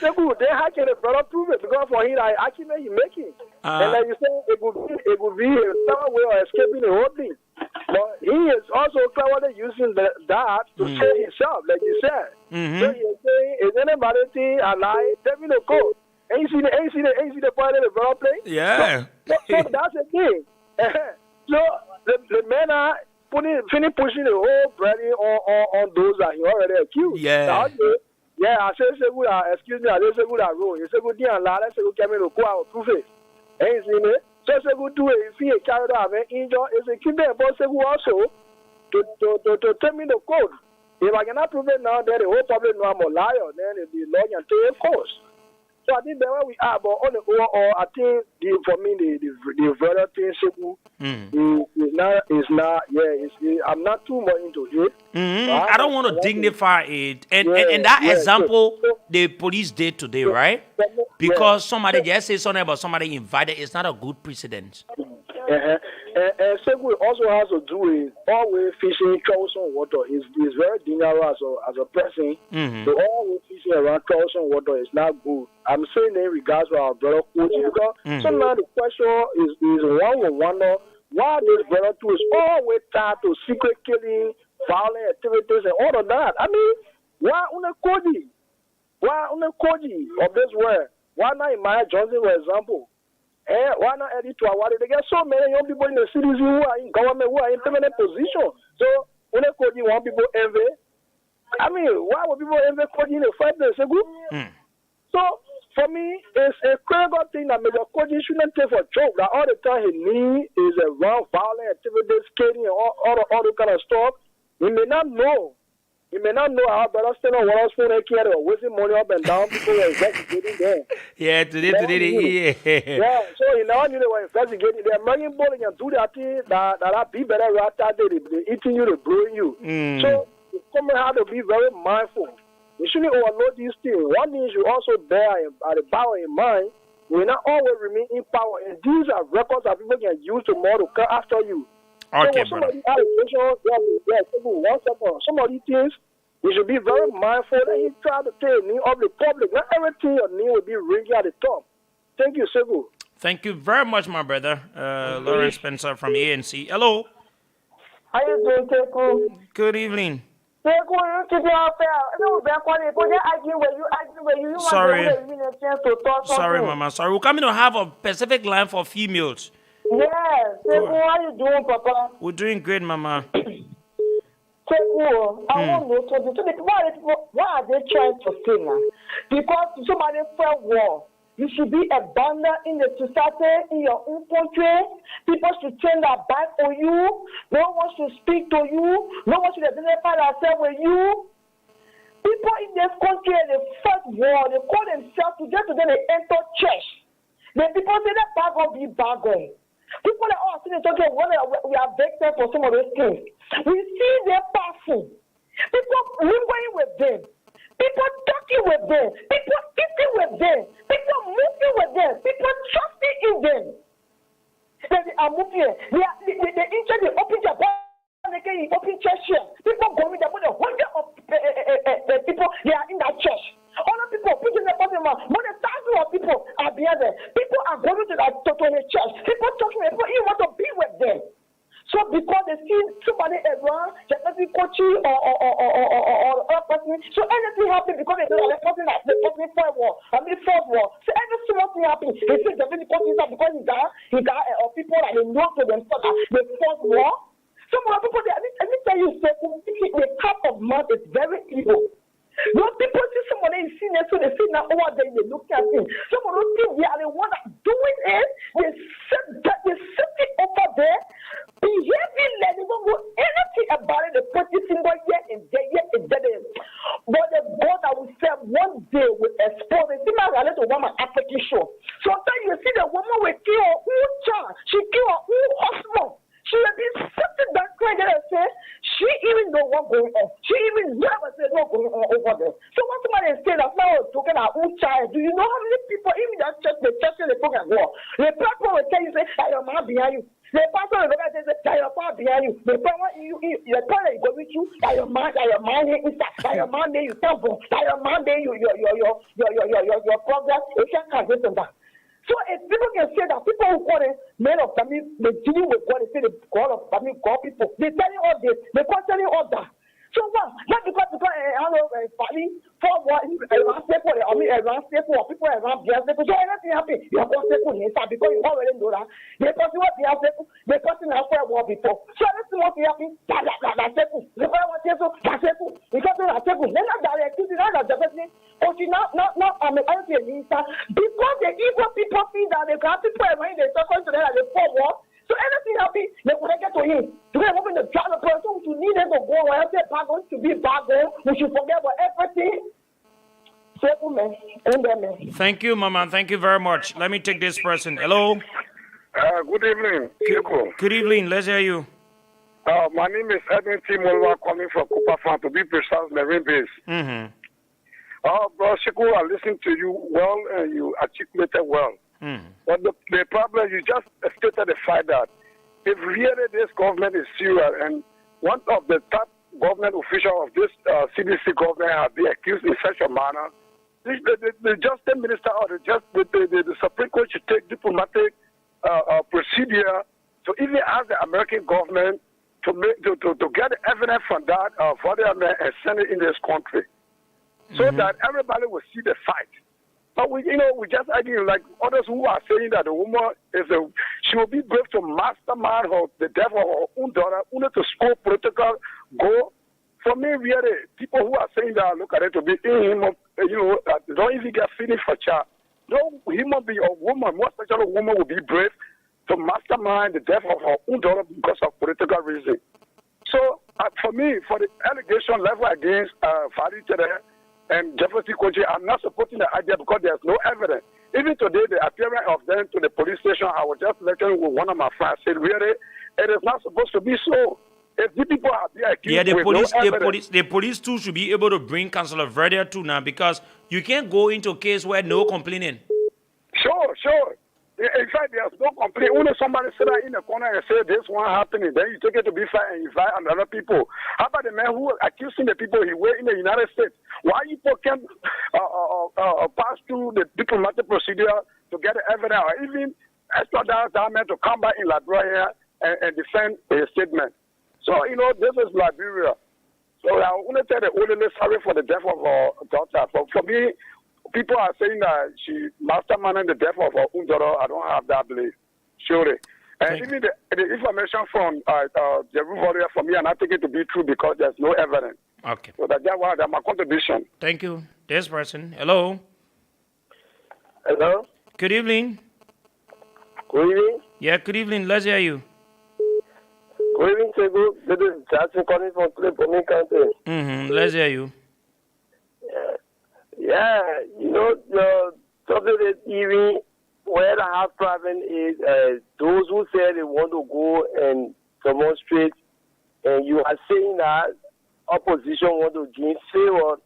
[SPEAKER 19] they can better prove it because for him, I actually make it. And like you say, it would be some way of escaping the whole thing. But he is also cleverly using that to save himself, like you said. So he's saying, is anybody thing alive? Tell me the code. Ain't see the point of the brother play?
[SPEAKER 1] Yeah.
[SPEAKER 19] So that's the thing. So the men are pushing the whole branding on those that he already accused.
[SPEAKER 1] Yeah.
[SPEAKER 19] Yeah, I say good. Excuse me, I say good. You say good. And I say good. Come in to go prove it. Ain't seen it. So say good. Do it. If he carried out an injury, it's a keep there. But say good also to tell me the code. If I cannot prove it now, then the whole public know I'm a liar. Then the law can take course. So I think that's where we are. But on the overall, I think for me the brother thing is not. Yeah, I'm not too much into it.
[SPEAKER 1] I don't want to dignify it. And that example the police did today, right? Because somebody just said something about somebody invited. It's not a good precedent.
[SPEAKER 19] And Segu also has to do with always fishing troublesome water. Is very dangerous as a person. So always fishing around troublesome water is not good. I'm saying in regards to our brother Koji because sometimes the question is one will wonder why this brother too is always tied to secret killing, violent activities, and all of that. I mean, why una Koji? Why una Koji of this world? Why not Maya Johnson, for example? Why not Eddie to Awadi? They get so many young people in the cities who are in government, who are in permanent position. So, when they Koji want people envy, I mean, why would people envy Koji in the first place? So, for me, it's a critical thing that Major Koji shouldn't take for joke. That all the time he needs is around violent activities, skating, and all the kind of stuff. He may not know. You may not know how better stand on what else for they care or wasting money up and down people are investigating there.
[SPEAKER 1] Yeah, today.
[SPEAKER 19] Yeah, so you know they were investigating. They're making bowling and do that thing that be better right after they eating you, they blowing you. So you come and have to be very mindful. You shouldn't overload these things. One thing you should also bear at the power in mind. We will not always remain in power, and these are records that people can use tomorrow to come after you.
[SPEAKER 1] Okay,
[SPEAKER 19] so brother. Some of these things, you should be very mindful that you try to take knee of the public. Not everything your knee will be ringing at the top. Thank you, Segu.
[SPEAKER 1] Thank you very much, my brother. Lawrence Spencer from ANC. Hello.
[SPEAKER 20] How you doing, Teku?
[SPEAKER 1] Good evening.
[SPEAKER 20] Teku, you keep your fair. No, back on it. You
[SPEAKER 1] Sorry.
[SPEAKER 20] Want to a chance to talk
[SPEAKER 1] Sorry, Mama. Sorry. We're coming to have a Pacific line for females.
[SPEAKER 20] Yes. Teku, how you doing, Papa?
[SPEAKER 1] We're doing great, Mama.
[SPEAKER 20] Teku, I want to know what are they trying to say now? Because somebody felt war. You should be abandoned in the society, in your own country. People should turn their back on you. No one should speak to you. No one should identify themselves with you. People in this country, they fight war. They call themselves today they enter church. The people say that bargain be bargain. People that are sitting talking, we are victims for some of those things. We see them passing. People living with them. People talking with them. People eating with them. People moving with them. People trusting in them. They are moving. They inside the open Japan. They open church here. People going there. More than 100 of people. They are in that church. Other people preaching the gospel. More than thousands of people are there. People are going to that church. People talking. People you want to be with them. So because they see somebody around, just like coaching or other person, so anything happens because they know the person fourth wall. So every small thing happens, they say the person because he got people that they know to themselves the fourth wall. Some of the people, let me tell you, the cup of mud is very evil. Those people see somebody in senior, so they see now over there, they look at him. Some of those people, they are the ones that doing it. They sit it over there, behave even know what's going on. She even never said what's going on over there. So when somebody say that now talking our own child, do you know how many people, even that church, the program war, the platform will tell you, say, that your man behind you. The pastor will say, that your father behind you. The parent, the parent go with you, that your man inside, that your man there you temple, that your man there your progress, you can't get them back. So if people can say that people who call them men of family, they deal with God, they say the God of family, God people, they tell you all this, they constantly all that. So what? Not because I know family for what around people, I mean around people, people around their people. So anything happen, you are going to say inside because you already know that. They person what they have people, they person have for war before. So anything what happen, that's people. The person what people, that's people. Because that's people. They're not direct, they're not directly. But you not I mean anything inside because the evil people think that they got people around they talk to them like they for war. So anything happen, they will get to him. So we're hoping the driver person to need them to go where else they're going to be back there. We should forget about everything.
[SPEAKER 1] Thank you, Mama. Thank you very much. Let me take this person. Hello.
[SPEAKER 8] Good evening.
[SPEAKER 1] Good evening. Let's hear you.
[SPEAKER 8] My name is Edwin T. Molwa, calling from Cooper Farm, to be precise, Marine Base.
[SPEAKER 1] Mm-hmm.
[SPEAKER 8] Bro, Shiku, I listened to you well and you articulated well. But the problem, you just stated the fact that if really this government is serious and one of the top government officials of this CDC government have been accused in such a manner, the justice minister or the Supreme Court should take diplomatic procedure to even ask the American government to get the evidence from that for them and send it in this country, so that everybody will see the fight. But we just arguing like others who are saying that the woman she will be brave to mastermind the death of her own daughter, only to score political goal. For me, really, people who are saying that look at it to be inhuman, don't even get feelings for child. No human being or woman, more especially a woman, will be brave to mastermind the death of her own daughter because of political reason. So, for me, for the allegation level against Fadi today and Jefferson Koji, I'm not supporting the idea because there's no evidence. Even today, the appearance of them to the police station, I was just lecturing with one of my friends, said, really, it is not supposed to be so. If the people are being accused
[SPEAKER 1] the police too should be able to bring Councillor Verdier too now, because you can't go into a case where no complaining.
[SPEAKER 8] Sure. In fact, there's no complaint. Only somebody sit in the corner and say this one happening, then you take it to be fair and invite another people. How about the man who accusing the people he were in the United States? Why people can't pass through the diplomatic procedure to get the evidence or even extradite that man to come back in Liberia and defend his statement? So, this is Liberia. So I want to tell the only sorry for the death of our daughter. For me, people are saying that she masterminded the death of her own daughter. I don't have that belief. Surely. And even the information from Liberia-VOL for me, I'm not taking it to be true because there's no evidence.
[SPEAKER 1] Okay.
[SPEAKER 8] So that's my contribution.
[SPEAKER 1] Thank you. This person. Hello.
[SPEAKER 21] Hello.
[SPEAKER 1] Good evening.
[SPEAKER 21] Good evening.
[SPEAKER 1] Yeah, good evening. Let's hear you.
[SPEAKER 21] Good evening, Segu. This is Jackson calling from Liberia County.
[SPEAKER 1] Let's hear you.
[SPEAKER 21] Yeah, the something that even where I have problem is those who say they want to go and demonstrate, and you are saying that opposition want to gain favor.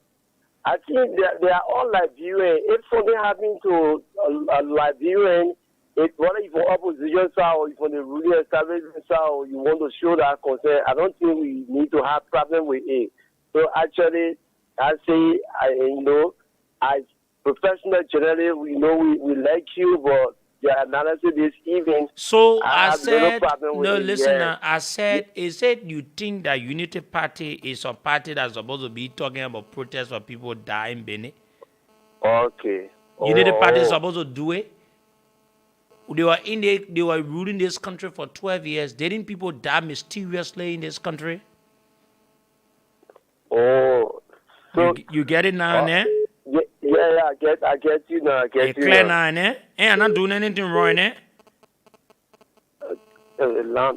[SPEAKER 21] I think they are all Liberian. If something happens to a Liberian, whether it's for opposition side or from the ruling establishment side, or you want to show that concern, I don't think we need to have problem with it. So actually, I say, as professional generally, we like you, but the analysis this evening.
[SPEAKER 1] So I said,
[SPEAKER 21] He
[SPEAKER 1] said you think that Unity Party is a party that's supposed to be talking about protests for people dying, Benin?
[SPEAKER 21] Okay.
[SPEAKER 1] Unity Party is supposed to do it? They were ruling this country for 12 years. Didn't people die mysteriously in this country?
[SPEAKER 21] Oh. So
[SPEAKER 1] you get it now, eh?
[SPEAKER 21] Yeah, I get you now.
[SPEAKER 1] Clear now, eh? I'm not doing anything wrong, eh?
[SPEAKER 21] Hello?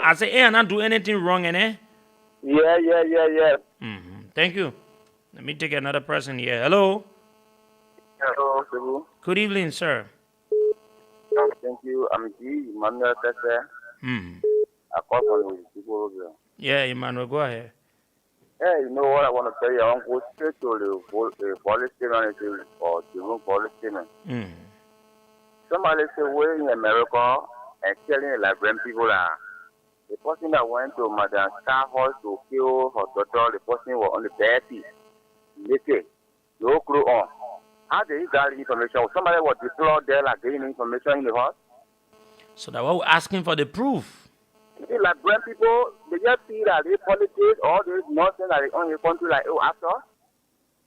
[SPEAKER 1] I say, I'm not doing anything wrong, eh?
[SPEAKER 21] Yeah.
[SPEAKER 1] Thank you. Let me take another person here. Hello?
[SPEAKER 21] Hello.
[SPEAKER 1] Good evening, sir.
[SPEAKER 21] Thank you. I'm G. Emmanuel Tese. I call from the people.
[SPEAKER 1] Yeah, Emmanuel, go ahead.
[SPEAKER 11] Hey, you know what I want to tell you? I want to go straight to the police statement or the room police statement. Somebody say we're in America and telling the Liberian people that the person that went to Madame Star Hall to kill her daughter, the person was on the bed piece. Naked. No clue on. How did he get information? Somebody was deployed there like getting information in the house.
[SPEAKER 1] So that we're asking for the proof.
[SPEAKER 11] See, like brand people, they just see that they politics, all this nonsense that they own in the country, like, oh, after.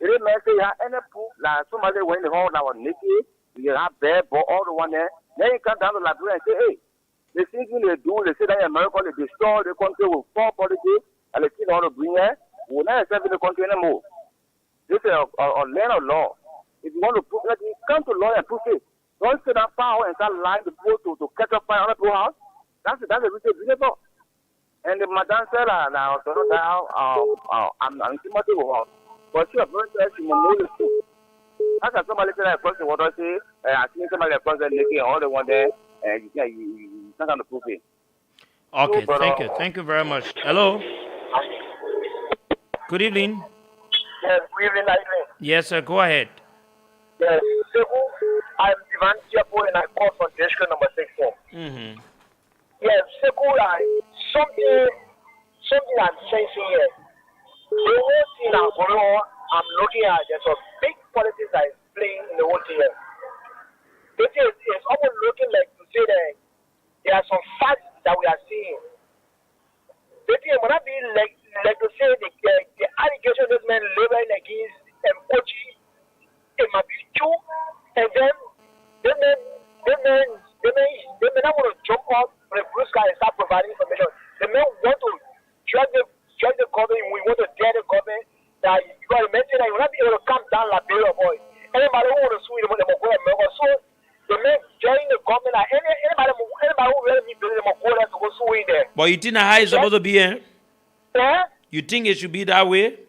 [SPEAKER 11] They didn't say you have any proof, like somebody went in the hall that was naked, you have bad, but all the one there. Then you come down to Liberia and say, hey, the things they do, they say that in America, they destroy the country with poor politics, and they kill all the green hair. We're not accepting the country anymore. This is a land of law. If you want to prove that, you come to law and prove it. Don't sit down far and start lying to people to catch up fire on the people's house. That's a reasonable. And the madam said, I'm Timothy Wall. But she said she will know the truth. That's what somebody said across the water, say, I think somebody across the lake, all the one there, and you can't to prove it.
[SPEAKER 1] Okay, thank you. Thank you very much. Hello. Good evening.
[SPEAKER 2] Yes, good evening, Lightning.
[SPEAKER 1] Yes, sir. Go ahead.
[SPEAKER 2] Yes, so I'm Ivan Tiapo and I call from district number 16. Yes, Sekou, something I'm sensing here. The whole thing I'm looking at, there's a big politics that is playing in the whole thing here. It's almost looking like to say that there are some facts that we are seeing. The thing will not be like to say the allegation this man laboring against Kochi, it might be true, and then they may not want to jump off the blue sky and start providing information. They may want to drag the government. We want to dare the government that you got to mention that you will not be able to come down Liberia, boy. Anybody who want to sue them, they will go America. So they may join the government. Anybody who really need business, they will go there to go sue in there.
[SPEAKER 1] But you think how it's supposed to be, eh?
[SPEAKER 2] Yeah?
[SPEAKER 1] You think it should be that way?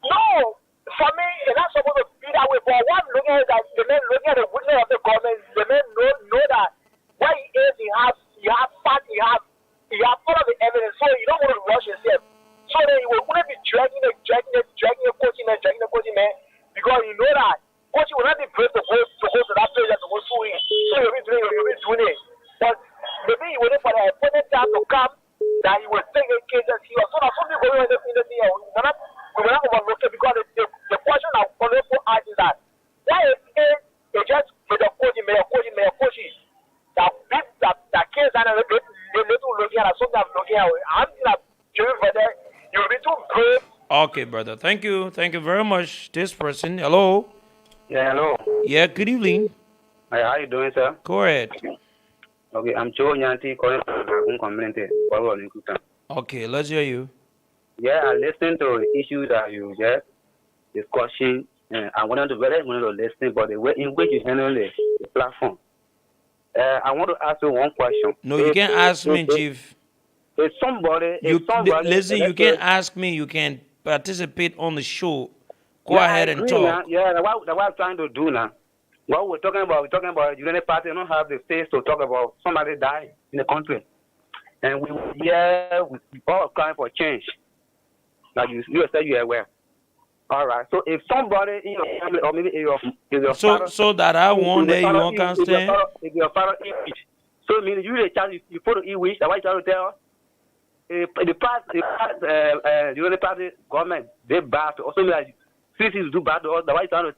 [SPEAKER 2] No. For me, it's not supposed to be that way. But what I'm looking at is that the men looking at the witness of the government, the men know that what he is, he has fact, he has all of the evidence. So you don't want to rush yourself. So then you will only be dragging the coaching man, because you know that coaching will not be brave to go to that place to go sue him. So you'll be doing it. But maybe you waiting for the appointed time to come that he will take a case and see us. So that's something going on in the thing. We will not overlook it, because the question I want to ask is that why is it just with the coaching that case and they little looking at something I'm looking at. I'm not sure whether you'll be too brave.
[SPEAKER 1] Okay, brother. Thank you. Thank you very much. This person. Hello.
[SPEAKER 22] Yeah, hello.
[SPEAKER 1] Yeah, good evening.
[SPEAKER 22] Hi, how you doing, sir?
[SPEAKER 1] Go ahead.
[SPEAKER 22] Okay, I'm Joe Nyanti calling from the community.
[SPEAKER 1] Okay, let's hear you.
[SPEAKER 22] Yeah, I listened to the issue that you just discussing. I wanted to listen, but the way in which you handle the platform. I want to ask you one question.
[SPEAKER 1] No, you can't ask me, Chief.
[SPEAKER 22] If somebody,
[SPEAKER 1] listen, you can't ask me. You can participate on the show. Go ahead and talk.
[SPEAKER 22] Now. Yeah, that's what I'm trying to do now. What we're talking about United Party don't have the space to talk about somebody died in the country. And we all crying for change. Like you said, you are aware. All right. So if somebody in your family or maybe in your father,
[SPEAKER 1] so that I want that you won't understand.
[SPEAKER 22] If your father eat, so it means you put to eat which. That's why you trying to tell. The United Party government they bad to also like citizens do bad to us. That's why you trying to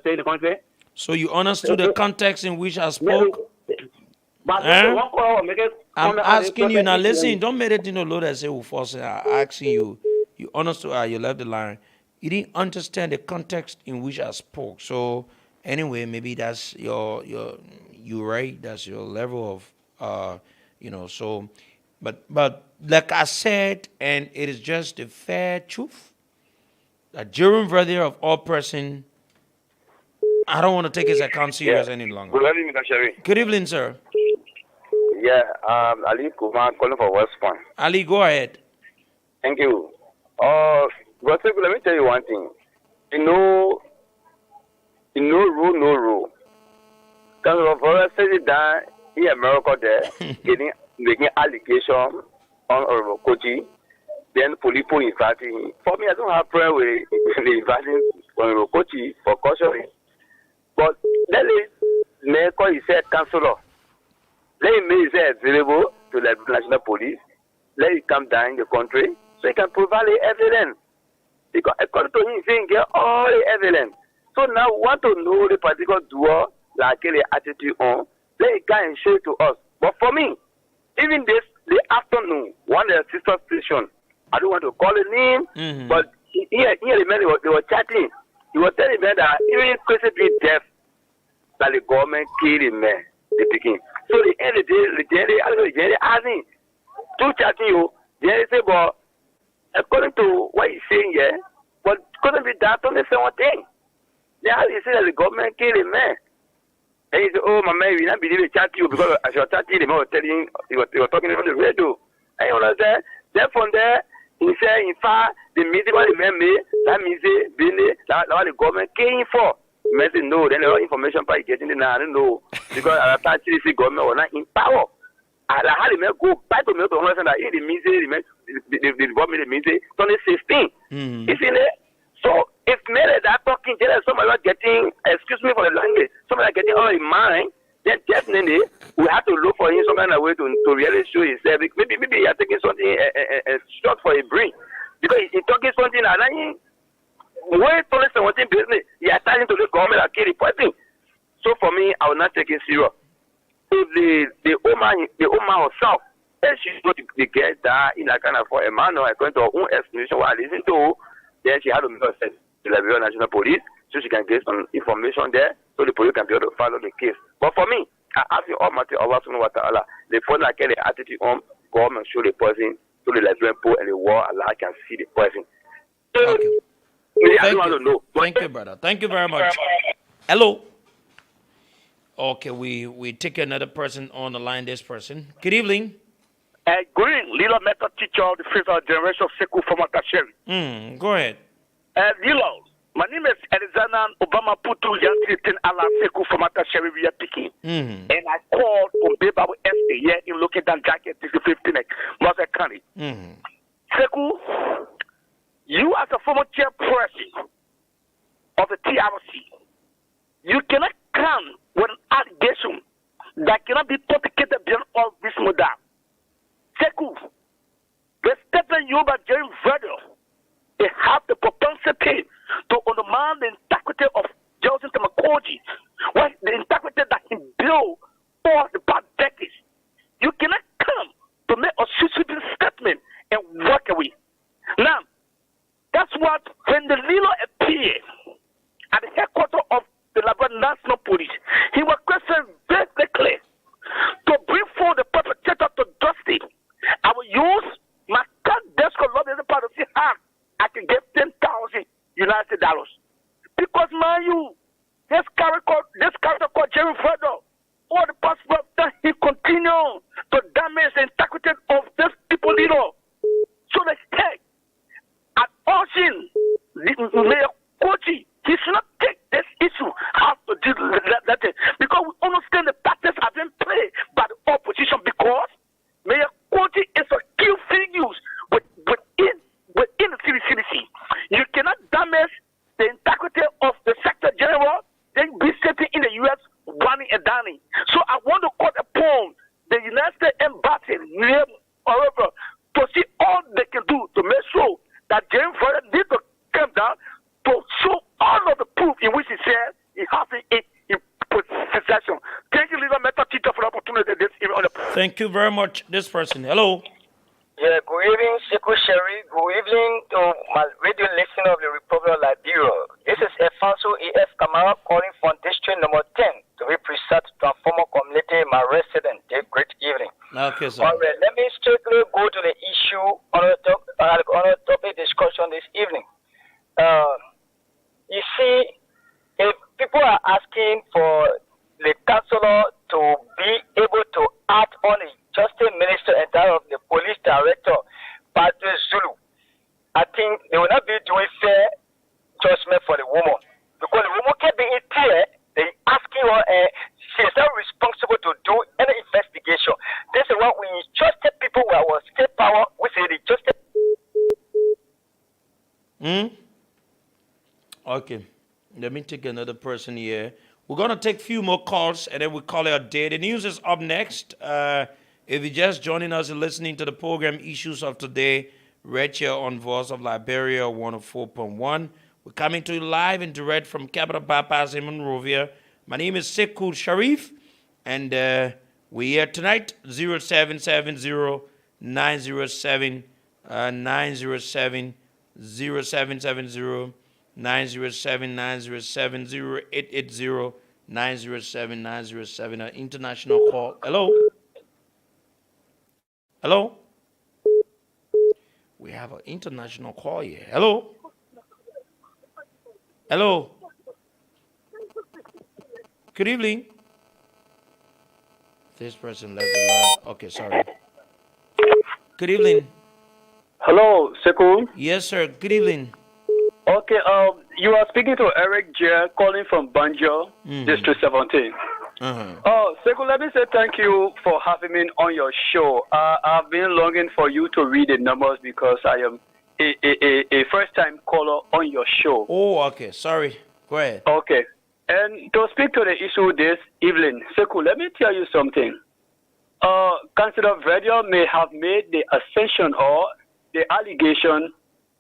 [SPEAKER 22] say in the country.
[SPEAKER 1] So you understood the context in which I spoke. I'm asking you now. Listen, don't make it in the Lord that say we force. I'm asking you. You understood? You left the line. You didn't understand the context in which I spoke. So anyway, maybe that's you right. That's your level of So, but like I said, and it is just the fair truth. That Jerome Verdier of all person, I don't want to take his account serious any longer.
[SPEAKER 11] Good evening, Mr. Sherry.
[SPEAKER 1] Good evening, sir.
[SPEAKER 11] Yeah, Ali Kumar calling for West Point.
[SPEAKER 1] Ali, go ahead.
[SPEAKER 11] Thank you. Let me tell you one thing. No rule. Because for us sitting down in America there, making allegation on Kochi,
[SPEAKER 14] then police inviting him. For me, I don't have problem with inviting Kochi for cautioning. But let me make he said councillor. Let him make himself available to the national police. Let him come down in the country so he can provide the evidence. Because according to him, he get all the evidence. So now we want to know the particular duo, like the attitude on. Let him come and show it to us. But for me, even the afternoon, one of the sister station, I don't want to call the name, but here the man they were chatting. He was telling me that even presently death, that the government killed him, the picking. So the end of the day, I don't know, the asking, two chatting you, they say, but according to what he's saying here, but couldn't be that on the same thing. Now he said that the government killed him, man. And he said, oh, my man, we not believe it chat you because as you're chatting, the man was telling he was talking on the radio. And you understand? Then from there, he said, in fact, the meeting what the man made, that means that what the government came for. The man said, no, then the information by getting it now, I don't know. Because at that time, the government was not in power. And I had the man go back to me to understand that the government, the meeting, 2016. You see that? So, if men are talking, somebody are getting, excuse me for the language, somebody are getting all in mind, then definitely we have to look for him some kind of way to really show himself. Maybe he are taking something short for a brain. Because he's talking something and then way to listen what business, he are telling to the government and kill the person. So for me, I will not take it serious. If the woman herself, then she go to get that in a kind of for a man or according to her own explanation what I listen to, then she had to make herself to the Liberia National Police so she can get some information there so the police can be able to follow the case. But for me, I ask you Almighty Allah subhanahu wa ta'ala, the phone I get the attitude on, government show the person to the Liberian poor and the war, Allah can see the person.
[SPEAKER 1] Okay.
[SPEAKER 14] I don't want to know.
[SPEAKER 1] Thank you, brother. Thank you very much. Hello. Okay, we take another person on the line, this person. Good evening.
[SPEAKER 3] Green, Lilo Method teacher of the fifth generation of Sekou from Akasheri.
[SPEAKER 1] Go ahead.
[SPEAKER 3] Lilo, my name is Alexander Obama Putu Yantin Alan Sekou from Akasheri. We are picking. And I called from Beba Estate here in looking down jacket 15 Mother County. Sekou, you as a former chairperson of the TRC, you cannot come with an allegation that cannot be propagated beyond all this model. Sekou, respecting you by Jerry Vedder, they have the propensity to undermine the integrity of Joseph Tamakoji, the integrity that he built for the past decades. You cannot come to make a suitable statement and walk away. Now, that's what, when the Lilo appeared at the headquarters of the Liberia National Police, he was questioned very clear to bring forward the perpetrator to justice. I will use my current desk of lobby as a part of the hand. I can get $10,000 United dollars. Because man, this character called Jerry Freddo, all the past that he continued to damage the integrity of this people leader. So they say, at Ocean, Mayor Kochi, he should not take this issue how to deal with that because we understand the tactics have been played by the opposition because Mayor Kochi is a key figure within the CDC. You cannot damage the integrity of the Secretary General, then be sitting in the U.S. running and dining. So I want to call upon the United States Embassy, however, to see all they can do to make sure that James Fredder needs to come down to show all of the proof in which he said he has in possession. Thank you, Lisa Meta teacher, for the opportunity this evening.
[SPEAKER 1] Thank you very much. This person. Hello.
[SPEAKER 4] Yeah, good evening, Sekou Sherry. Good evening to my radio listener of the Republic of Liberia. This is Efanso E.F. Kamara calling from District number 10 to be precise Transformer Community, my resident. Great evening.
[SPEAKER 1] Okay, sir.
[SPEAKER 4] All right, let me strictly go to the issue on the topic discussion this evening. You see, if people are asking for the councillor to be able to act on the Justice Minister and that of the Police Director, Patrick Zulu, I think they will not be doing fair judgment for the woman. Because the woman can be in tear, they asking her, she is not responsible to do any investigation. This is what we trusted people who are state power, we say the justice.
[SPEAKER 1] Okay. Let me take another person here. We're going to take a few more calls and then we'll call it a day. The news is up next. If you're just joining us and listening to the program Issues of Today, right here on Voice of Liberia 104.1. We're coming to you live and direct from Capital Bypass in Monrovia. My name is Sekou Sharif, and we're here tonight, 0770 907 907 0770 907 907 0880 907 907. An international call. Hello? Hello? We have an international call here. Hello? Hello? Good evening. This person left the line. Okay, sorry. Good evening.
[SPEAKER 7] Hello, Sekou.
[SPEAKER 1] Yes, sir. Good evening.
[SPEAKER 7] Okay, you are speaking to Eric J, calling from Banjo, District 17. Sekou, let me say thank you for having me on your show. I've been longing for you to read the numbers because I am a first-time caller on your show.
[SPEAKER 1] Oh, okay. Sorry. Go ahead.
[SPEAKER 7] Okay. And to speak to the issue this evening, Sekou, let me tell you something. Councillor Verdier may have made the ascension or the allegation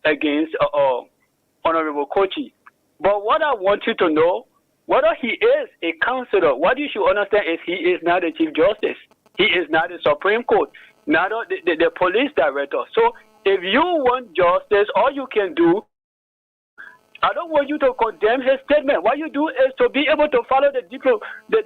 [SPEAKER 7] against Honorable Kochi. But what I want you to know, whether he is a councillor, what you should understand is he is not the Chief Justice. He is not the Supreme Court, neither the police director. So if you want justice, all you can do, I don't want you to condemn his statement. What you do is to be able to follow the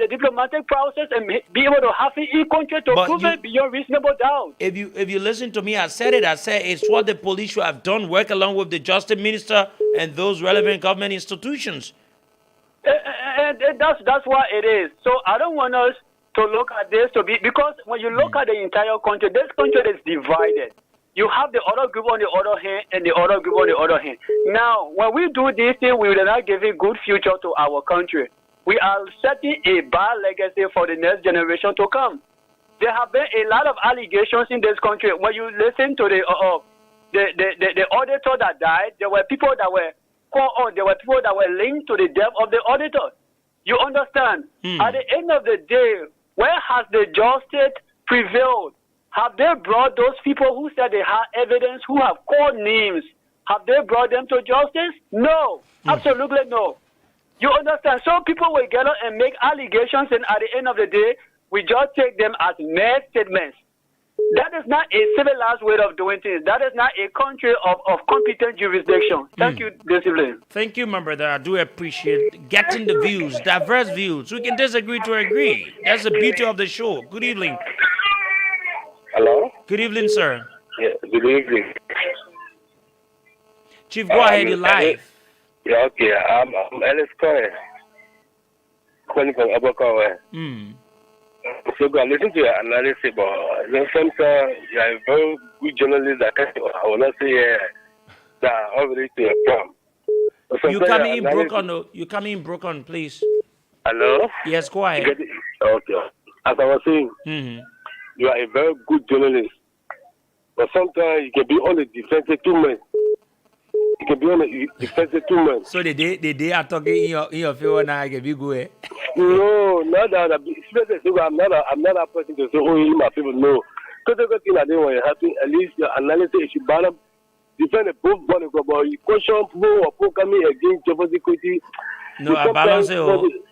[SPEAKER 7] diplomatic process and be able to have it in country to prove it beyond reasonable doubt.
[SPEAKER 1] If you listen to me, I said it's what the police should have done, work along with the justice minister and those relevant government institutions.
[SPEAKER 7] And that's what it is. So I don't want us to look at this because when you look at the entire country, this country is divided. You have the other group on the other hand and the other group on the other hand. Now, when we do this thing, we are not giving good future to our country. We are setting a bad legacy for the next generation to come. There have been a lot of allegations in this country. When you listen to the auditor that died, there were people that were called on. There were people that were linked to the death of the auditor. You understand? At the end of the day, where has the justice prevailed? Have they brought those people who said they had evidence, who have called names, have they brought them to justice? No, absolutely no. You understand? So people will get up and make allegations, and at the end of the day, we just take them as mere statements. That is not a civilized way of doing things. That is not a country of competent jurisdiction. Thank you, discipline.
[SPEAKER 1] Thank you, my brother. I do appreciate getting the views, diverse views. We can disagree to agree. That's the beauty of the show. Good evening.
[SPEAKER 9] Hello?
[SPEAKER 1] Good evening, sir.
[SPEAKER 9] Yeah, good evening.
[SPEAKER 1] Chief, go ahead, you're live.
[SPEAKER 9] Yeah, okay. I'm Ellis Coy, calling from Abakowe. So I listen to your analysis, but sometimes you are a very good journalist. I will not say that already to your farm.
[SPEAKER 1] You coming in broken, though. You coming in broken, please.
[SPEAKER 9] Hello?
[SPEAKER 1] Yes, go ahead.
[SPEAKER 9] Okay. As I was saying, you are a very good journalist, but sometimes you can be on the defensive too much. You can be on the defensive too much.
[SPEAKER 1] So the day are talking in your favor now, I can be good.
[SPEAKER 9] No, not that. I'm not a person to say, oh, you my people. No, because the thing I didn't want to happen. At least your analysis should balance. Defend the both body, but you question people or coming against security.
[SPEAKER 1] No, I balance it.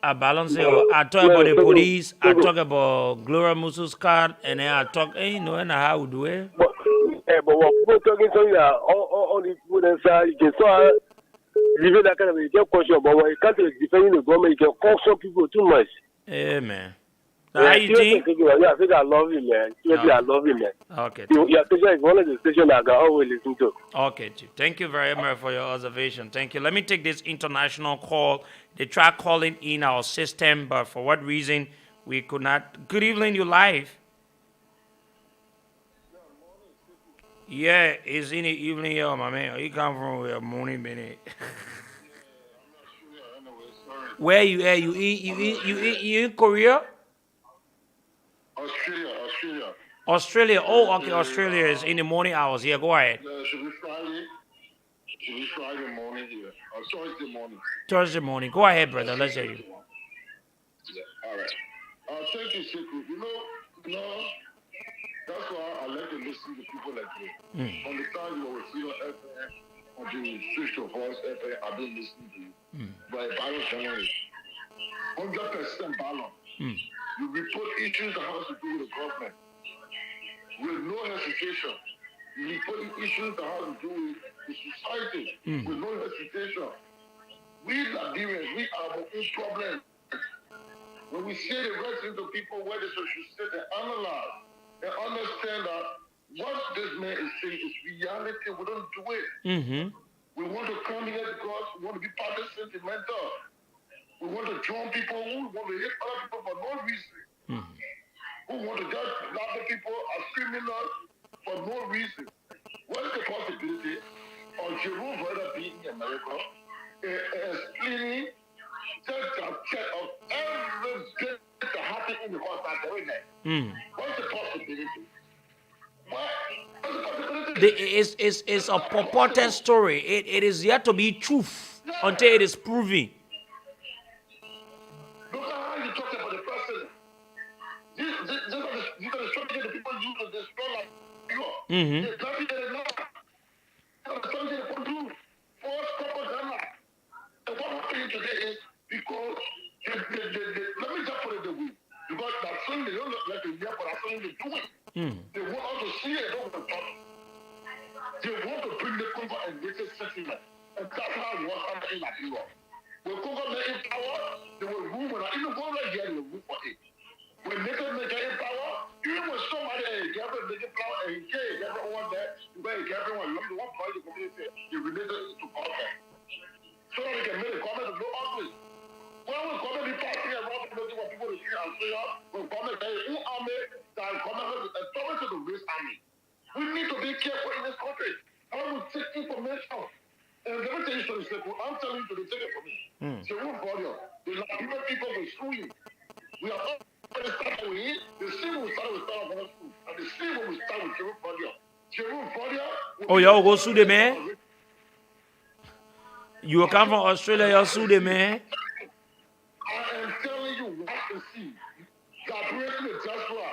[SPEAKER 1] I talk about the police. I talk about Gloria Musu's card, and then I talk, and how we do it.
[SPEAKER 9] But what people talking to you on the food inside, you can start living that kind of a question. But when you can't defend the government, you can caution people too much.
[SPEAKER 1] Yeah, man.
[SPEAKER 9] How you think? Yeah, I think I love you, man. Seriously, I love you, man.
[SPEAKER 1] Okay.
[SPEAKER 9] Your station is one of the stations I can always listen to.
[SPEAKER 1] Okay, Chief. Thank you very much for your observation. Thank you. Let me take this international call. They tried calling in our system, but for what reason we could not. Good evening, you live. Yeah, it's in the evening here, my man. You come from where morning minute. Where you at? You in Korea?
[SPEAKER 23] Australia.
[SPEAKER 1] Oh, okay. Australia is in the morning hours. Yeah, go ahead.
[SPEAKER 23] Should be Friday.
[SPEAKER 10] It's Friday morning here. Or Thursday morning.
[SPEAKER 1] Thursday morning. Go ahead, brother. Let's hear you.
[SPEAKER 10] Yeah, all right. Thank you, Sekou. That's why I like to listen to people like you. On the time you were on FM, on the switch to voice FM, I've been listening to you. But if I was telling you, 100% balance. You report issues that have to do with the government with no hesitation. You report issues that have to do with the society with no hesitation. We Liberians, we have our own problems. When we say the right thing to people, where they should sit and analyze and understand that what this man is saying is reality, we don't do it. We want to come here because we want to be part of sentimental. We want to join people who want to hit other people for no reason. Who want to just label people as criminals for no reason. What is the possibility of Jerome Brother being in America explaining just a check of every bit that happened in the hospital every night? What's the possibility?
[SPEAKER 1] It's a purported story. It is yet to be truth until it is proven.
[SPEAKER 10] Look at how you talk about the president. These are the strategy that people use to destroy like you. There's nothing that is not. These are the strategy that people do. False propaganda. And what happening today is because let me just put it the way. Because that's something they don't like to hear, but that's something they're doing. They want us to see it, they don't want to talk. They want to bring the comfort and make it settlement. And that's how it was in Liberia. When Congo made in power, they will rule. When even go right here, they will rule for it. When Nathan made in power, even when somebody Gabriel made in power and he gave everyone there, where everyone loved the one part of the community, they related to power. So that they can make a comment of no ugly. When we come and be passing around people what people see and say, when come and say, who army that come and to the race army. We need to be careful in this country. I will take information. And let me tell you something, I'm telling you to take it from me. So we follow. The Liberian people will sue you. We are all going to start with it. The same will start with Star Wars School. And the same will start with Jerome Folio. Jerome Folio.
[SPEAKER 1] Oh, y'all go sue the man? You will come from Australia, y'all sue the man?
[SPEAKER 10] I am telling you, watch and see. Liberia with Joshua.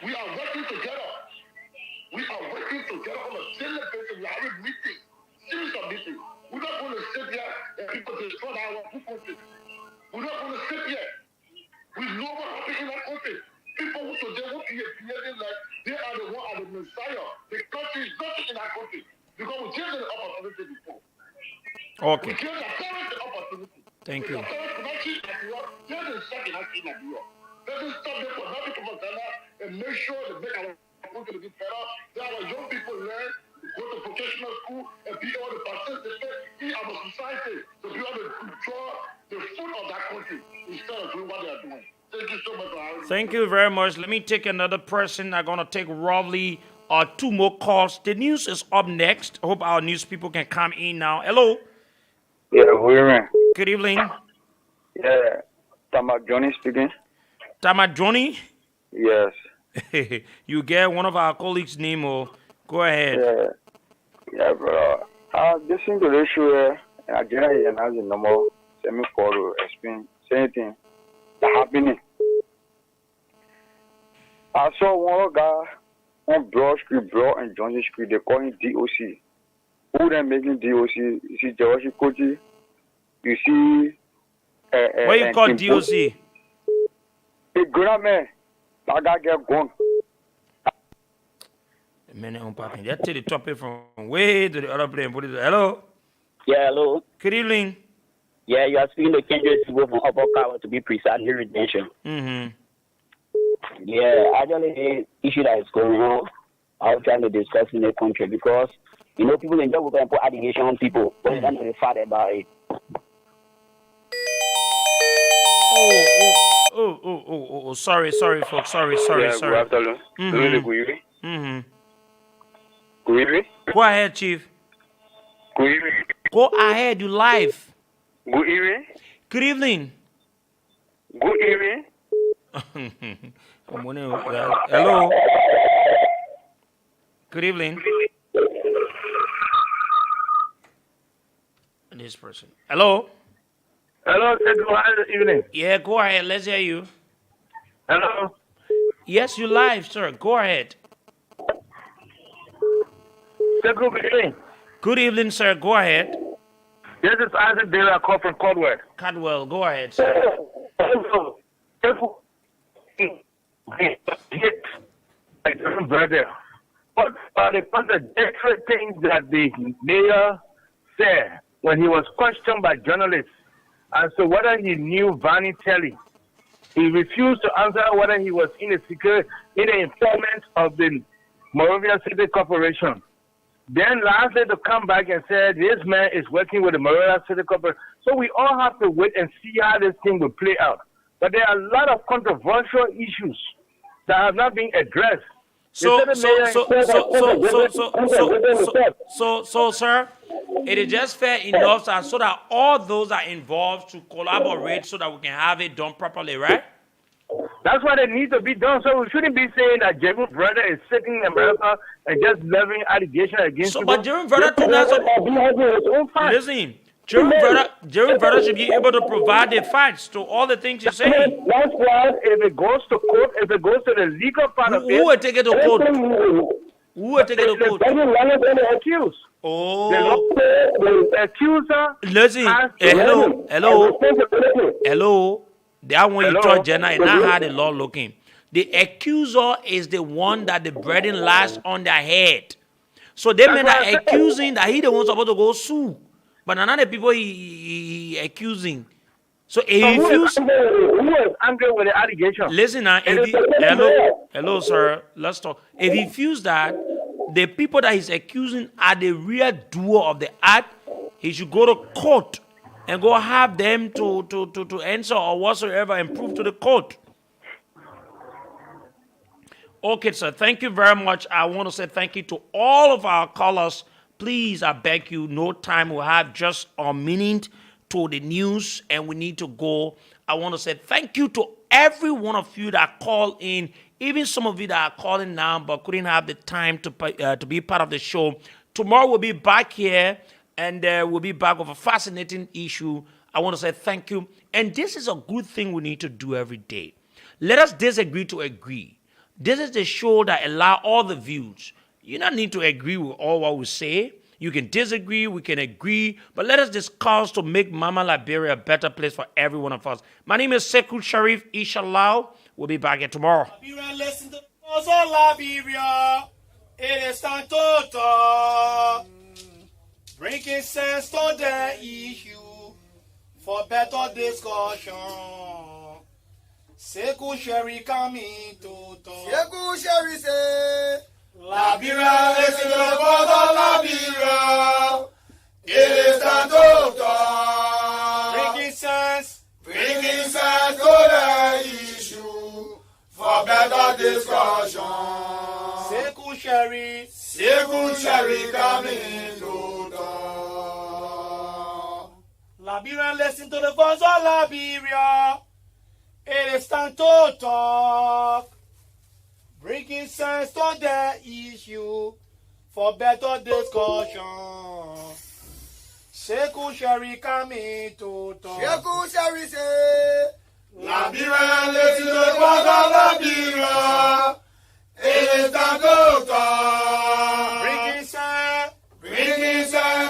[SPEAKER 10] We are working together. We are working together on a daily basis. We are having meetings, series of meetings. We're not going to sit here and people destroy our country. We're not going to sit here. We know what happened in our country. People who today want to be behaving like they are the one, are the Messiah. The country is nothing in our country because we gave them the opportunity before.
[SPEAKER 1] Okay.
[SPEAKER 10] We gave the parents the opportunity.
[SPEAKER 1] Thank you.
[SPEAKER 10] The parents could not see like you are. They're the second not see like you are. Let us stop them for nothing from Ghana and make sure that make our country be better. That our young people learn, go to vocational school, and be able to participate in our society to be able to draw the fruit of that country instead of doing what they are doing. Thank you so much for having me.
[SPEAKER 1] Thank you very much. Let me take another person. I'm going to take roughly 2 more calls. The news is up next. I hope our news people can come in now. Hello.
[SPEAKER 16] Yeah, we're
[SPEAKER 1] Good evening.
[SPEAKER 16] Yeah, Tama Johnny speaking.
[SPEAKER 1] Tama Johnny?
[SPEAKER 16] Yes.
[SPEAKER 1] You get one of our colleagues' name, or go ahead.
[SPEAKER 16] Yeah, bro. Listen to the show here. I just and as a normal semi-call to explain anything that happening. I saw one guy on Broad Street, Broad and Johnson Street. They call him DOC. Who they making DOC? You see George Koji. You see.
[SPEAKER 1] What you call DOC?
[SPEAKER 16] The grand man. That guy get gone.
[SPEAKER 1] Man, I'm parking. Just take the topic from way to the other place and put it. Hello.
[SPEAKER 12] Yeah, hello.
[SPEAKER 1] Good evening.
[SPEAKER 12] Yeah, you are speaking to Kendrick to go from Upper Cover to be precise, here redemption. Yeah, actually the issue that is going on, I was trying to discuss in the country because you know people in job can put allegation on people, but they don't know the fact about it.
[SPEAKER 1] Oh, sorry, folks. Sorry.
[SPEAKER 16] Good afternoon.
[SPEAKER 1] Go ahead, Chief.
[SPEAKER 16] Good evening.
[SPEAKER 1] Go ahead, you live.
[SPEAKER 16] Good evening.
[SPEAKER 1] Good evening.
[SPEAKER 16] Good evening.
[SPEAKER 1] Hello. Good evening. this person. Hello?
[SPEAKER 6] Hello, good evening.
[SPEAKER 1] Yeah, go ahead. Let's hear you.
[SPEAKER 6] Hello?
[SPEAKER 1] Yes, you live, sir. Go ahead.
[SPEAKER 6] Good evening.
[SPEAKER 1] Good evening, sir. Go ahead.
[SPEAKER 6] This is Isaac Daly. I call from Caldwell.
[SPEAKER 1] Cadwell, go ahead, sir.
[SPEAKER 6] Brother, what are the contradictory things that the mayor said when he was questioned by journalists as to whether he knew Vanny Telly? He refused to answer whether he was in the informant of the Moravia City Corporation. Then lastly to come back and say this man is working with the Moravia City Corporation. So we all have to wait and see how this thing will play out. But there are a lot of controversial issues that have not been addressed.
[SPEAKER 1] So, sir, it is just fair enough so that all those are involved to collaborate so that we can have it done properly, right?
[SPEAKER 6] That's what it needs to be done. So we shouldn't be saying that Jeremy Brother is sitting in America and just levying allegations against people.
[SPEAKER 1] But Jeremy Brother too now. Listen, Jeremy Brother should be able to provide the facts to all the things you say.
[SPEAKER 6] That's why if it goes to court, if it goes to the legal part of it,
[SPEAKER 1] who will take it to court? Who will take it to court?
[SPEAKER 6] The accused.
[SPEAKER 1] Oh.
[SPEAKER 6] The accuser.
[SPEAKER 1] Listen, hello. That one you told Jenna and not how the law looking. The accuser is the one that the burden lies on their head. So they may not accusing that he the one supposed to go sue. But another people he accusing. So if he refuse,
[SPEAKER 6] who was angry with the allegation?
[SPEAKER 1] Listen now, hello sir, let's talk. If he feels that the people that he's accusing are the real doer of the act, he should go to court and go have them to answer or whatsoever and prove to the court. Okay, sir. Thank you very much. I want to say thank you to all of our callers. Please, I beg you, no time. We'll have just a minute to the news and we need to go. I want to say thank you to every one of you that called in, even some of you that are calling now but couldn't have the time to be part of the show. Tomorrow we'll be back here and we'll be back with a fascinating issue. I want to say thank you. And this is a good thing we need to do every day. Let us disagree to agree. This is the show that allows all the views. You don't need to agree with all what we say. You can disagree, we can agree, but let us discuss to make Mama Liberia a better place for every one of us. My name is Sekou Sharif Ishallah. We'll be back here tomorrow.
[SPEAKER 13] Listen to Liberia. It is time to talk. Bringing sense to the issue for better discussion. Sekou Sharif coming to talk.
[SPEAKER 23] Sekou Sharif say.
[SPEAKER 13] Liberia, listen to the voice of Liberia. It is time to talk. Bringing sense to the issue for better discussion. Sekou Sharif coming to talk. Liberia, listen to the voice of Liberia. It is time to talk. Bringing sense to the issue for better discussion. Sekou Sharif coming to talk.
[SPEAKER 23] Sekou Sharif say.
[SPEAKER 13] Liberia, listen to the voice of Liberia. It is time to talk. Bringing sense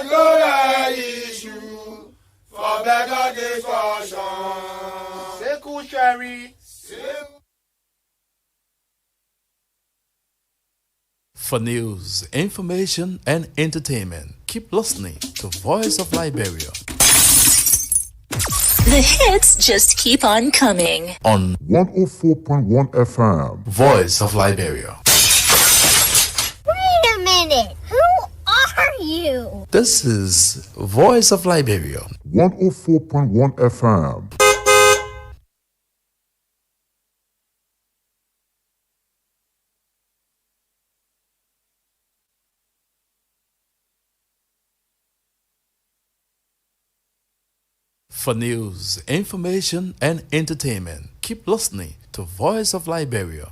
[SPEAKER 13] to the issue for better discussion. Sekou Sharif.
[SPEAKER 24] For news, information, and entertainment, keep listening to Voice of Liberia.
[SPEAKER 25] The hits just keep on coming.
[SPEAKER 24] On 104.1 FM, Voice of Liberia.
[SPEAKER 26] Wait a minute. Who are you?
[SPEAKER 24] This is Voice of Liberia. 104.1 FM. For news, information, and entertainment, keep listening to Voice of Liberia.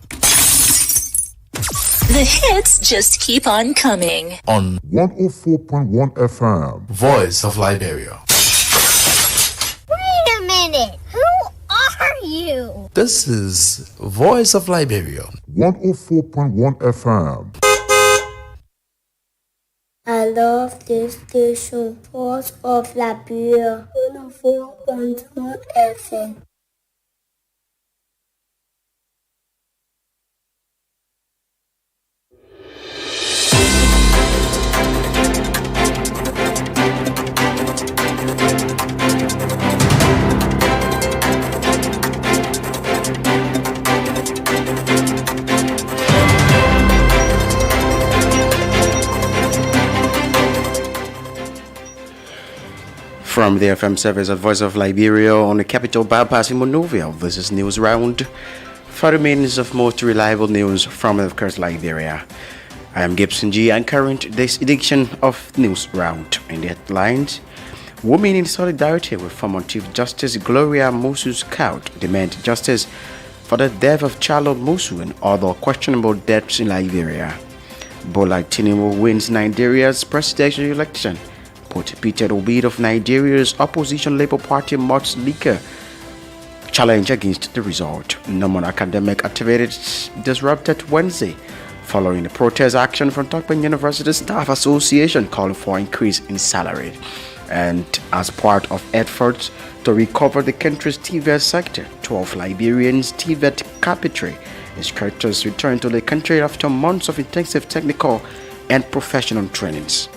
[SPEAKER 25] The hits just keep on coming.
[SPEAKER 24] On 104.1 FM, Voice of Liberia.
[SPEAKER 26] Wait a minute. Who are you?
[SPEAKER 24] This is Voice of Liberia. 104.1 FM.
[SPEAKER 5] I love this station, Voice of Liberia, 104.1 FM.
[SPEAKER 15] From the FM service of Voice of Liberia on the capital bypass in Monrovia, this is News Round. 30 minutes of most reliable news from of course Liberia. I am Gibson G, anchoring this edition of News Round. In the headlines, women in solidarity with former Chief Justice Gloria Musu's court demand justice for the death of Charlotte Musu and other questionable deaths in Liberia. Bola Tinubu wins Nigeria's presidential election. Put Peter Obi of Nigeria's opposition Labour Party Mots Leaker challenge against the result. Non-academic activities disrupted Wednesday following the protest action from Tokyo University Staff Association calling for increase in salary. And as part of efforts to recover the country's TVET sector, 12 Liberians TVET carpentry instructors returned to the country after months of intensive technical and professional trainings.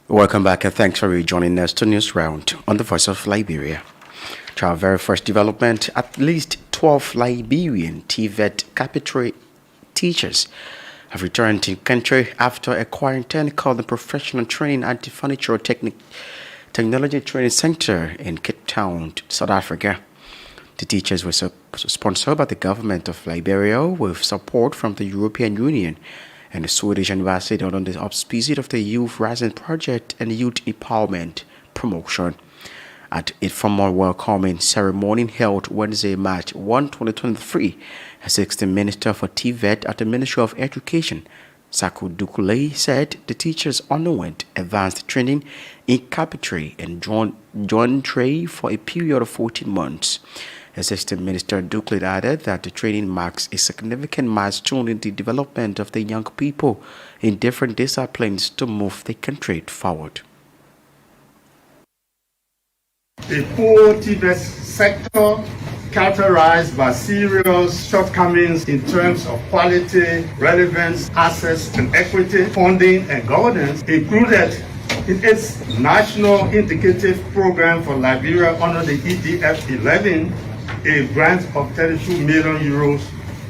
[SPEAKER 15] Welcome back and thanks for rejoining us to News Round on the Voice of Liberia. To our very first development, at least 12 Liberian TVET carpentry teachers have returned to the country after acquiring technical and professional training at the Furniture Technology Training Center in Cape Town, South Africa. The teachers were sponsored by the government of Liberia with support from the European Union and the Swedish Embassy under the auspices of the Youth Rising Project and Youth Empowerment Promotion. At a formal welcoming ceremony held Wednesday, March 1, 2023, Assistant Minister for TVET at the Ministry of Education, Saku Dukule, said the teachers underwent advanced training in carpentry and joinery for a period of 14 months. Assistant Minister Dukle added that the training marks a significant milestone in the development of the young people in different disciplines to move the country forward.
[SPEAKER 17] A poor TVET sector characterized by serious shortcomings in terms of quality, relevance, access and equity, funding and governance, included in its National Indicative Program for Liberia under the EDF 11, a grant of 32 million euros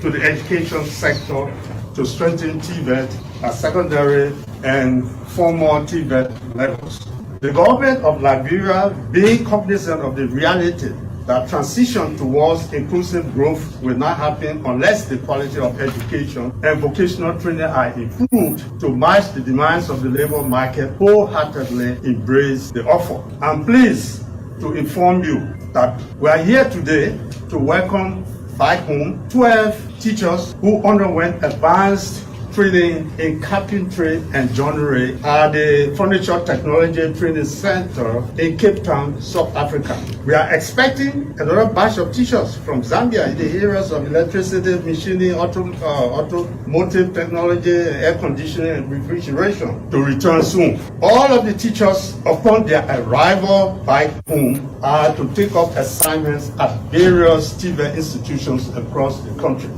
[SPEAKER 17] to the education sector to strengthen TVET at secondary and formal TVET levels. The government of Liberia, being cognizant of the reality that transition towards inclusive growth will not happen unless the quality of education and vocational training are improved to match the demands of the labor market, wholeheartedly embrace the offer. I'm pleased to inform you that we are here today to welcome back home 12 teachers who underwent advanced training in carpentry and joinery at the Furniture Technology Training Center in Cape Town, South Africa. We are expecting another batch of teachers from Zambia in the areas of electricity, machining, automotive technology, air conditioning, and refrigeration to return soon. All of the teachers, upon their arrival back home, are to take up assignments at various TVET institutions across the country.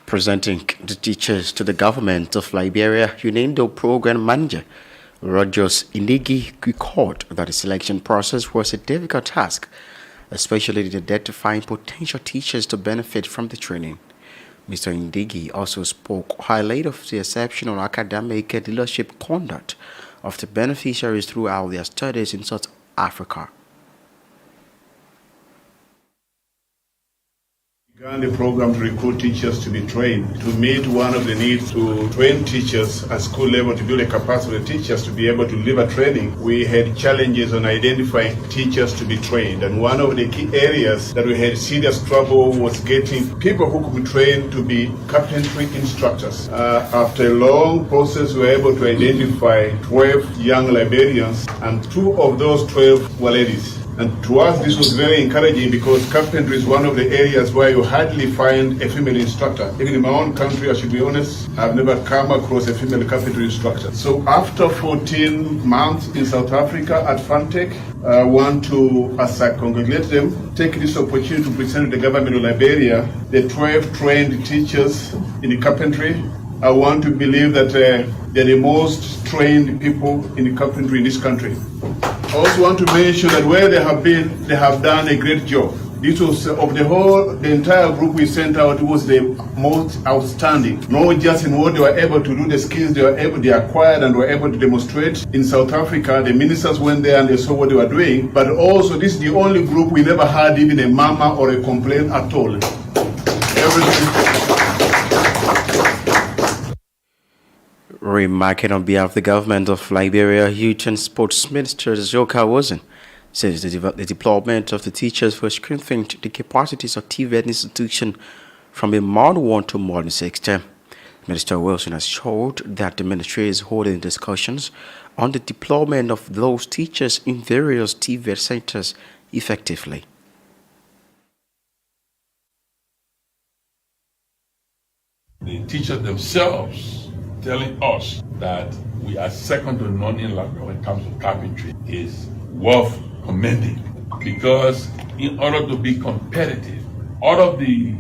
[SPEAKER 15] Presenting the teachers to the government of Liberia, UNINDO program manager Rogers Inigi recalled that the selection process was a difficult task, especially in identifying potential teachers to benefit from the training. Mr. Ndigi also spoke highlight of the exceptional academic and leadership conduct of the beneficiaries throughout their studies in South Africa.
[SPEAKER 17] Began the program to recruit teachers to be trained to meet one of the needs to train teachers at school level to build a capacity of teachers to be able to deliver training. We had challenges on identifying teachers to be trained, and one of the key areas that we had serious trouble was getting people who could be trained to be carpentry instructors. After a long process, we were able to identify 12 young Liberians, and 2 of those 12 were ladies. And to us, this was very encouraging because carpentry is one of the areas where you hardly find a female instructor. Even in my own country, I should be honest, I've never come across a female carpentry instructor. So after 14 months in South Africa at Fantech, I want to, as I congratulate them, take this opportunity to present to the government of Liberia the 12 trained teachers in the carpentry. I want to believe that they're the most trained people in the carpentry in this country. I also want to mention that where they have been, they have done a great job. This was of the entire group we sent out, was the most outstanding. Not just in what they were able to do, the skills they acquired and were able to demonstrate. In South Africa, the ministers went there and they saw what they were doing. But also, this is the only group we never had even a murmur or a complaint at all. Everything.
[SPEAKER 15] Remarking on behalf of the government of Liberia, Youth and Sports Minister Zoka Wozen says the deployment of the teachers for strengthening the capacities of TVET institution from a modern 1 to modern 60. Minister Wilson has showed that the ministry is holding discussions on the deployment of those teachers in various TVET centers effectively.
[SPEAKER 2] The teachers themselves telling us that we are second to none in Liberia when it comes to carpentry is worth commending, because in order to be competitive, all of the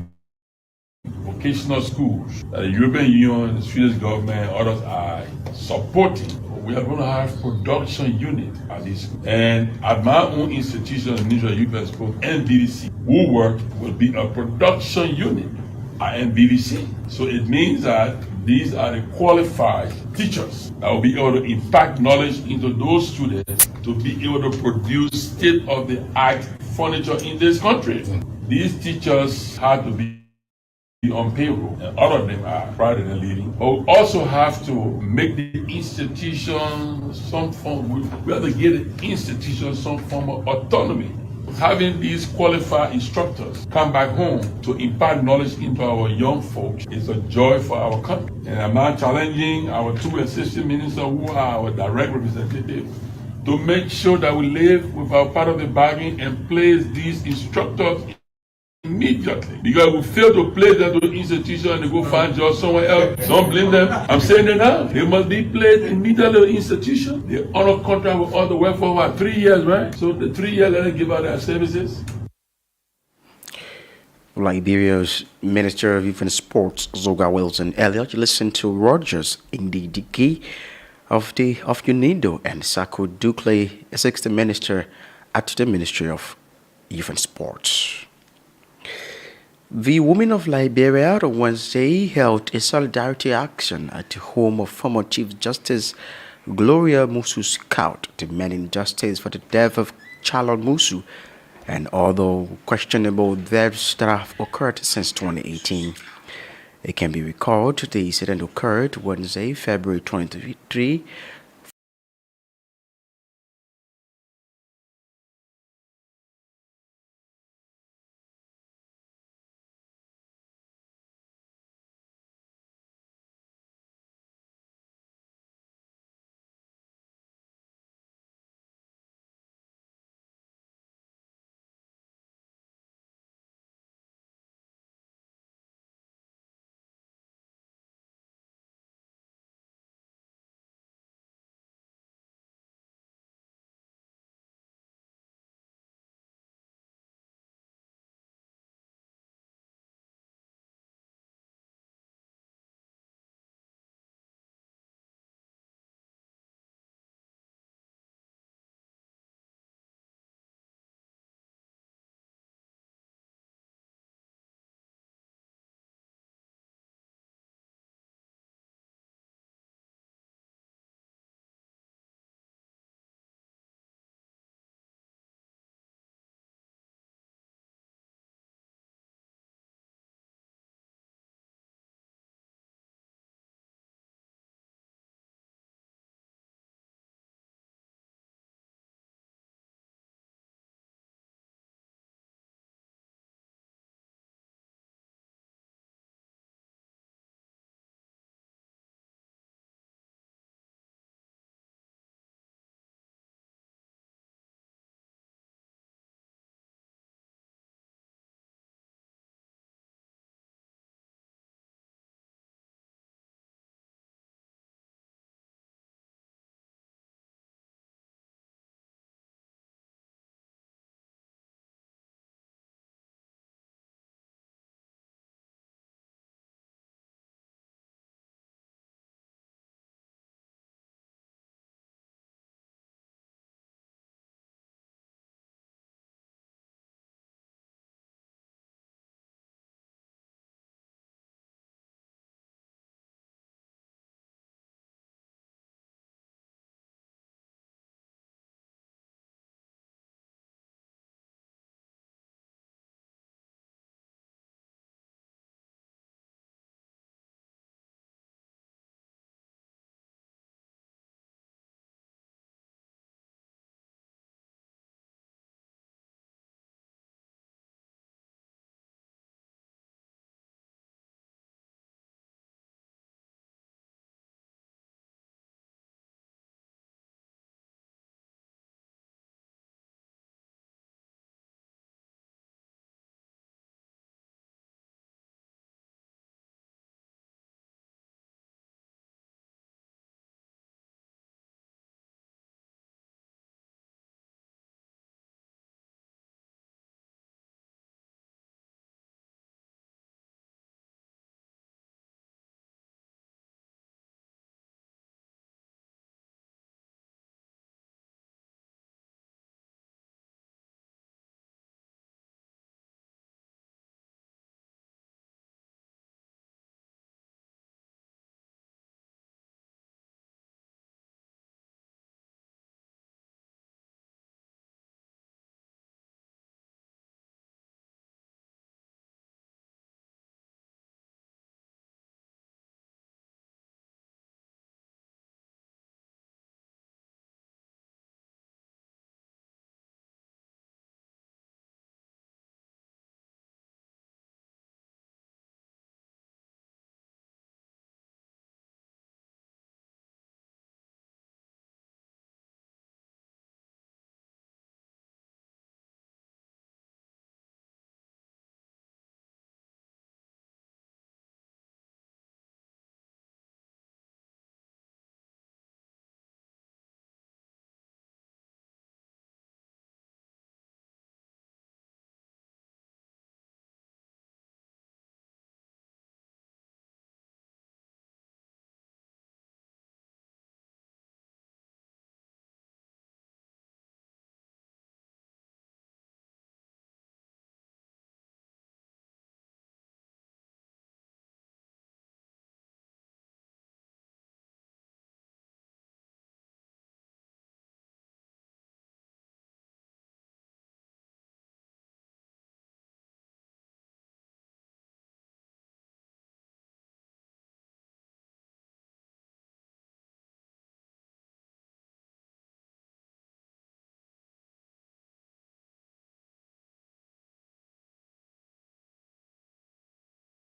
[SPEAKER 2] vocational schools that the European Union, the Swedish government, others are supporting, we are going to have production units at these schools. And at my own institution, the Ministry of Youth and Sport, NBDC, who work will be a production unit at NBDC. So it means that these are the qualified teachers that will be able to impact knowledge into those students to be able to produce state-of-the-art furniture in this country. These teachers have to be on payroll, and all of them are private and leading. But we also have to make the institution some form, we have to give the institution some form of autonomy. Having these qualified instructors come back home to impart knowledge into our young folks is a joy for our country. And I'm now challenging our 2 assistant ministers who are our direct representatives to make sure that we live with our part of the bargain and place these instructors immediately. Because we fail to place them to the institution and they go find jobs somewhere else. Don't blame them. I'm saying it now. They must be placed immediately to the institution. They honor contract with all the work for about 3 years, right? So the 3 years let them give out their services.
[SPEAKER 15] Liberia's Minister of Youth and Sports, Zoga Wilson Elliott, listened to Rogers Ndigi of UNIDO and Sako Dukle, Assistant Minister at the Ministry of Youth and Sports. The women of Liberia on Wednesday held a solidarity action at the home of former Chief Justice Gloria Musu Scout, demanding justice for the death of Charlotte Musu and other questionable deaths that have occurred since 2018. It can be recalled the incident occurred Wednesday, February 23,